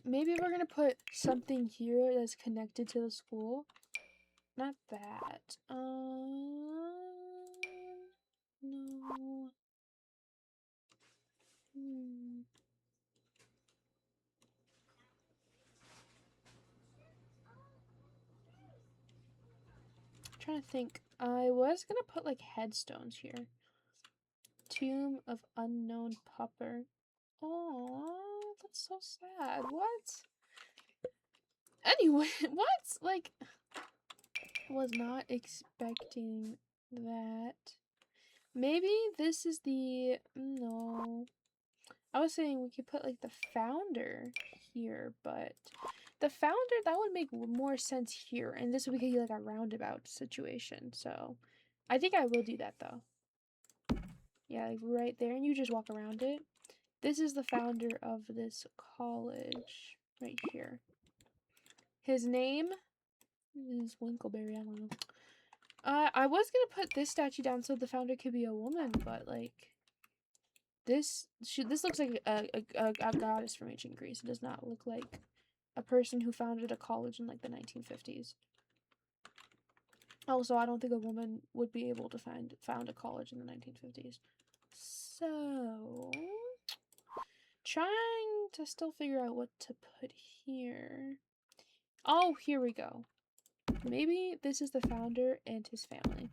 Maybe we're gonna put something here that's connected to the school. Not that. No. Trying to think. I was gonna put like headstones here. Tomb of unknown pauper. Oh, that's so sad. What? Anyway, what? Like, was not expecting that. Maybe this is the... No. I was saying we could put like the founder here, but the founder, that would make more sense here. And this would be like a roundabout situation. So I think I will do that though. Yeah, like right there. And you just walk around it. This is the founder of this college right here. His name is Winkleberry. I don't know. I was gonna put this statue down so the founder could be a woman, but like this looks like a goddess from ancient Greece. It does not look like a person who founded a college in like the 1950s. Also, I don't think a woman would be able to found a college in the 1950s. So, trying to still figure out what to put here. Oh, here we go. Maybe this is the founder and his family.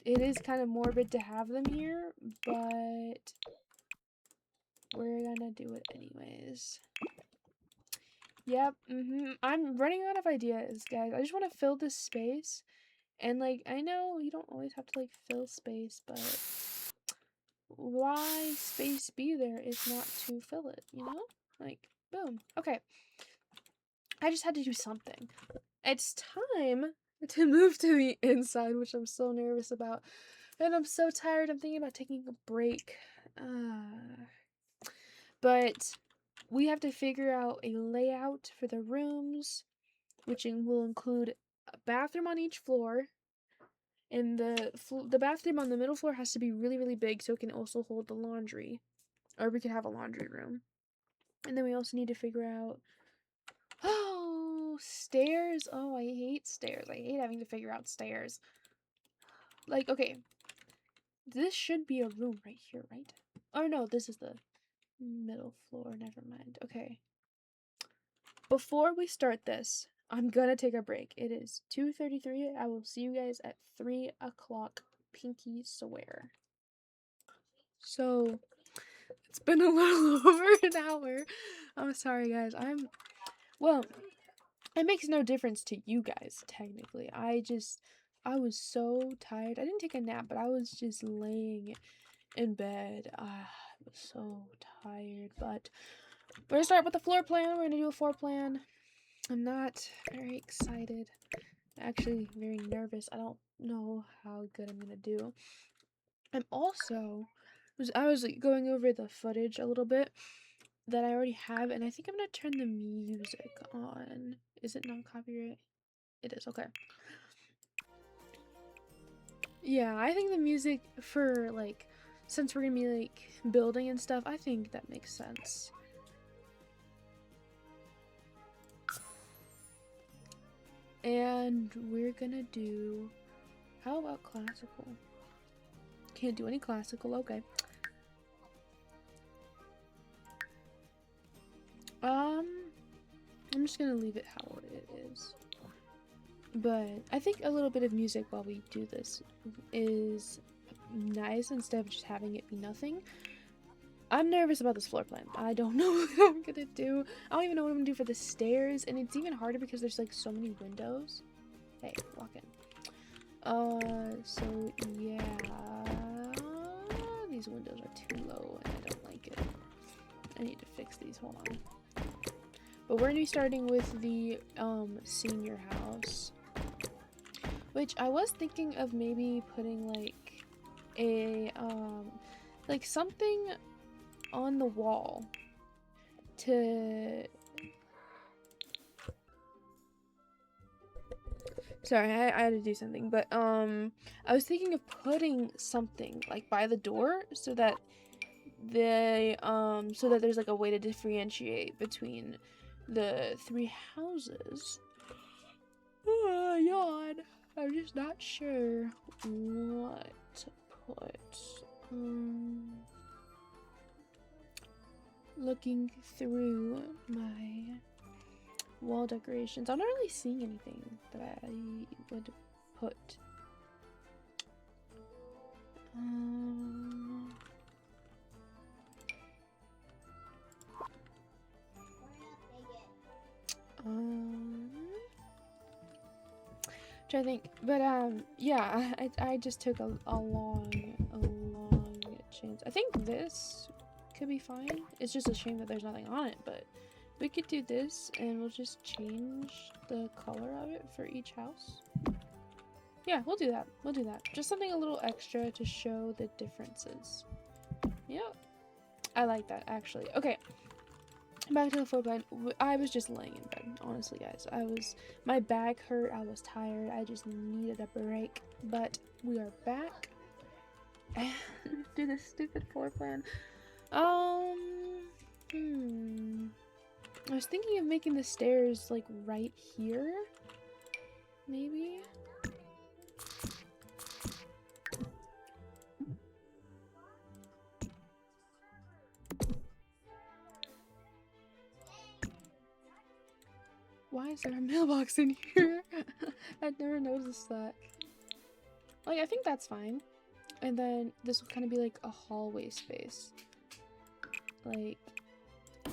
It is kind of morbid to have them here, but we're gonna do it anyways. Yep, I'm running out of ideas, guys. I just want to fill this space. And, like, I know you don't always have to, like, fill space, but why space be there if not to fill it, you know? Like, boom. Okay. I just had to do something. It's time to move to the inside, which I'm so nervous about. And I'm so tired. I'm thinking about taking a break. But we have to figure out a layout for the rooms, which will include a bathroom on each floor. And the bathroom on the middle floor has to be really, really big so it can also hold the laundry. Or we could have a laundry room. And then we also need to figure out... Oh, stairs. Oh, I hate stairs. I hate having to figure out stairs. Like, okay. This should be a room right here, right? Oh, no, this is the middle floor. Never mind. Okay. Before we start this, I'm gonna take a break. It is 2:33. I will see you guys at 3 o'clock. Pinky swear. So, it's been a little over an hour. I'm sorry, guys. Well, it makes no difference to you guys, technically. I was so tired. I didn't take a nap, but I was just laying in bed. I was so tired, but We're gonna start with the floor plan. We're gonna do a floor plan. I'm not very excited. Actually, very nervous. I don't know how good I'm gonna do. I'm also, I was like, going over the footage a little bit that I already have, and I think I'm gonna turn the music on. Is it non-copyright? It is, okay. Yeah, I think the music for, like, since we're gonna be, like, building and stuff, I think that makes sense. And we're gonna do, how about classical? Can't do any classical, okay. I'm just gonna leave it how it is. But I think a little bit of music while we do this is nice instead of just having it be nothing. I'm nervous about this floor plan. I don't know what I'm gonna do. I don't even know what I'm gonna do for the stairs, and it's even harder because there's like so many windows. Hey, walk in. So yeah, these windows are too low and I don't like it. I need to fix these, hold on. But we're gonna be starting with the senior house, which I was thinking of maybe putting like a like something on the wall to, sorry, I had to do something, but I was thinking of putting something like by the door so that they so that there's like a way to differentiate between the three houses. Yawn. I'm just not sure what to put. Looking through my wall decorations, I'm not really seeing anything that I would put. Trying to think, but yeah, I just took a long chance. I think this could be fine. It's just a shame that there's nothing on it, but we could do this and we'll just change the color of it for each house. Yeah, we'll do that. We'll do that. Just something a little extra to show the differences. Yep. I like that, actually. Okay. Back to the floor plan. I was just laying in bed, honestly, guys. My back hurt. I was tired. I just needed a break. But we are back. And do this stupid floor plan. I was thinking of making the stairs like right here. Maybe. Why is there a mailbox in here? I'd never noticed that. Like, I think that's fine. And then this will kind of be like a hallway space. Like,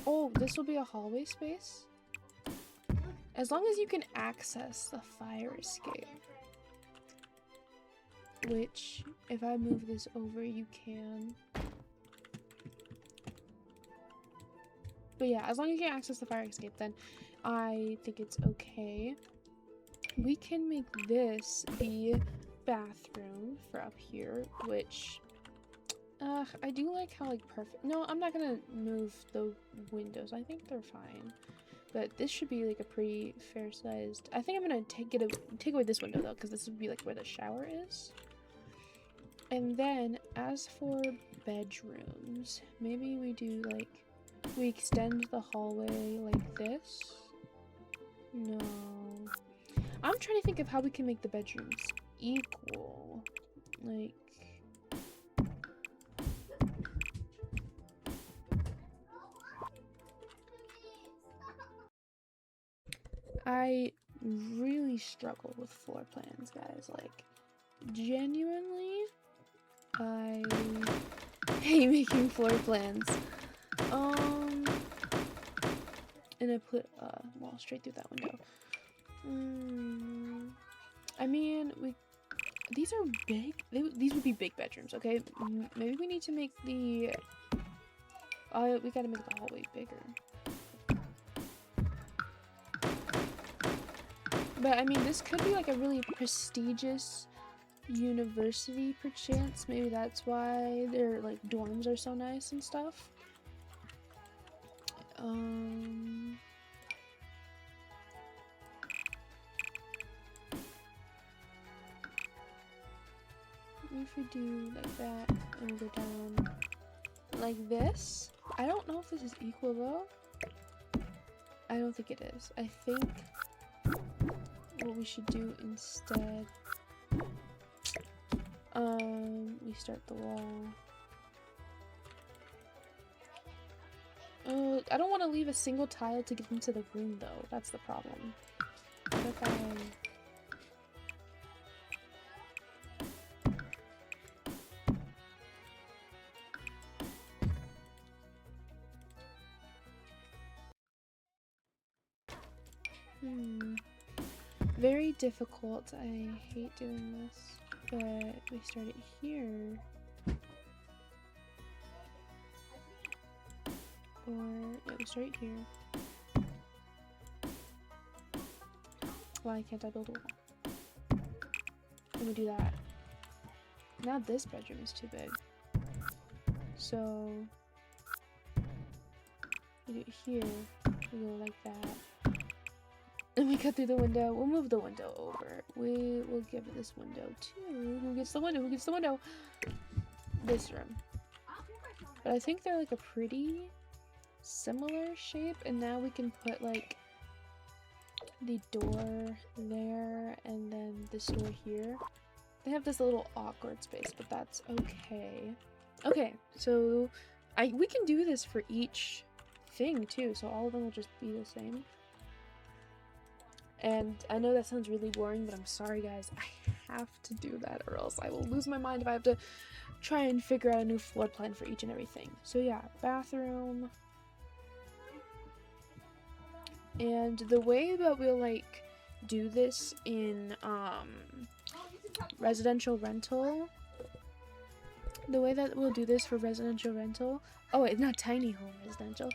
oh, this will be a hallway space? As long as you can access the fire escape. Which, if I move this over, you can. But yeah, as long as you can access the fire escape, then I think it's okay. We can make this the bathroom for up here, which I do like how like perfect. No, I'm not gonna move the windows. I think they're fine. But this should be like a pretty fair sized. I think I'm gonna take away this window though, because this would be like where the shower is. And then as for bedrooms, maybe we do like, we extend the hallway like this. No. I'm trying to think of how we can make the bedrooms equal. Like, I really struggle with floor plans, guys. Like, genuinely, I hate making floor plans. And I put a wall straight through that window. I mean, these are big. These would be big bedrooms, okay? Maybe we need to make the we gotta make the hallway bigger. But I mean, this could be like a really prestigious university, perchance. Maybe that's why their like dorms are so nice and stuff. If we do like that and we go down like this, I don't know if this is equal though. I don't think it is. I think what we should do instead, we start the wall. I don't want to leave a single tile to get into the room though. That's the problem. What if I... Very difficult. I hate doing this. But we start it here. Or, yeah, we start it here. Why can't I build a wall? Let me do that. Now this bedroom is too big. So, we do it here. We go like that. And we cut through the window. We'll move the window over. We will give this window to... Who gets the window? Who gets the window? This room. But I think they're like a pretty similar shape. And now we can put like the door there and then this door here. They have this little awkward space, but that's okay. Okay, so we can do this for each thing too. So all of them will just be the same. And I know that sounds really boring, but I'm sorry guys, I have to do that or else I will lose my mind if I have to try and figure out a new floor plan for each and everything. So yeah, bathroom. And the way that we'll like do this in residential rental, the way that we'll do this for residential rental, oh wait, not tiny home residential.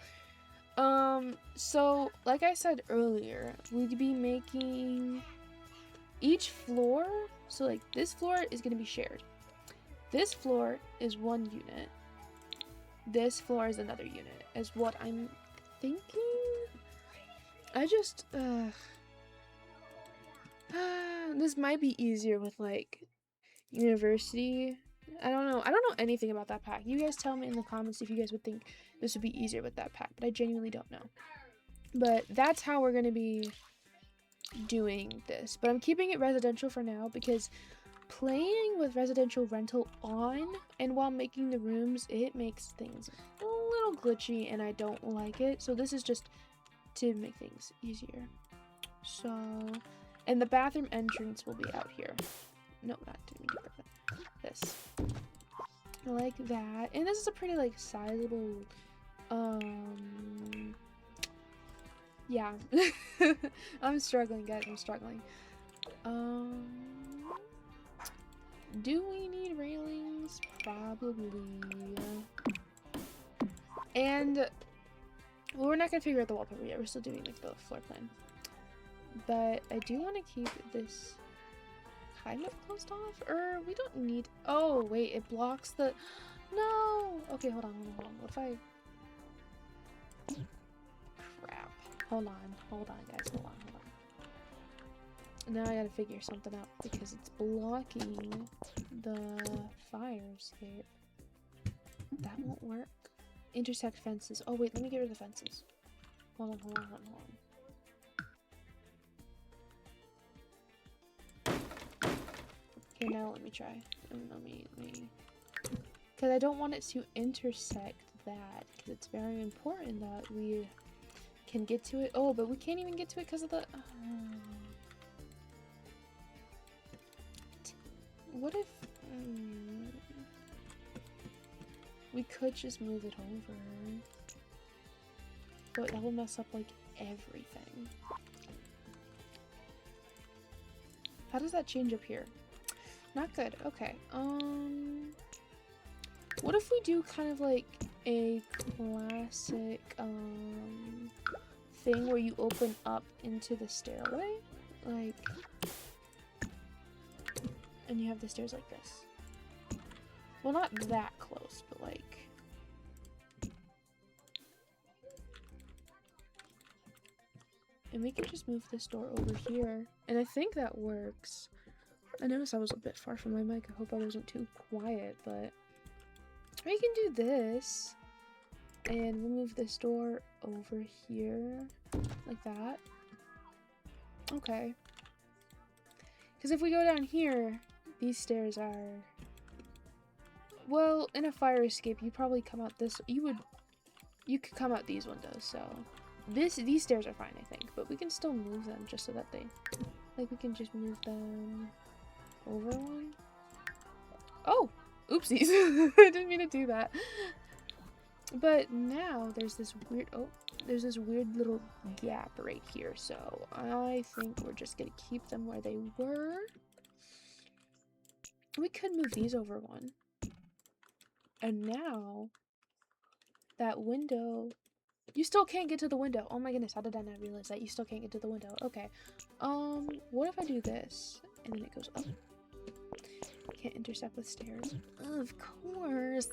So like I said earlier, we'd be making each floor, so like this floor is going to be shared. This floor is one unit. This floor is another unit, is what I'm thinking. I just, this might be easier with like university. I don't know anything about that pack. You guys tell me in the comments if you guys would think this would be easier with that pack, but I genuinely don't know. But that's how we're going to be doing this. But I'm keeping it residential for now because playing with residential rental on and while making the rooms, it makes things a little glitchy and I don't like it. So this is just to make things easier. So, and the bathroom entrance will be out here. No, not doing this. Like that. And this is a pretty like sizable yeah. I'm struggling, guys. I'm struggling. Do we need railings? Probably. And well, we're not gonna figure out the wallpaper yet. We're still doing like the floor plan. But I do want to keep this kind of closed off, or we don't need... Oh, wait, it blocks the... No! Okay, hold on. What if I... Crap. Hold on, guys. Hold on. Now I gotta figure something out, because it's blocking the fire escape. That won't work. Intersect fences. Oh, wait, let me get rid of the fences. Hold on. Okay, now let me try. Let me... Because I don't want it to intersect that, because it's very important that we can get to it. Oh, but we can't even get to it because of the... What if... we could just move it over. But that will mess up, like, everything. How does that change up here? Not good. Okay. What if we do kind of like a classic thing where you open up into the stairway? like, and you have the stairs like this. Well, not that close, but like, and we can just move this door over here, and I think that works. I noticed I was a bit far from my mic. I hope I wasn't too quiet, but we can do this, and we'll move this door over here, like that. Okay. Because if we go down here, these stairs are... Well, in a fire escape, you probably come out this... You could come out these windows, so... These stairs are fine, I think. But we can still move them just so that they... Like, we can just move them... over one? Oh! Oopsies! I didn't mean to do that. But now, there's this weird... Oh, there's this weird little gap right here. So, I think we're just gonna keep them where they were. We could move these over one. And now, that window... You still can't get to the window. Oh my goodness, how did I not realize that? You still can't get to the window. Okay. What if I do this? And then it goes up. Can't intercept with stairs. Of course.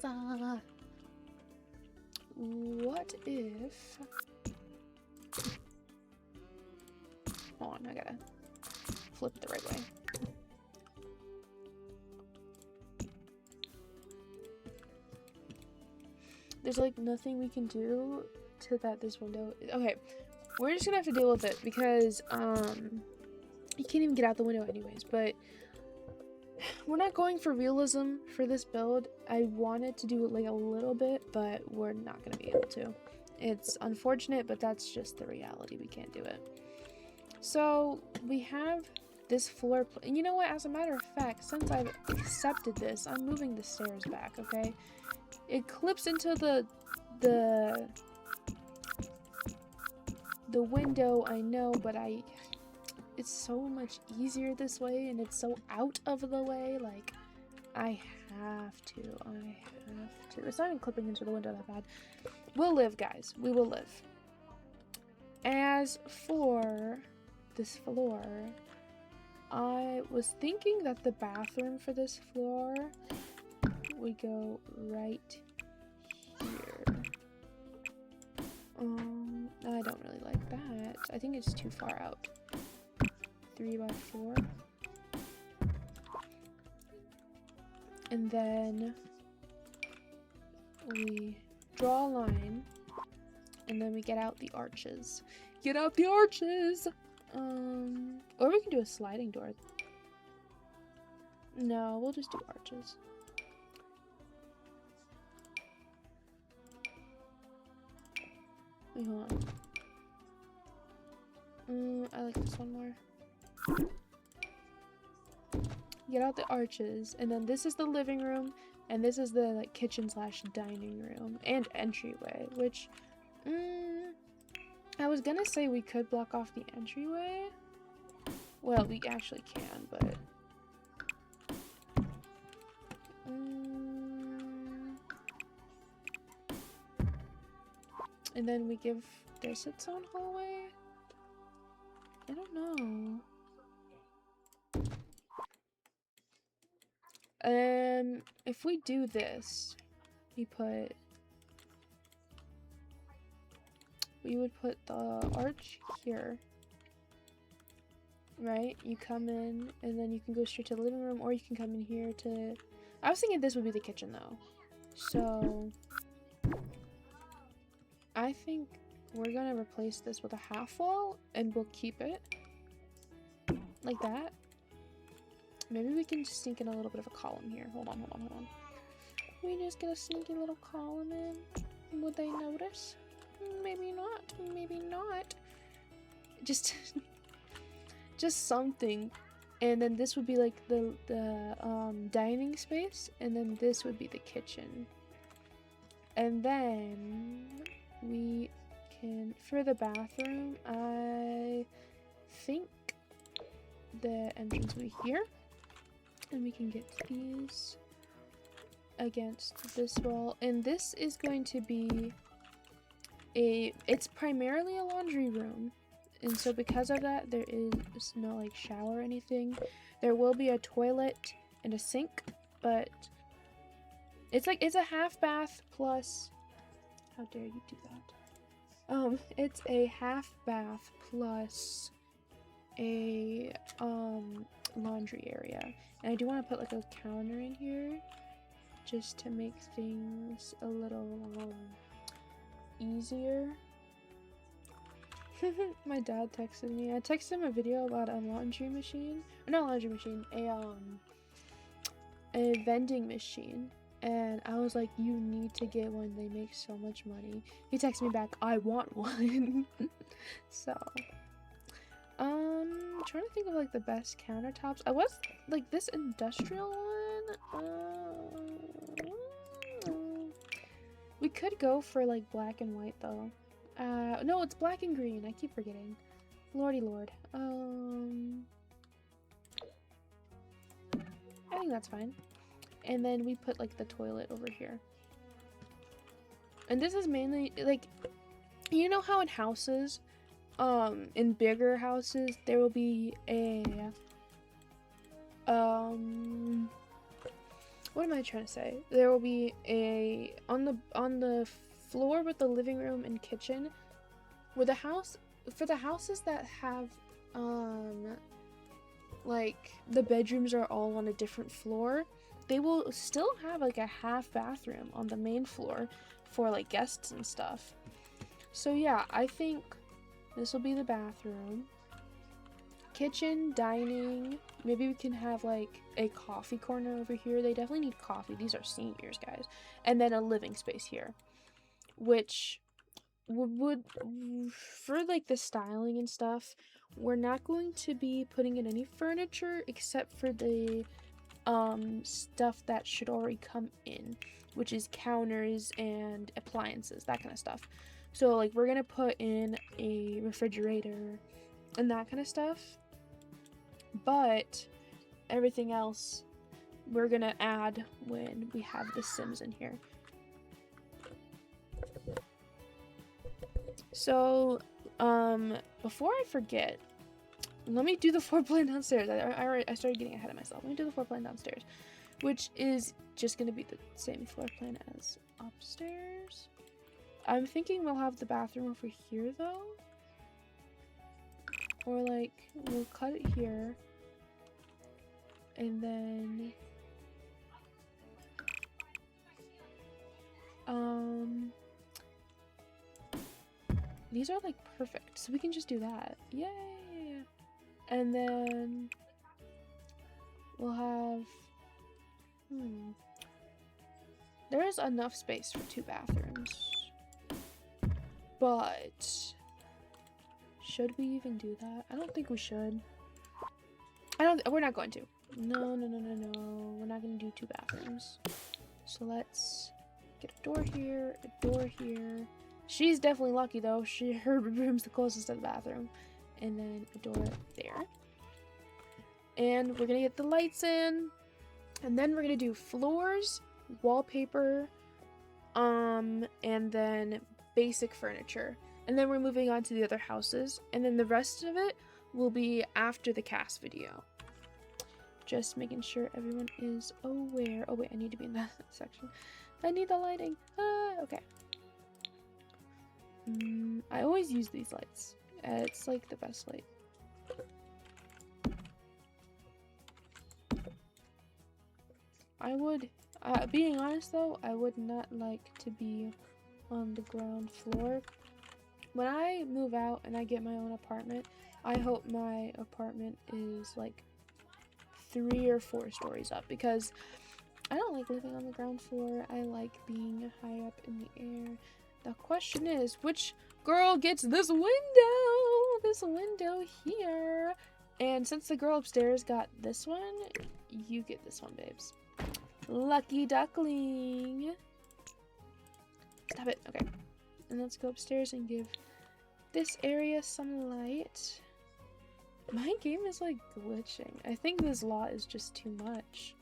What if... Hold on, I gotta flip it the right way. There's like nothing we can do to this window. Okay, we're just gonna have to deal with it because you can't even get out the window anyways, but we're not going for realism for this build. I wanted to do it like a little bit, but we're not gonna be able to. It's unfortunate, but that's just the reality. We can't do it. So we have this floor and you know what, as a matter of fact, since I've accepted this, I'm moving the stairs back, okay? It clips into the window, I know, but it's so much easier this way, and it's so out of the way, like, I have to. It's not even clipping into the window that bad. We'll live, guys. We will live. As for this floor, I was thinking that the bathroom for this floor would go right here. I don't really like that. I think it's too far out. 3x4. And then we draw a line, and then we get out the arches. Get out the arches! Or we can do a sliding door. No, we'll just do arches. Wait, hold on. I like this one more. Get out the arches, and then this is the living room, and this is the like kitchen / dining room and entryway, which I was gonna say we could block off the entryway. Well, we actually can, but and then we give this its own hallway. I don't know. If we do this, we would put the arch here, right? You come in, and then you can go straight to the living room, or you can come in here to... I was thinking this would be the kitchen, though. So, I think we're gonna replace this with a half wall, and we'll keep it like that. Maybe we can just sneak in a little bit of a column here. Hold on. We just get a sneaky little column in. Would they notice? Maybe not. Just something. And then this would be like the dining space, and then this would be the kitchen. And then we can, for the bathroom, I think the entrance will be here. And we can get these against this wall. And this is going to be it's primarily a laundry room. And so because of that, there is no like shower or anything. There will be a toilet and a sink, but it's a half bath plus, how dare you do that? It's a half bath plus a laundry area. And I do want to put like a counter in here just to make things a little easier. My dad texted me. I texted him a video about a laundry machine. Not a laundry machine, a vending machine. And I was like, you need to get one. They make so much money. He texted me back, I want one. So, trying to think of like the best countertops. I was like this industrial one. We could go for like black and white though. No, it's black and green. I keep forgetting. Lordy lord. I think that's fine. And then we put like the toilet over here. And this is mainly like, you know how in houses, in bigger houses, there will be a, what am I trying to say? There will be a, on the floor with the living room and kitchen, where the house, for the houses that have, like, the bedrooms are all on a different floor, they will still have like a half bathroom on the main floor for like guests and stuff. So yeah, I think this will be the bathroom. Kitchen, dining, maybe we can have like a coffee corner over here. They definitely need coffee. These are seniors, guys. And then a living space here, which would for like the styling and stuff, we're not going to be putting in any furniture except for the stuff that should already come in, which is counters and appliances, that kind of stuff. So like we're gonna put in a refrigerator and that kind of stuff, but everything else we're gonna add when we have the Sims in here. So before I forget, let me do the floor plan downstairs. I started getting ahead of myself. Let me do the floor plan downstairs, which is just going to be the same floor plan as upstairs. I'm thinking we'll have the bathroom over here, though. Or, like, we'll cut it here. And then... these are, like, perfect. So we can just do that. Yay! And then we'll have, there is enough space for 2 bathrooms, but should we even do that? I don't think we should. We're not going to. No, we're not going to do 2 bathrooms. So let's get a door here, a door here. She's definitely lucky though. Her room's the closest to the bathroom. And then a door there. And we're gonna get the lights in. And then we're gonna do floors, wallpaper, and then basic furniture. And then we're moving on to the other houses. And then the rest of it will be after the cast video. Just making sure everyone is aware. Oh wait, I need to be in that section. I need the lighting. Okay. I always use these lights. It's like the best light. I would, being honest though, I would not like to be on the ground floor. When I move out and I get my own apartment, I hope my apartment is like 3 or 4 stories up, because I don't like living on the ground floor. I like being high up in the air. The question is, which girl gets this window? This window here. And since the girl upstairs got this one, you get this one, babes. Lucky duckling. Stop it. Okay. And let's go upstairs and give this area some light. My game is like glitching. I think this lot is just too much.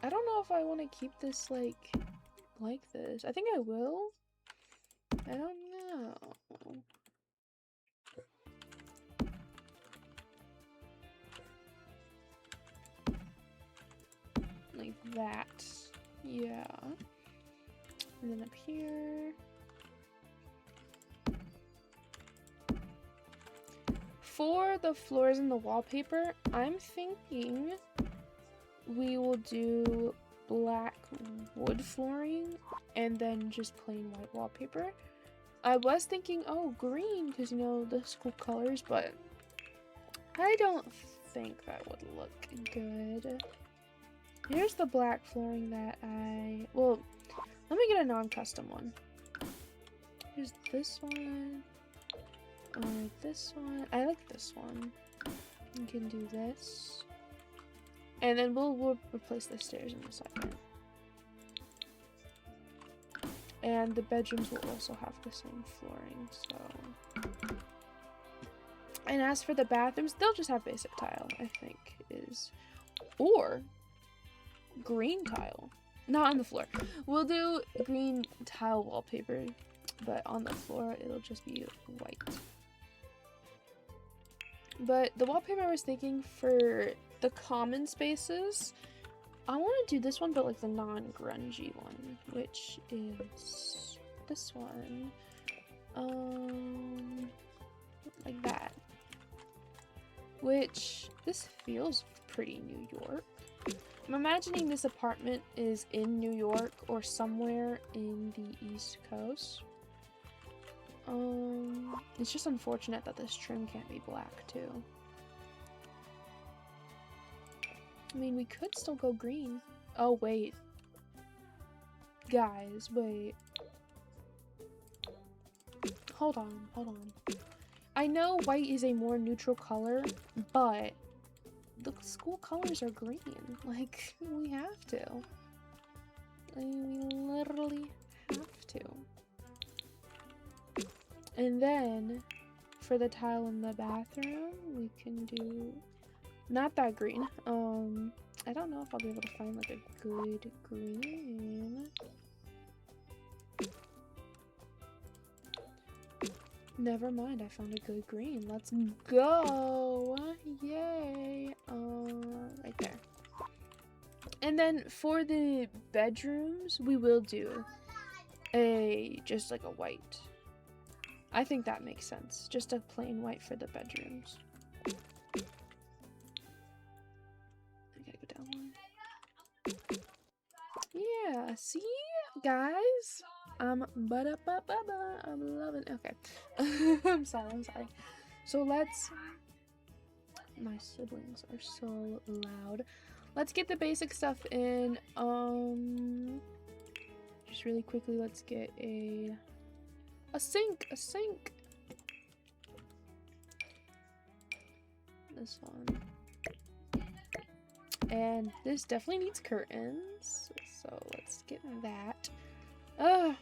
I don't know if I want to keep this like this. I think I will. I don't know. Like that. Yeah. And then up here. For the floors and the wallpaper, I'm thinking we will do black wood flooring and then just plain white wallpaper. I was thinking, oh, green, because, you know, the school colors, but I don't think that would look good. Here's the black flooring that well, let me get a non-custom one. Here's this one. This one. I like this one. We can do this. And then we'll replace the stairs in a second. And the bedrooms will also have the same flooring, so. And as for the bathrooms, they'll just have basic tile, I think, or green tile. Not on the floor. We'll do green tile wallpaper, but on the floor, it'll just be white. But the wallpaper I was thinking for the common spaces, I want to do this one, but like the non-grungy one, which is this one. Like that. Which, this feels pretty New York. I'm imagining this apartment is in New York or somewhere in the East Coast. It's just unfortunate that this trim can't be black too. I mean, we could still go green. Oh, wait. Guys, wait. Hold on, hold on. I know white is a more neutral color, but the school colors are green. Like, we have to. I mean, we literally have to. And then, for the tile in the bathroom, we can do not that green. I don't know if I'll be able to find like a good green. Never mind, I found a good green. Let's go! Yay! Right there. And then for the bedrooms, we will do just like a white. I think that makes sense. Just a plain white for the bedrooms. I gotta go down one. Yeah, see? Guys? I'm loving. Okay. I'm sorry. So let's. My siblings are so loud. Let's get the basic stuff in. Just really quickly, let's get a sink. This one. And this definitely needs curtains. So let's get that. I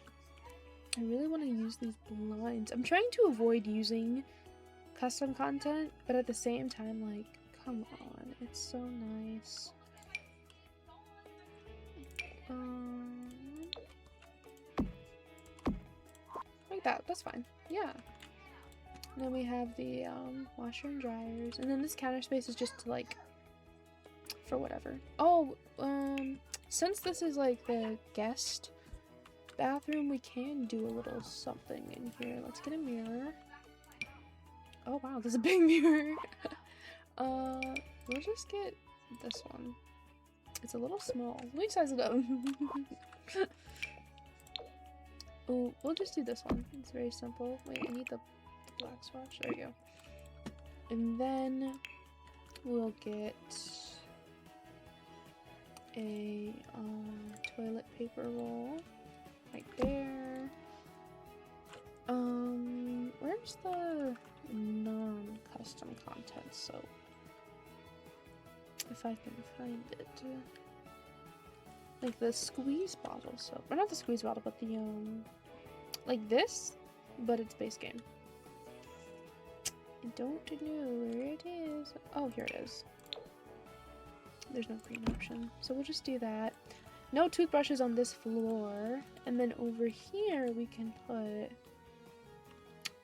really want to use these blinds. I'm trying to avoid using custom content, but at the same time, like, come on, it's so nice. Like that, that's fine. Yeah. And then we have the washer and dryers, and then this counter space is just to like for whatever. Oh, since this is like the guest bathroom, we can do a little something in here. Let's get a mirror. Oh wow, there's a big mirror. We'll just get this one. It's a little small. Let me size it up. Oh, we'll just do this one. It's very simple. Wait, I need the black swatch. There you go. And then we'll get a toilet paper roll right there. Where's the non-custom content soap? If I can find it. Like the squeeze bottle soap. Or not the squeeze bottle, but the like this, but it's base game. I don't know where it is. Oh, here it is. There's no green option. So we'll just do that. No toothbrushes on this floor. And then over here we can put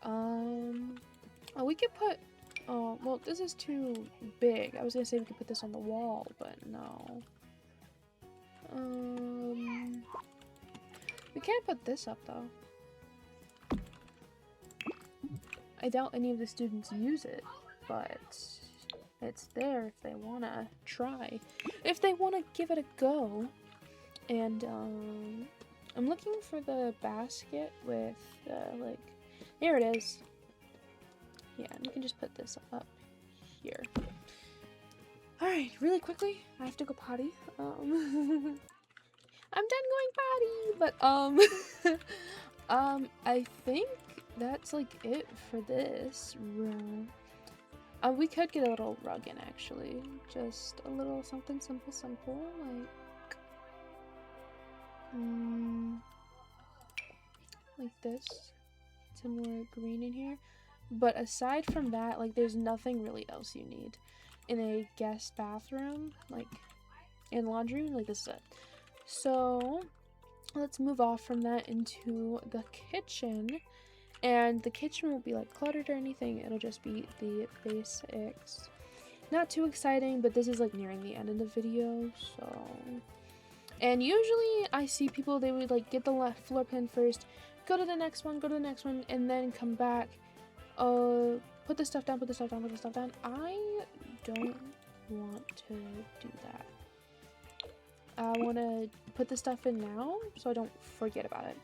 Oh, we could put, oh, well, this is too big. I was gonna say we could put this on the wall, but no. We can't put this up, though. I doubt any of the students use it, but it's there if they wanna try. If they wanna give it a go. And, I'm looking for the basket with, like, here it is. Yeah, and we can just put this up here. Alright, really quickly, I have to go potty. I'm done going potty, but, I think that's, like, it for this room. We could get a little rug in, actually. Just a little something simple, like this. Some more green in here. But aside from that, like, there's nothing really else you need in a guest bathroom, like, in laundry room, like, this is it. So, let's move off from that into the kitchen. And the kitchen won't be, like, cluttered or anything. It'll just be the basics. Not too exciting, but this is, like, nearing the end of the video, so... And usually, I see people, they would, like, get the left floor plan first, go to the next one, and then come back. Put this stuff down, put this stuff down, put this stuff down. I don't want to do that. I want to put the stuff in now so I don't forget about it.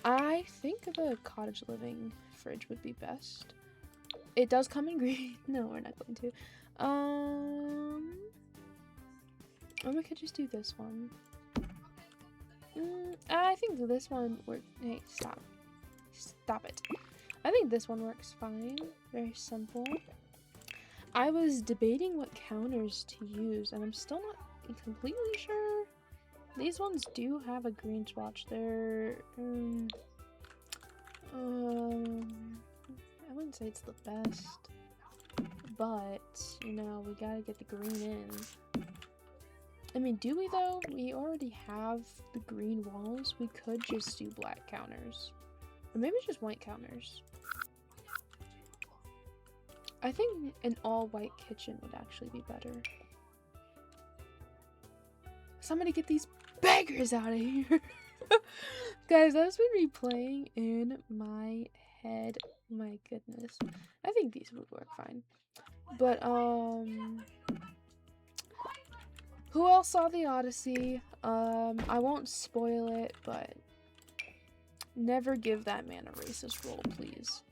I think the cottage living fridge would be best. It does come in green. No, we're not going to. Or we could just do this one. I think this one works. Hey, stop. Stop it. I think this one works fine. Very simple. I was debating what counters to use, and I'm still not completely sure. These ones do have a green swatch. They're, I wouldn't say it's the best, but, you know, we gotta get the green in. I mean, do we though? We already have the green walls. We could just do black counters. Or maybe just white counters. I think an all-white kitchen would actually be better. Somebody get these beggars out of here! Guys, that's been replaying in my head. My goodness. I think these would work fine. But, who else saw The Odyssey? I won't spoil it, but never give that man a racist role, please.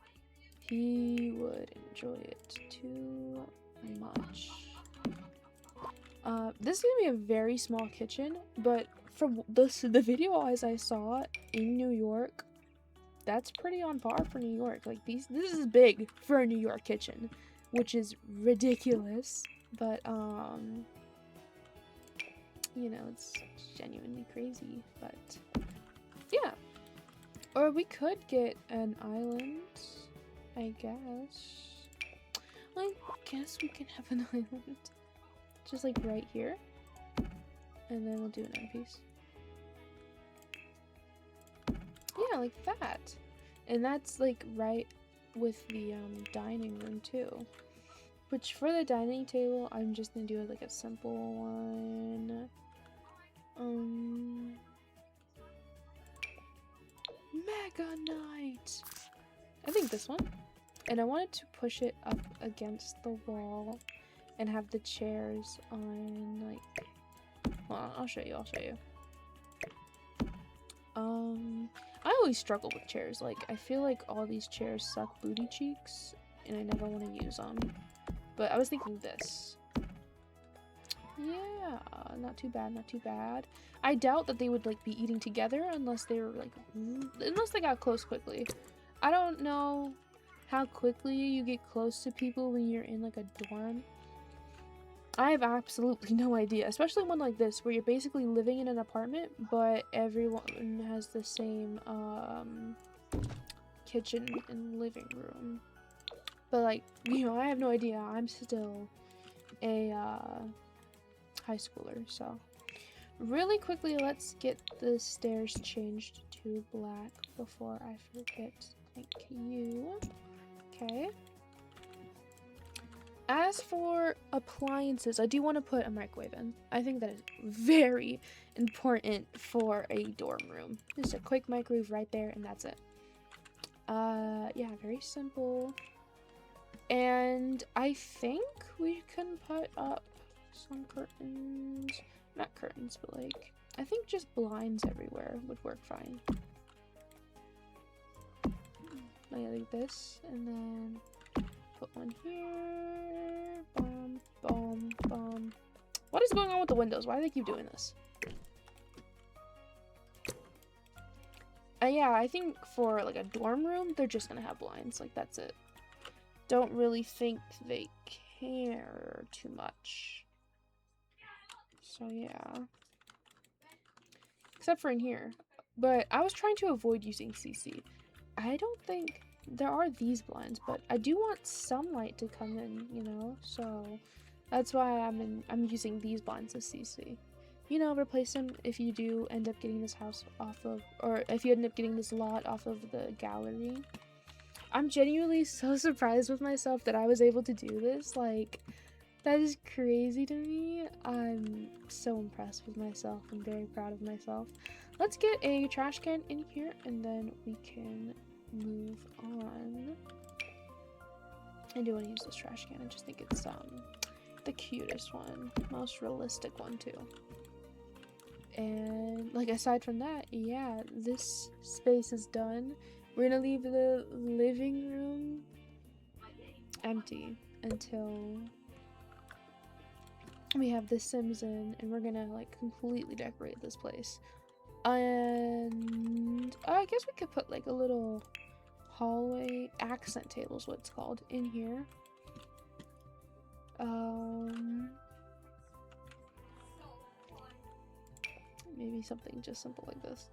He would enjoy it too much. This is gonna be a very small kitchen, but from the video as I saw in New York, that's pretty on par for New York. Like, this is big for a New York kitchen, which is ridiculous, but you know, it's genuinely crazy. But yeah, or we could get an island, I guess. I guess we can have an island. Just like right here. And then we'll do an end piece. Yeah, like that. And that's like right with the dining room too. Which for the dining table, I'm just gonna do like a simple one. Mega Night! I think this one. And I wanted to push it up against the wall and have the chairs on, like, well, I'll show you. I always struggle with chairs. Like, I feel like all these chairs suck booty cheeks, and I never want to use them. But I was thinking this. Yeah, not too bad. I doubt that they would, like, be eating together unless they were, like, unless they got close quickly. I don't know how quickly you get close to people when you're in, like, a dorm. I have absolutely no idea, especially one like this, where you're basically living in an apartment, but everyone has the same, kitchen and living room. But, like, you know, I have no idea. I'm still a, high schooler, so. Really quickly, let's get the stairs changed to black before I forget Thank you. Okay. As for appliances, I do want to put a microwave in. I think that is very important for a dorm room. Just a quick microwave right there, and that's it. Yeah, very simple. And I think we can put up some curtains. Not curtains, but like, I think just blinds everywhere would work fine. Like this, and then put one here. Boom, boom, boom. What is going on with the windows? Why do they keep doing this? Yeah, I think for like a dorm room, they're just gonna have blinds. Like, that's it. Don't really think they care too much. So yeah. Except for in here. But I was trying to avoid using CC. I don't think there are these blinds, but I do want some light to come in, you know? So that's why I'm using these blinds as CC. You know, replace them if you do end up getting this house off of, or if you end up getting this lot off of the gallery. I'm genuinely so surprised with myself that I was able to do this. Like, that is crazy to me. I'm so impressed with myself. I'm very proud of myself. Let's get a trash can in here, and then we can move on. I do want to use this trash can. I just think it's the cutest one, most realistic one too. And like, aside from that, yeah, this space is done. We're gonna leave the living room empty until we have the Sims in, and we're gonna like completely decorate this place. And I guess we could put like a little hallway accent table is what it's called in here. Maybe something just simple like this.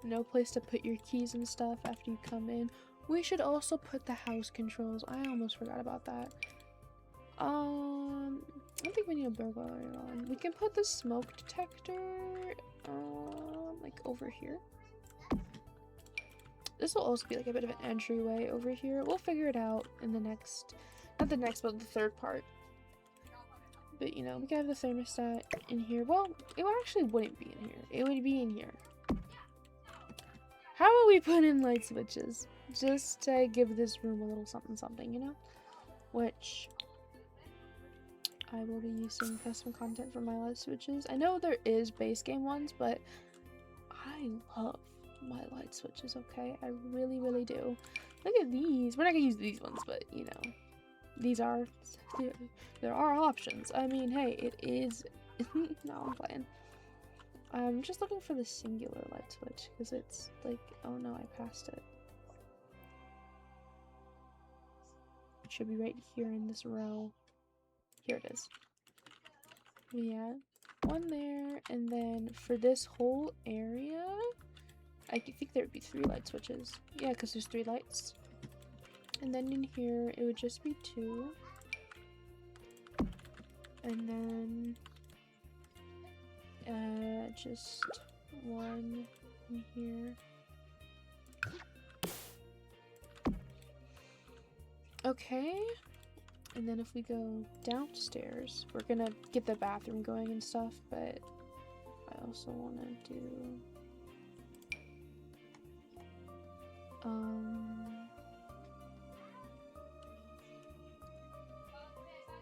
No place to put your keys and stuff after you come in. We should also put the house controls. I almost forgot about that. I don't think we need a burglar alarm. We can put the smoke detector, like over here. This will also be like a bit of an entryway over here. We'll figure it out in the next, not the next, but the third part. But you know, we can have the thermostat in here. Well, it actually wouldn't be in here. It would be in here. How about we put in light switches? Just to give this room a little something something, you know? Which I will be using custom content for my light switches. I know there is base game ones, but I love my light switches, okay? I really, really do. Look at these. We're not gonna use these ones, but you know, these are, there are options. I mean, hey, it is, no, I'm playing. I'm just looking for the singular light switch, because it's like, oh no, I passed it. It should be right here in this row. Here it is. Yeah, one there, and then for this whole area, I think there would be 3 light switches. Yeah, because there's 3 lights. And then in here, it would just be 2. And then just 1 in here. Okay. And then if we go downstairs, we're gonna get the bathroom going and stuff, but I also want to do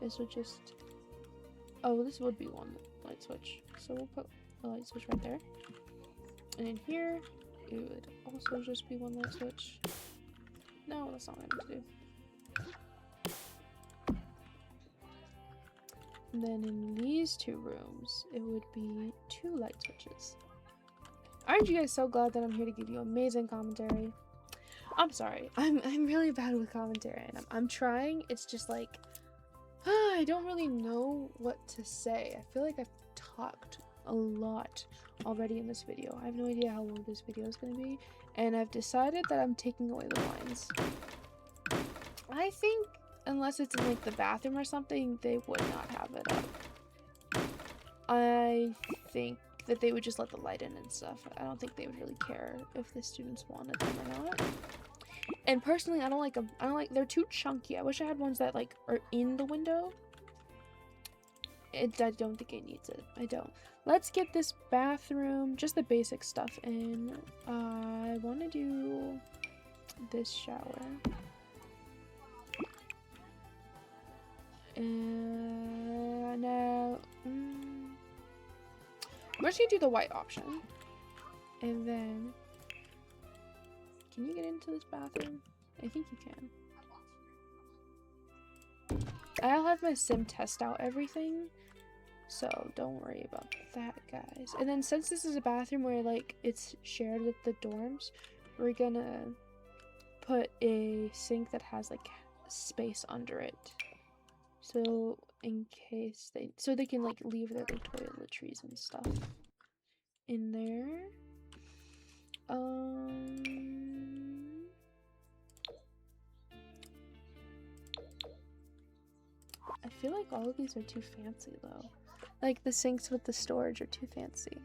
this would just, oh, this would be 1 light switch, so we'll put a light switch right there. And in here it would also just be 1 light switch. No, that's not what I need to do. And then in these 2 rooms, it would be 2 light switches. Aren't you guys so glad that I'm here to give you amazing commentary? I'm sorry, I'm really bad with commentary, and I'm trying. It's just like, I don't really know what to say. I feel like I've talked a lot already in this video. I have no idea how long this video is going to be, and I've decided that I'm taking away the lines. I think unless it's in like the bathroom or something, they would not have it up. I think that they would just let the light in and stuff. I don't think they would really care if the students wanted them or not. And personally, I don't like them. I don't like, they're too chunky. I wish I had ones that like are in the window. I don't think it needs it. I don't. Let's get this bathroom, just the basic stuff in. I want to do this shower. And now, we're just gonna do the white option. And then, can you get into this bathroom? I think you can. I'll have my sim test out everything, so don't worry about that, guys. And then since this is a bathroom where like it's shared with the dorms, we're gonna put a sink that has like space under it, so in case they can like leave their toiletries and stuff in there. I feel like all of these are too fancy though. Like the sinks with the storage are too fancy.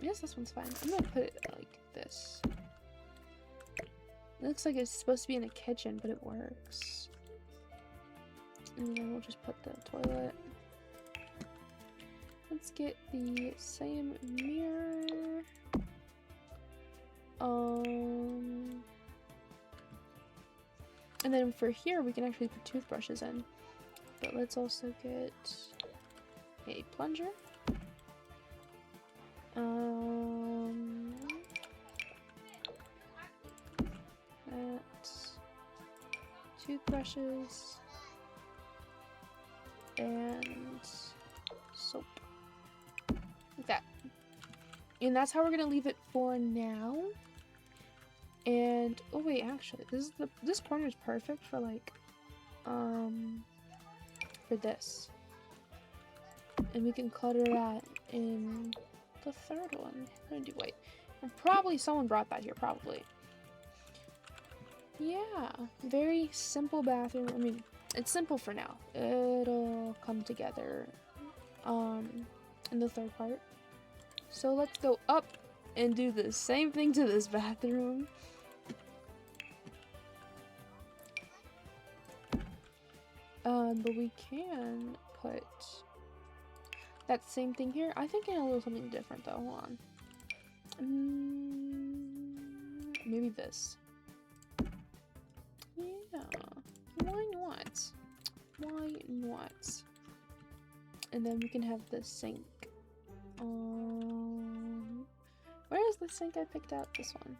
I guess this one's fine. I'm gonna put it like this. It looks like it's supposed to be in a kitchen, but it works. And then we'll just put the toilet. Let's get the same mirror. And then for here, we can actually put toothbrushes in. But let's also get a plunger. Toothbrushes. And soap. Like that. And that's how we're gonna leave it for now. And oh wait, actually, this corner is perfect for like for this. And we can clutter that in the third one. I'm gonna do white. And probably someone brought that here, probably. Yeah, very simple bathroom. I mean, it's simple for now. It'll come together in the third part. So let's go up and do the same thing to this bathroom. But we can put that same thing here. I think I know a little something different though. Hold on. Maybe this. Yeah. Why not? Why not? And then we can have the sink. Where is the sink I picked out? This one.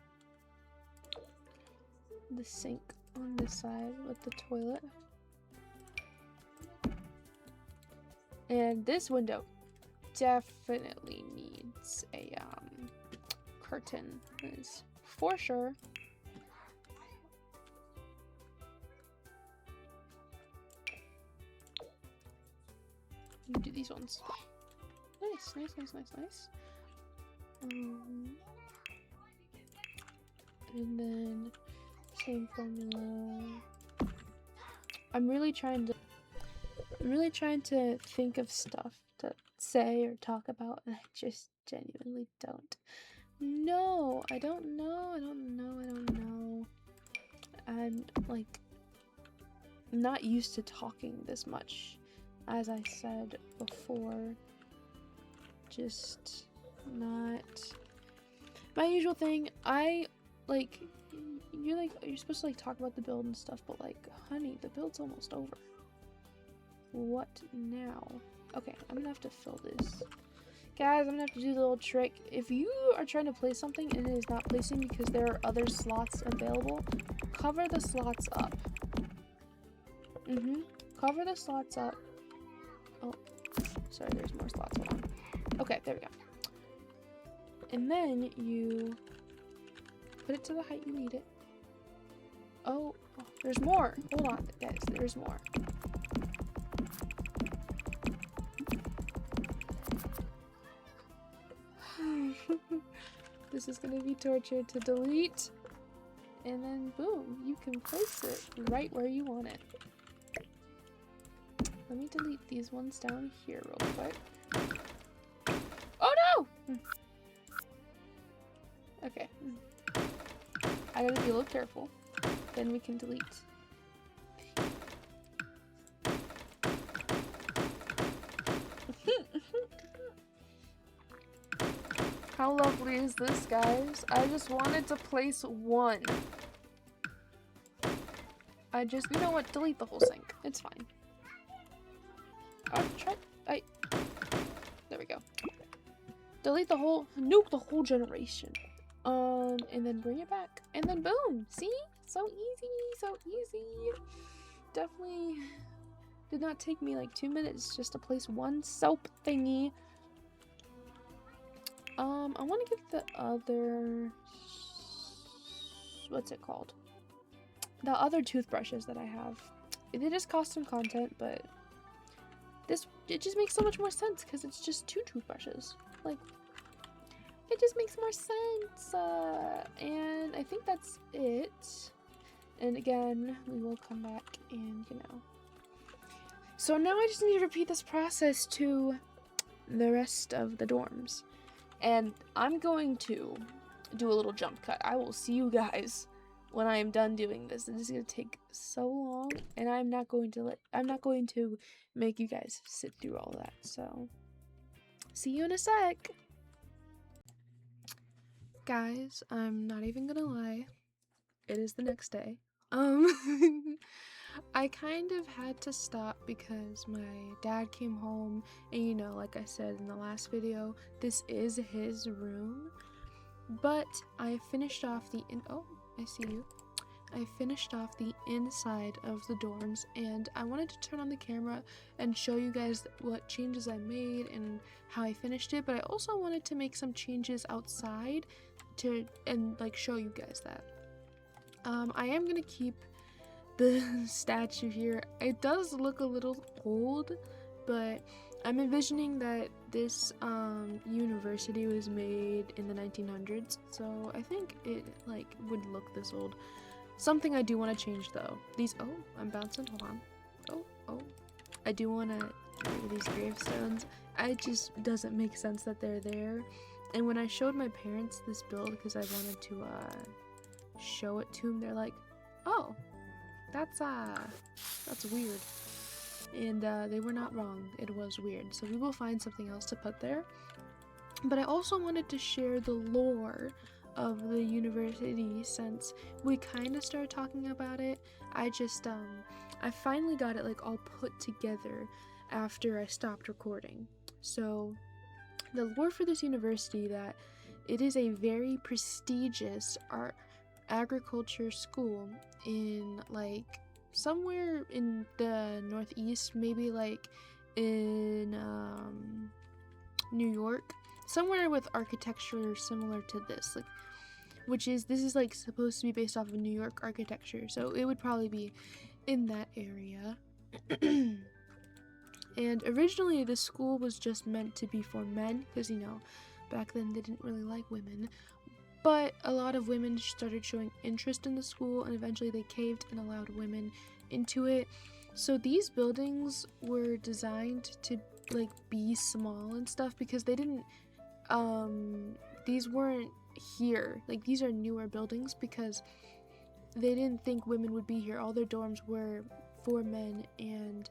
The sink on this side with the toilet. And this window definitely needs a curtain, is for sure. You do these ones. Nice, nice, nice, nice, nice. And then same formula. I'm really trying to think of stuff to say or talk about, and I just genuinely don't. No, I don't know. I'm like not used to talking this much, as I said before. Just not my usual thing. I like you're supposed to like talk about the build and stuff, but like, honey, the build's almost over. What now? Okay, I'm gonna have to fill this. Guys, I'm gonna have to do the little trick. If you are trying to place something and it is not placing because there are other slots available, cover the slots up. Cover the slots up. Oh, sorry, there's more slots. Hold on. Okay, there we go. And then you put it to the height you need it. Oh, there's more. Hold on, guys, there's more. This is gonna be torture to delete. And then boom, you can place it right where you want it. let me delete these ones down here real quick. Oh no! Okay. I gotta be a little careful. Then we can delete. How lovely is this, guys? I just wanted to place one. You know what? Delete the whole sink. It's fine. There we go. Delete the whole, nuke the whole generation. And then bring it back. And then boom! See? So easy, so easy. Definitely did not take me like 2 minutes just to place one soap thingy. I want to get the other, what's it called? The other toothbrushes that I have. It is custom content, but it just makes so much more sense because it's just 2 toothbrushes. Like, it just makes more sense. And I think that's it. And again, we will come back and, you know. So now I just need to repeat this process to the rest of the dorms. And I'm going to do a little jump cut. I will see you guys when I am done doing this. This is gonna take so long, and I'm not going to make you guys sit through all that. So, see you in a sec. Guys, I'm not even gonna lie. It is the next day. I kind of had to stop because my dad came home, and you know, like I said in the last video, this is his room. But I finished off oh, I see you. I finished off the inside of the dorms, and I wanted to turn on the camera and show you guys what changes I made and how I finished it, but I also wanted to make some changes outside and like show you guys that. I am gonna keep the statue here. It does look a little old, but I'm envisioning that this university was made in the 1900s, so I think it like would look this old. Something I do want to change though. Oh, I'm bouncing. Hold on. Oh. I do want to get rid of these gravestones. It just doesn't make sense that they're there. And when I showed my parents this build because I wanted to show it to them, they're like, "Oh, that's weird." And they were not wrong. It was weird. So we will find something else to put there. But I also wanted to share the lore of the university since we kind of started talking about it. I finally got it like all put together after I stopped recording. So the lore for this university, that it is a very prestigious agriculture school in like somewhere in the Northeast, maybe like in New York, somewhere with architecture similar to this, like this is like supposed to be based off of New York architecture, so it would probably be in that area. And originally the school was just meant to be for men because, you know, back then they didn't really like women. But a lot of women started showing interest in the school, and eventually they caved and allowed women into it. So these buildings were designed to like be small and stuff because they didn't these weren't here. Like, these are newer buildings because they didn't think women would be here. All their dorms were for men and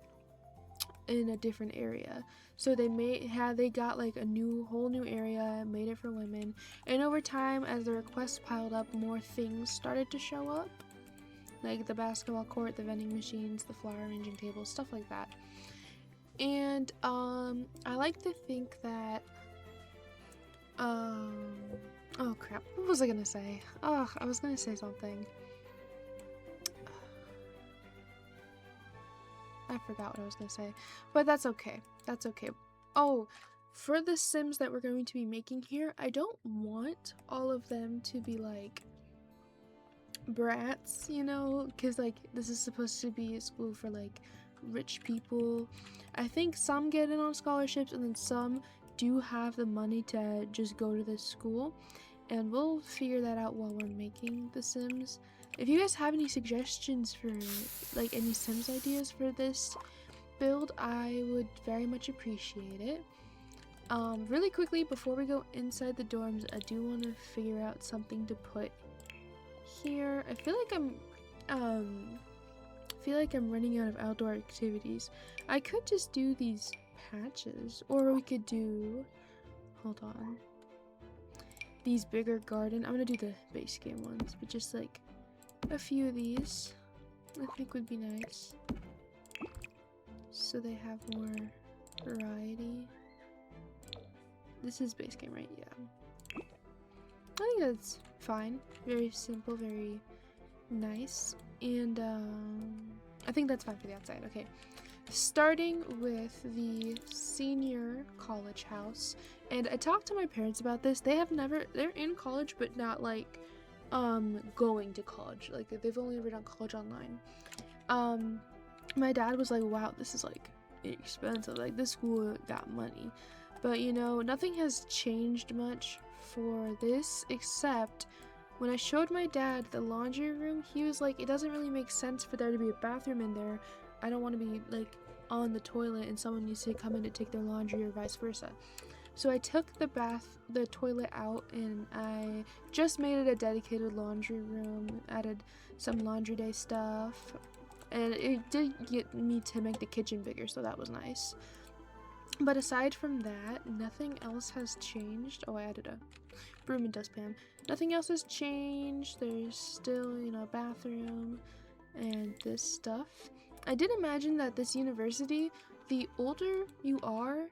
in a different area. So they got like a whole new area, made it for women. And over time, as the requests piled up, more things started to show up. Like the basketball court, the vending machines, the flower arranging tables, stuff like that. And I like to think that oh crap, what was I gonna say? Oh, I was gonna say something. I forgot what I was gonna say, but that's okay. That's okay. Oh, for the Sims that we're going to be making here, I don't want all of them to be like brats, you know, because like this is supposed to be a school for like rich people. I think some get in on scholarships, and then some do have the money to just go to this school, and we'll figure that out while we're making the Sims. If you guys have any suggestions for like any Sims ideas for this, build, I would very much appreciate it. Really quickly, before we go inside the dorms, I do want to figure out something to put here. I feel like I'm running out of outdoor activities. I could just do these patches, or we could do, hold on, these bigger garden. I'm gonna do the base game ones, but just like a few of these I think would be nice, so they have more variety. This is base game, right? Yeah. I think that's fine. Very simple, very nice. And I think that's fine for the outside. Okay. Starting with the senior college house. And I talked to my parents about this. They're in college, but not like going to college. Like they've only ever done college online. My dad was like, wow, this is like expensive. Like this school got money. But you know, nothing has changed much for this, except when I showed my dad the laundry room, he was like, it doesn't really make sense for there to be a bathroom in there. I don't want to be like on the toilet and someone needs to come in to take their laundry or vice versa. So I took the toilet out, and I just made it a dedicated laundry room, added some laundry day stuff, and it did get me to make the kitchen bigger, so that was nice. But aside from that, nothing else has changed. Oh, I added a broom and dustpan. Nothing else has changed. There's still, you know, bathroom and this stuff. I did imagine that this university, the older you are,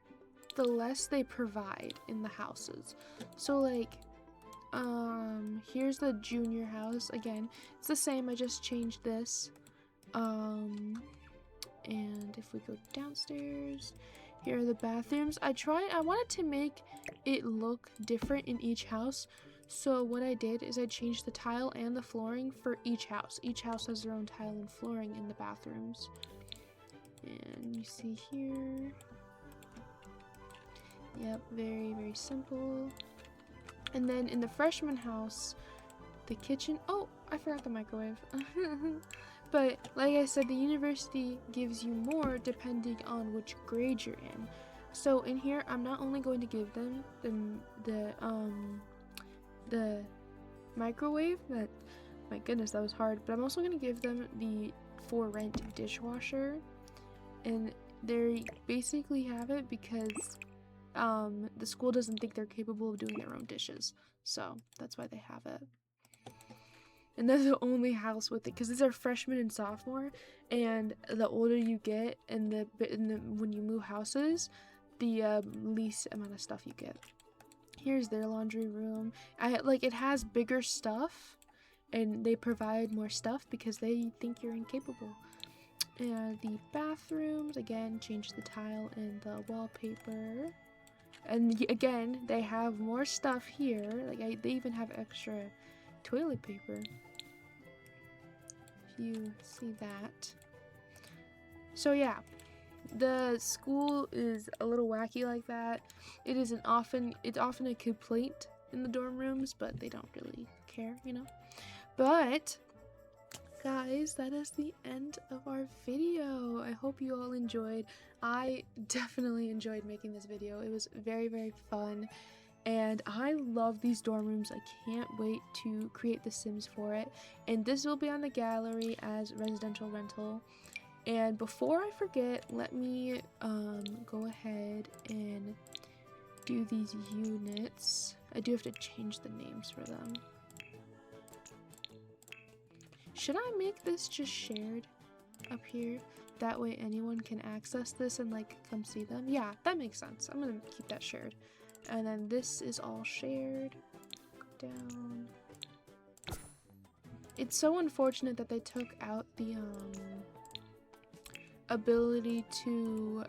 the less they provide in the houses. So like, here's the junior house. Again, it's the same. I just changed this. And if we go downstairs, here are the bathrooms. I wanted to make it look different in each house. So what I did is I changed the tile and the flooring for each house. Each house has their own tile and flooring in the bathrooms. And you see here. Yep, very, very simple. And then in the freshman house, the kitchen. Oh, I forgot the microwave. But like I said, the university gives you more depending on which grade you're in. So in here, I'm not only going to give them the microwave. My goodness, that was hard. But I'm also going to give them the for rent dishwasher, and they basically have it because the school doesn't think they're capable of doing their own dishes. So that's why they have it. And they're the only house with it, because these are freshman and sophomore, and the older you get and when you move houses, the least amount of stuff you get. Here's their laundry room. It has bigger stuff, and they provide more stuff because they think you're incapable. And the bathrooms, again, change the tile and the wallpaper. And again, they have more stuff here. They even have extra toilet paper. You see that. So yeah, the school is a little wacky like that. It's often a complaint in the dorm rooms, but they don't really care, you know. But guys, that is the end of our video. I hope you all enjoyed. I definitely enjoyed making this video. It was very, very fun. And I love these dorm rooms. I can't wait to create the Sims for it. And this will be on the gallery as residential rental. And before I forget, let me go ahead and do these units. I do have to change the names for them. Should I make this just shared up here? That way anyone can access this and like come see them. Yeah, that makes sense. I'm gonna keep that shared. And then this is all shared. Go down. It's so unfortunate that they took out the ability to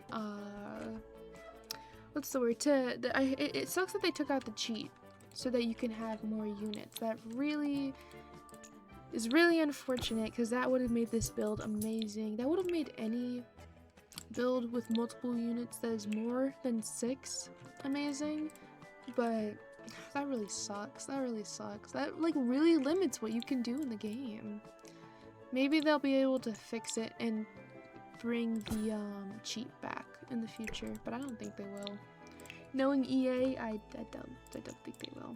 what's the word? It sucks that they took out the cheat so that you can have more units. That really is really unfortunate, because that would have made this build amazing. That would have made any build with multiple units that is more than 6 amazing, but that really sucks. That like really limits what you can do in the game. Maybe they'll be able to fix it and bring the cheat back in the future, but I don't think they will. Knowing EA, I don't think they will.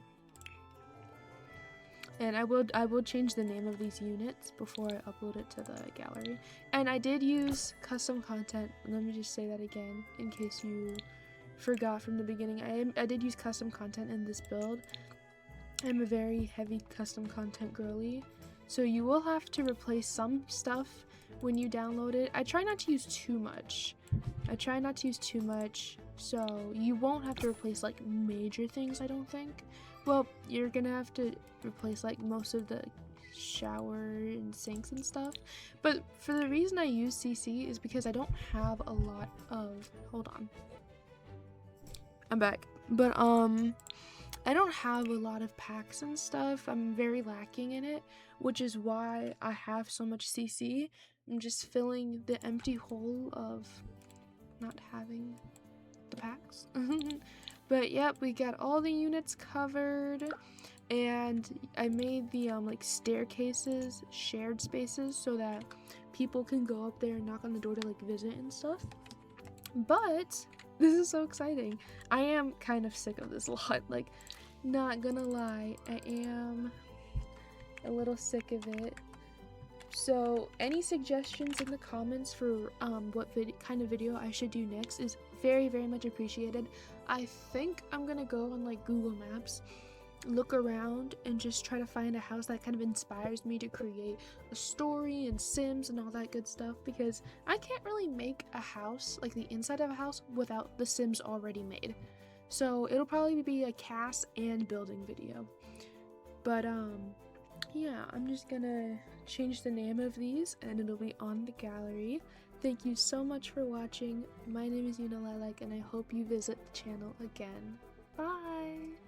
And I will change the name of these units before I upload it to the gallery. And I did use custom content. Let me just say that again in case you forgot from the beginning. I did use custom content in this build. I'm a very heavy custom content girly, so you will have to replace some stuff when you download it. I try not to use too much. So you won't have to replace like major things, I don't think. Well, you're gonna have to replace like most of the shower and sinks and stuff. But for the reason I use CC is because I don't have a lot of, hold on, I'm back. But I don't have a lot of packs and stuff. I'm very lacking in it, which is why I have so much CC. I'm just filling the empty hole of not having the packs. But yep, we got all the units covered, and I made the like staircases shared spaces so that people can go up there and knock on the door to like visit and stuff. But this is so exciting. I am kind of sick of this lot, like, not gonna lie, I am a little sick of it. So any suggestions in the comments for what kind of video I should do next is very, very much appreciated. I think I'm gonna go on like Google Maps, look around, and just try to find a house that kind of inspires me to create a story and Sims and all that good stuff, because I can't really make a house, like the inside of a house, without the Sims already made. So it'll probably be a cast and building video. But yeah, I'm just gonna change the name of these and it'll be on the gallery. Thank you so much for watching. My name is Yuna Lilac, and I hope you visit the channel again. Bye!